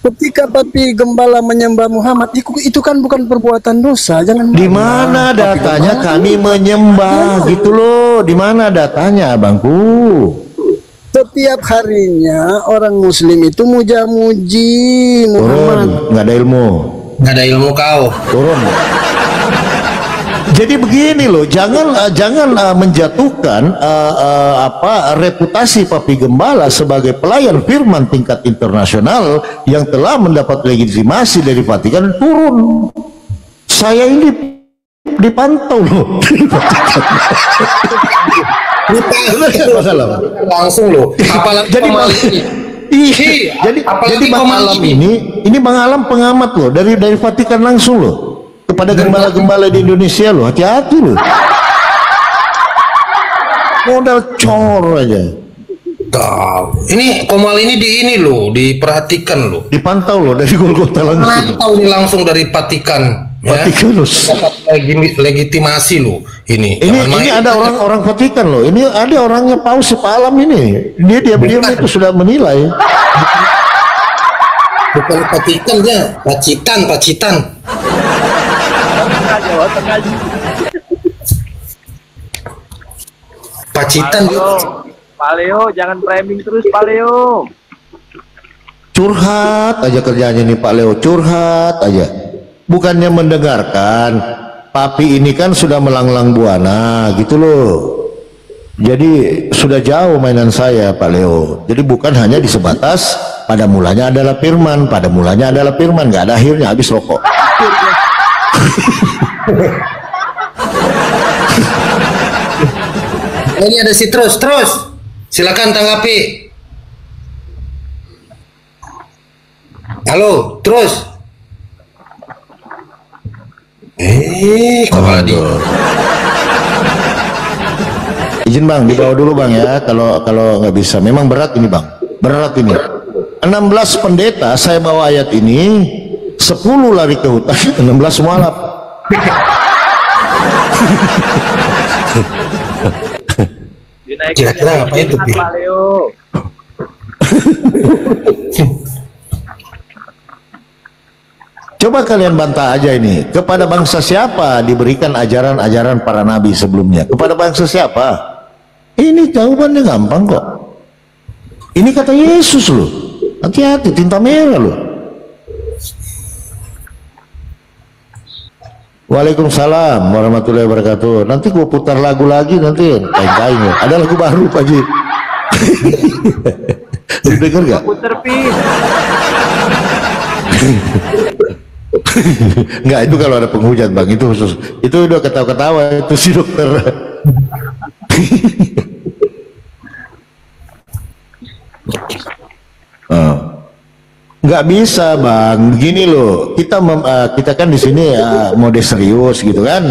Ketika Papi Gembala menyembah Muhammad, itu kan bukan perbuatan dosa. Jangan. Di mana datanya kami menyembah gitu loh? Di mana datanya, abangku? Setiap harinya orang Muslim itu muja-muji Muhammad. Nggak ada ilmu. Nggak ada ilmu kau. Turun. Jadi begini loh, jangan menjatuhkan reputasi Papi Gembala sebagai pelayan firman tingkat internasional yang telah mendapat legitimasi dari Vatikan turun. Saya ini dipantau loh. Langsung loh. Apalagi jadi Bang Alam ini Bang Alam pengamat loh dari Vatikan langsung loh. Kepada gembala-gembala di Indonesia loh, hati-hati loh. Modal cor aja. Ini Komal ini diperhatikan loh. Dipantau loh dari Golgota langsung. Pantau ini langsung dari Vatikan. Vatikanus. Legitimasi loh ini. Ini ada orang Vatikan loh. Ini ada orangnya Paus Pak Alam ini. Dia diam-diam itu sudah menilai. Bukan Vatikan ya, Pacitan. Pacitan. Pak Leo, jangan framing terus Pak Leo. Curhat aja kerjanya nih Pak Leo, curhat aja. Bukannya mendengarkan. Papi ini kan sudah melanglang buana gitu loh. Jadi sudah jauh mainan saya Pak Leo. Jadi bukan hanya di sebatas pada mulanya adalah firman, nggak ada akhirnya, habis rokok. Ini ada si terus. Silakan tanggapi. Halo, terus. Kembali. Izin bang, dibawa dulu bang ya. Kalau nggak bisa, memang berat ini bang. Berat ini. 16 pendeta saya bawa ayat ini, 10 lari ke hutan, 16 mualaf. Kira-kira apa itu Pi? Pak Leo. Coba kalian bantah aja ini. Kepada bangsa siapa diberikan ajaran-ajaran para nabi sebelumnya? Kepada bangsa siapa? Ini jawabannya gampang kok. Ini kata Yesus loh. Hati-hati, tinta merah loh. Waalaikumsalam warahmatullahi wabarakatuh. Nanti gua putar lagu lagi nanti. Kain-kain ya. Ada lagu baru Pak Ji. Dengar gak? Puter Pi. Enggak, itu kalau ada penghujat bang, itu khusus. Itu udah ketawa-ketawa itu si dokter. Nggak bisa bang, begini loh, kita kan di sini mode serius gitu kan.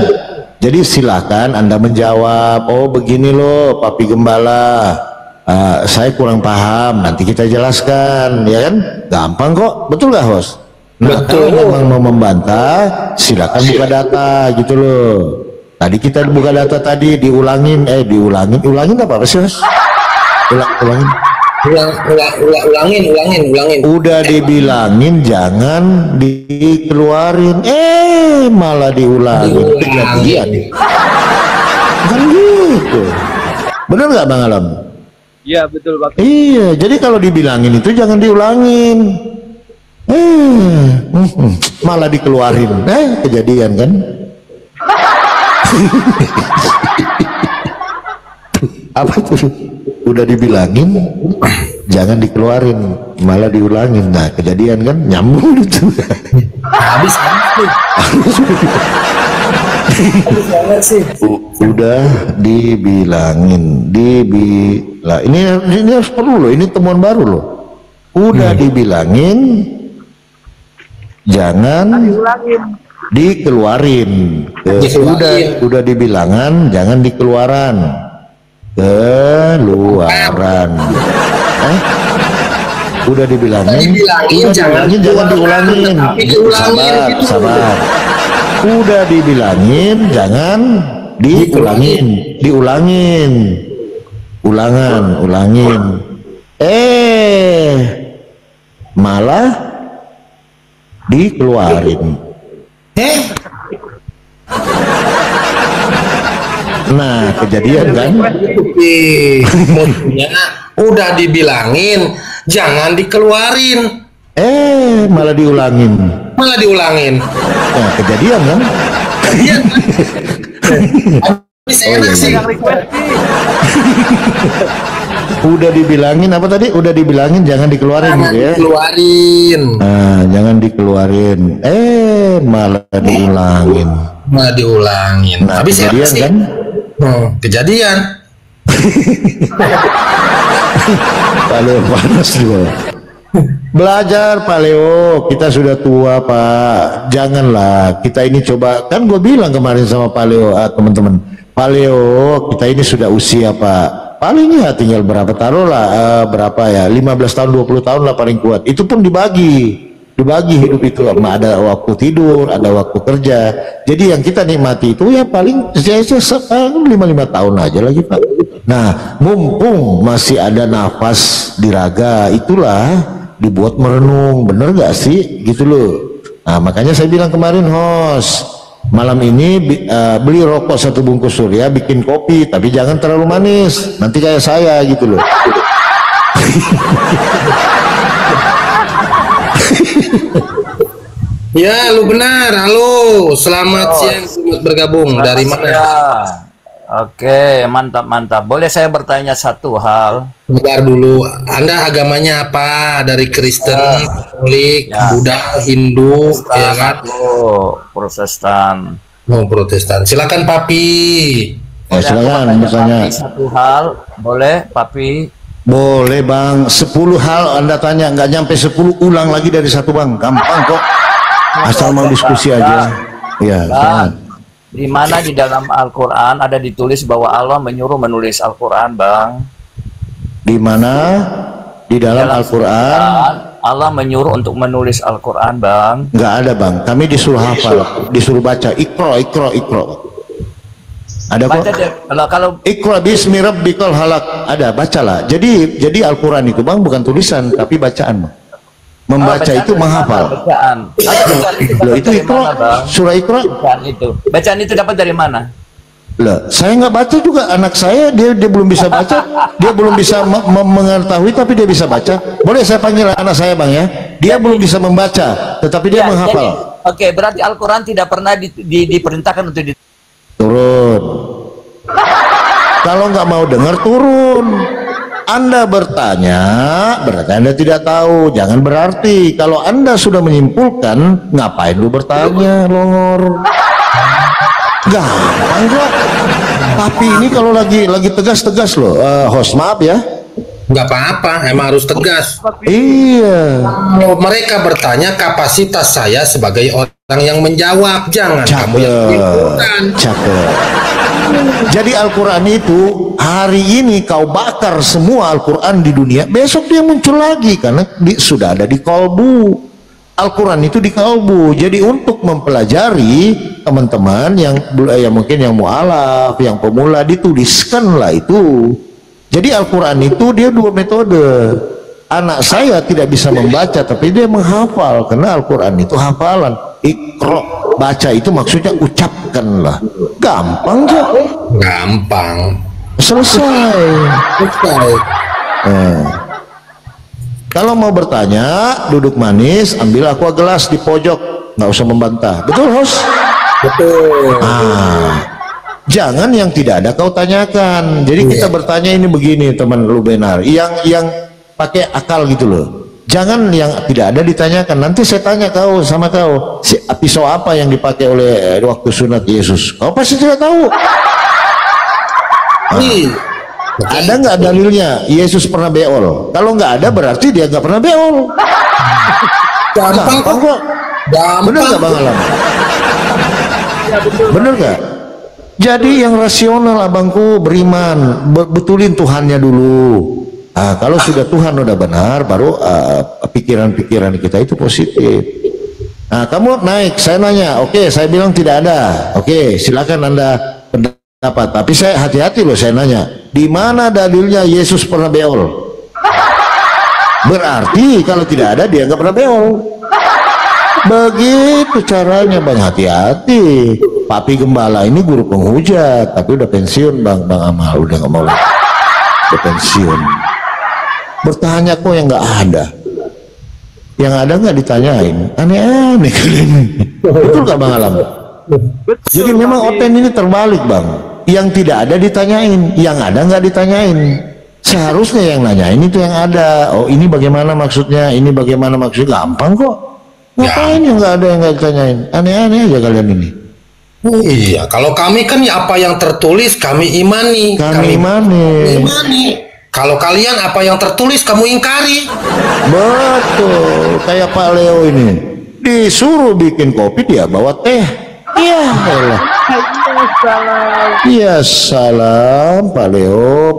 Jadi silakan Anda menjawab, oh begini loh Papi Gembala, saya kurang paham, nanti kita jelaskan, ya kan? Gampang kok, betul nggak host? Nah, betul. Kalau memang mau membantah, silakan buka data gitu loh. Tadi kita buka data tadi, diulangin apa sih host? Ulangin. Udah dibilangin jangan dikeluarin, malah diulangin. Kejadian. Kan gitu. Bener nggak Bang Alam? Iya betul Bang. Iya, jadi kalau dibilangin itu jangan diulangin. Malah dikeluarin. Kejadian kan? Apa tuh? Udah dibilangin jangan dikeluarin, malah diulangin. Nah kejadian kan, nyambung itu. Habis udah dibilangin, ini harus perlu loh, ini temuan baru loh. Udah dibilangin jangan dikeluarin. Udah dibilangan jangan dikeluaran. Udah dibilangin jangan diulangin. Sabar. Udah dibilangin jangan diulangin. Ulangin. Malah dikeluarin. Nah kejadian kan, udah dibilangin jangan dikeluarin, malah diulangin. Nah kejadian kan. Udah dibilangin apa tadi? Udah dibilangin jangan dikeluarin gitu ya. Nah, jangan dikeluarin. Malah diulangin. Nah, kejadian kan? Kejadian. Paleo panas juga. Belajar Paleo, kita sudah tua Pak. Janganlah kita ini coba, kan gue bilang kemarin sama Paleo, teman-teman. Paleo, kita ini sudah usia Pak. Paling ya tinggal berapa, taruhlah berapa ya, 15 tahun 20 tahun lah paling kuat. Itu pun dibagi hidup itu, ada waktu tidur, ada waktu kerja. Jadi yang kita nikmati itu ya paling 5 tahun aja lagi Pak. Nah mumpung masih ada nafas di raga, itulah dibuat merenung, bener gak sih gitu loh. Nah makanya saya bilang kemarin host, malam ini beli rokok 1 bungkus surya, bikin kopi, tapi jangan terlalu manis, nanti kayak saya gitu loh. Ya lu benar. Halo, selamat siang, selamat bergabung. Dari mana? Oke, mantap. Boleh saya bertanya satu hal? Bentar dulu, Anda agamanya apa? Dari Kristen, Katolik, Buddha, Hindu, ya kan? Protestan. Protestan. Silakan Papi. Silakan bertanya. Satu hal, boleh Papi? Boleh Bang. 10 hal Anda tanya, nggak nyampe 10, ulang lagi dari 1 Bang. Gampang kok. Asal mau diskusi aja. Ya. Di mana di dalam Al-Quran ada ditulis bahwa Allah menyuruh menulis Al-Quran, Bang? Di mana di dalam Al-Quran Allah menyuruh untuk menulis Al-Quran, Bang? Nggak ada Bang. Kami disuruh hafal, disuruh baca. Iqra. Ada kok. Kalau Iqra bismi rabbikal halaq, ada, bacalah. Jadi Al-Quran itu Bang bukan tulisan tapi bacaan Bang. Membaca itu menghafal. Bacaan. Loh, itu Iqra, surah Iqra. Bacaan itu dapat dari mana? Loh, saya nggak baca juga. Anak saya dia belum bisa baca, dia belum bisa mengetahui, tapi dia bisa baca. Boleh saya panggil anak saya Bang ya? Dia belum bisa membaca, tetapi dia menghafal. Oke, berarti Al-Quran tidak pernah diperintahkan untuk turun. Kalau nggak mau dengar, turun. Anda bertanya, berarti Anda tidak tahu. Jangan berarti kalau Anda sudah menyimpulkan, ngapain lu bertanya, longor? Gampang kok. Tapi ini kalau lagi tegas loh, host maaf ya. nggak apa-apa, emang harus tegas. Iya. Kalau mereka bertanya, kapasitas saya sebagai orang yang menjawab, jangan kamu yang menyimpulkan. Cakep. Jadi Al-Quran itu hari ini kau bakar semua Al-Quran di dunia, besok dia muncul lagi karena sudah ada di kolbu. Al-Quran itu di kalbu. Jadi untuk mempelajari teman-teman yang mungkin yang mu'alaf, yang pemula, dituliskanlah itu. Jadi Al-Quran itu dia dua metode. Anak saya tidak bisa membaca tapi dia menghafal karena Al-Quran itu hafalan. Iqra, baca itu maksudnya ucapkanlah. Gampang kok. Gampang. Selesai. Kalau mau bertanya, duduk manis, ambil aqua gelas di pojok, nggak usah membantah. Betul, Hos? Betul. Jangan yang tidak ada kau tanyakan. Jadi kita bertanya ini begini, teman lu benar. Yang pakai akal gitu loh. Jangan yang tidak ada ditanyakan. Nanti saya tanya kau sama kau, pisau apa yang dipakai oleh waktu sunat Yesus? Kau pasti tidak tahu. Ada nggak dalilnya Yesus pernah beol? Kalau nggak ada berarti dia nggak pernah beol. Gampang kok. Bener nggak Bang Alam? Bener nggak? Jadi yang rasional abangku beriman, betulin Tuhannya dulu. Kalau sudah Tuhan udah benar, baru pikiran-pikiran kita itu positif. Kamu naik, saya nanya, oke, saya bilang tidak ada. Oke, silakan Anda pendapat. Tapi saya hati-hati loh, saya nanya, di mana dalilnya Yesus pernah beol? Berarti kalau tidak ada dia nggak pernah beol. Begitu caranya Bang, hati-hati. Papi Gembala ini guru penghujat, tapi udah pensiun Bang Amal, udah nggak mau lagi. Udah pensiun. Bertanya kok yang nggak ada. Yang ada nggak ditanyain. Aneh-aneh kalian. Betul nggak Bang Alam? Jadi memang Oten ini terbalik Bang. Yang tidak ada ditanyain, yang ada nggak ditanyain. Seharusnya yang nanyain itu yang ada. Oh ini bagaimana maksudnya, ini bagaimana maksudnya, gampang kok. Ngapain yang nggak ada yang nggak ditanyain? Aneh-aneh aja kalian ini. Iya, kalau kami kan ya apa yang tertulis kami imani. Kami imani. Kalau kalian apa yang tertulis kamu ingkari. Betul, kayak Pak Leo ini disuruh bikin kopi dia bawa teh. Iya, Allah. Iya salam Pak Leo.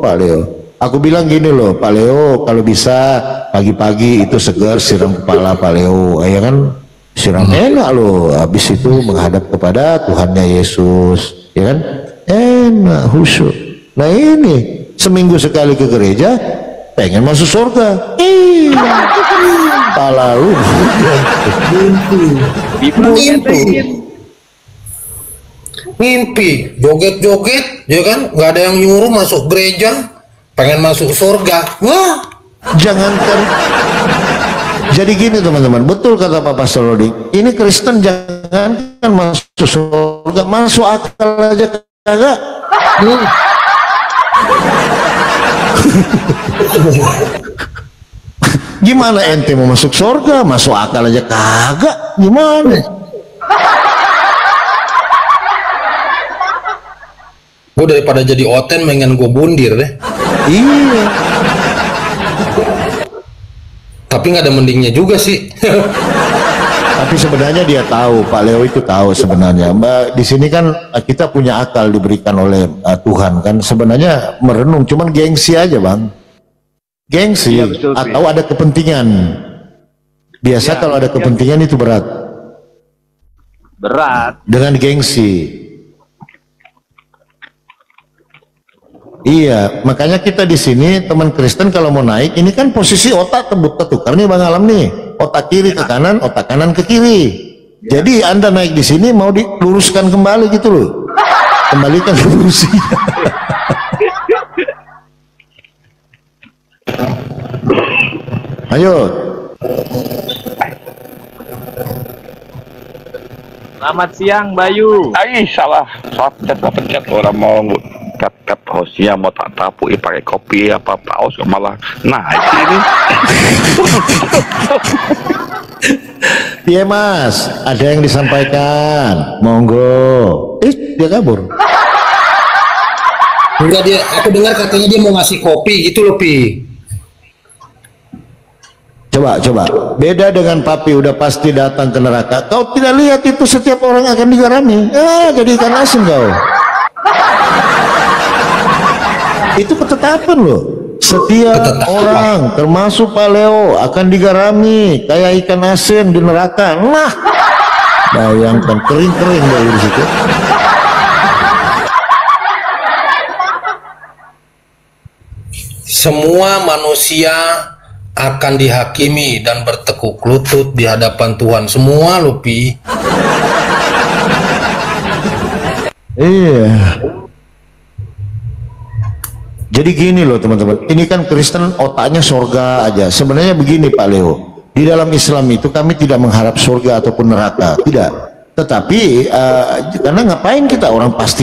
Aku bilang gini loh Pak Leo, kalau bisa pagi-pagi itu segar siram kepala Pak Leo, ya kan? Siram enak loh, habis itu menghadap kepada Tuhannya Yesus, ya kan? Enak, khusyuk. Nah ini seminggu sekali ke gereja, pengen masuk surga. Pala lu ngimpi, joget-joget, ya kan? Nggak ada yang nyuruh masuk gereja, pengen masuk surga. Wah, jangankan. Jadi gini teman-teman, betul kata Pak Pastor Rodi, ini Kristen jangan kan masuk surga, masuk akal aja kagak. Gimana ente mau masuk surga, masuk akal aja kagak, gimana? Gue daripada jadi Oten pengen gue bundir deh. Iya. Tapi nggak ada mendingnya juga sih. Tapi sebenarnya dia tahu, Pak Leo itu tahu sebenarnya. Di sini kan kita punya akal diberikan oleh Tuhan kan. Sebenarnya merenung, cuman gengsi aja Bang. Gengsi ya, betul, atau ada kepentingan. Biasa ya, kalau ada kepentingan itu berat. Berat. Dengan gengsi. Iya, makanya kita di sini teman Kristen kalau mau naik, ini kan posisi otak tertukar nih Bang Alam nih. Otak kiri ke kanan, otak kanan ke kiri. Jadi Anda naik di sini mau diluruskan kembali gitu loh. Kembalikan ke fungsinya. Ayo. Selamat siang Bayu. Salah pencet orang mau kat hostnya mau tak tapui pakai kopi apa paus malah naik ini. Iya Mas, ada yang disampaikan, monggo. Dia kabur. Enggak, aku dengar katanya dia mau ngasih kopi gitu loh Pi. Coba. Beda dengan Papi udah pasti datang ke neraka. Kau tidak lihat itu setiap orang akan digarami. Jadi ikan asin kau. Itu ketetapan loh. Setiap orang termasuk Pak Leo akan digarami kayak ikan asin di neraka. Nah, bayangkan kering-kering dari situ. Semua manusia akan dihakimi dan bertekuk lutut di hadapan Tuhan. Semua, Lupi. Iya. Jadi gini loh teman-teman, ini kan Kristen otaknya surga aja. Sebenarnya begini Pak Leo, di dalam Islam itu kami tidak mengharap surga ataupun neraka, tidak. Tetapi karena ngapain kita orang pasti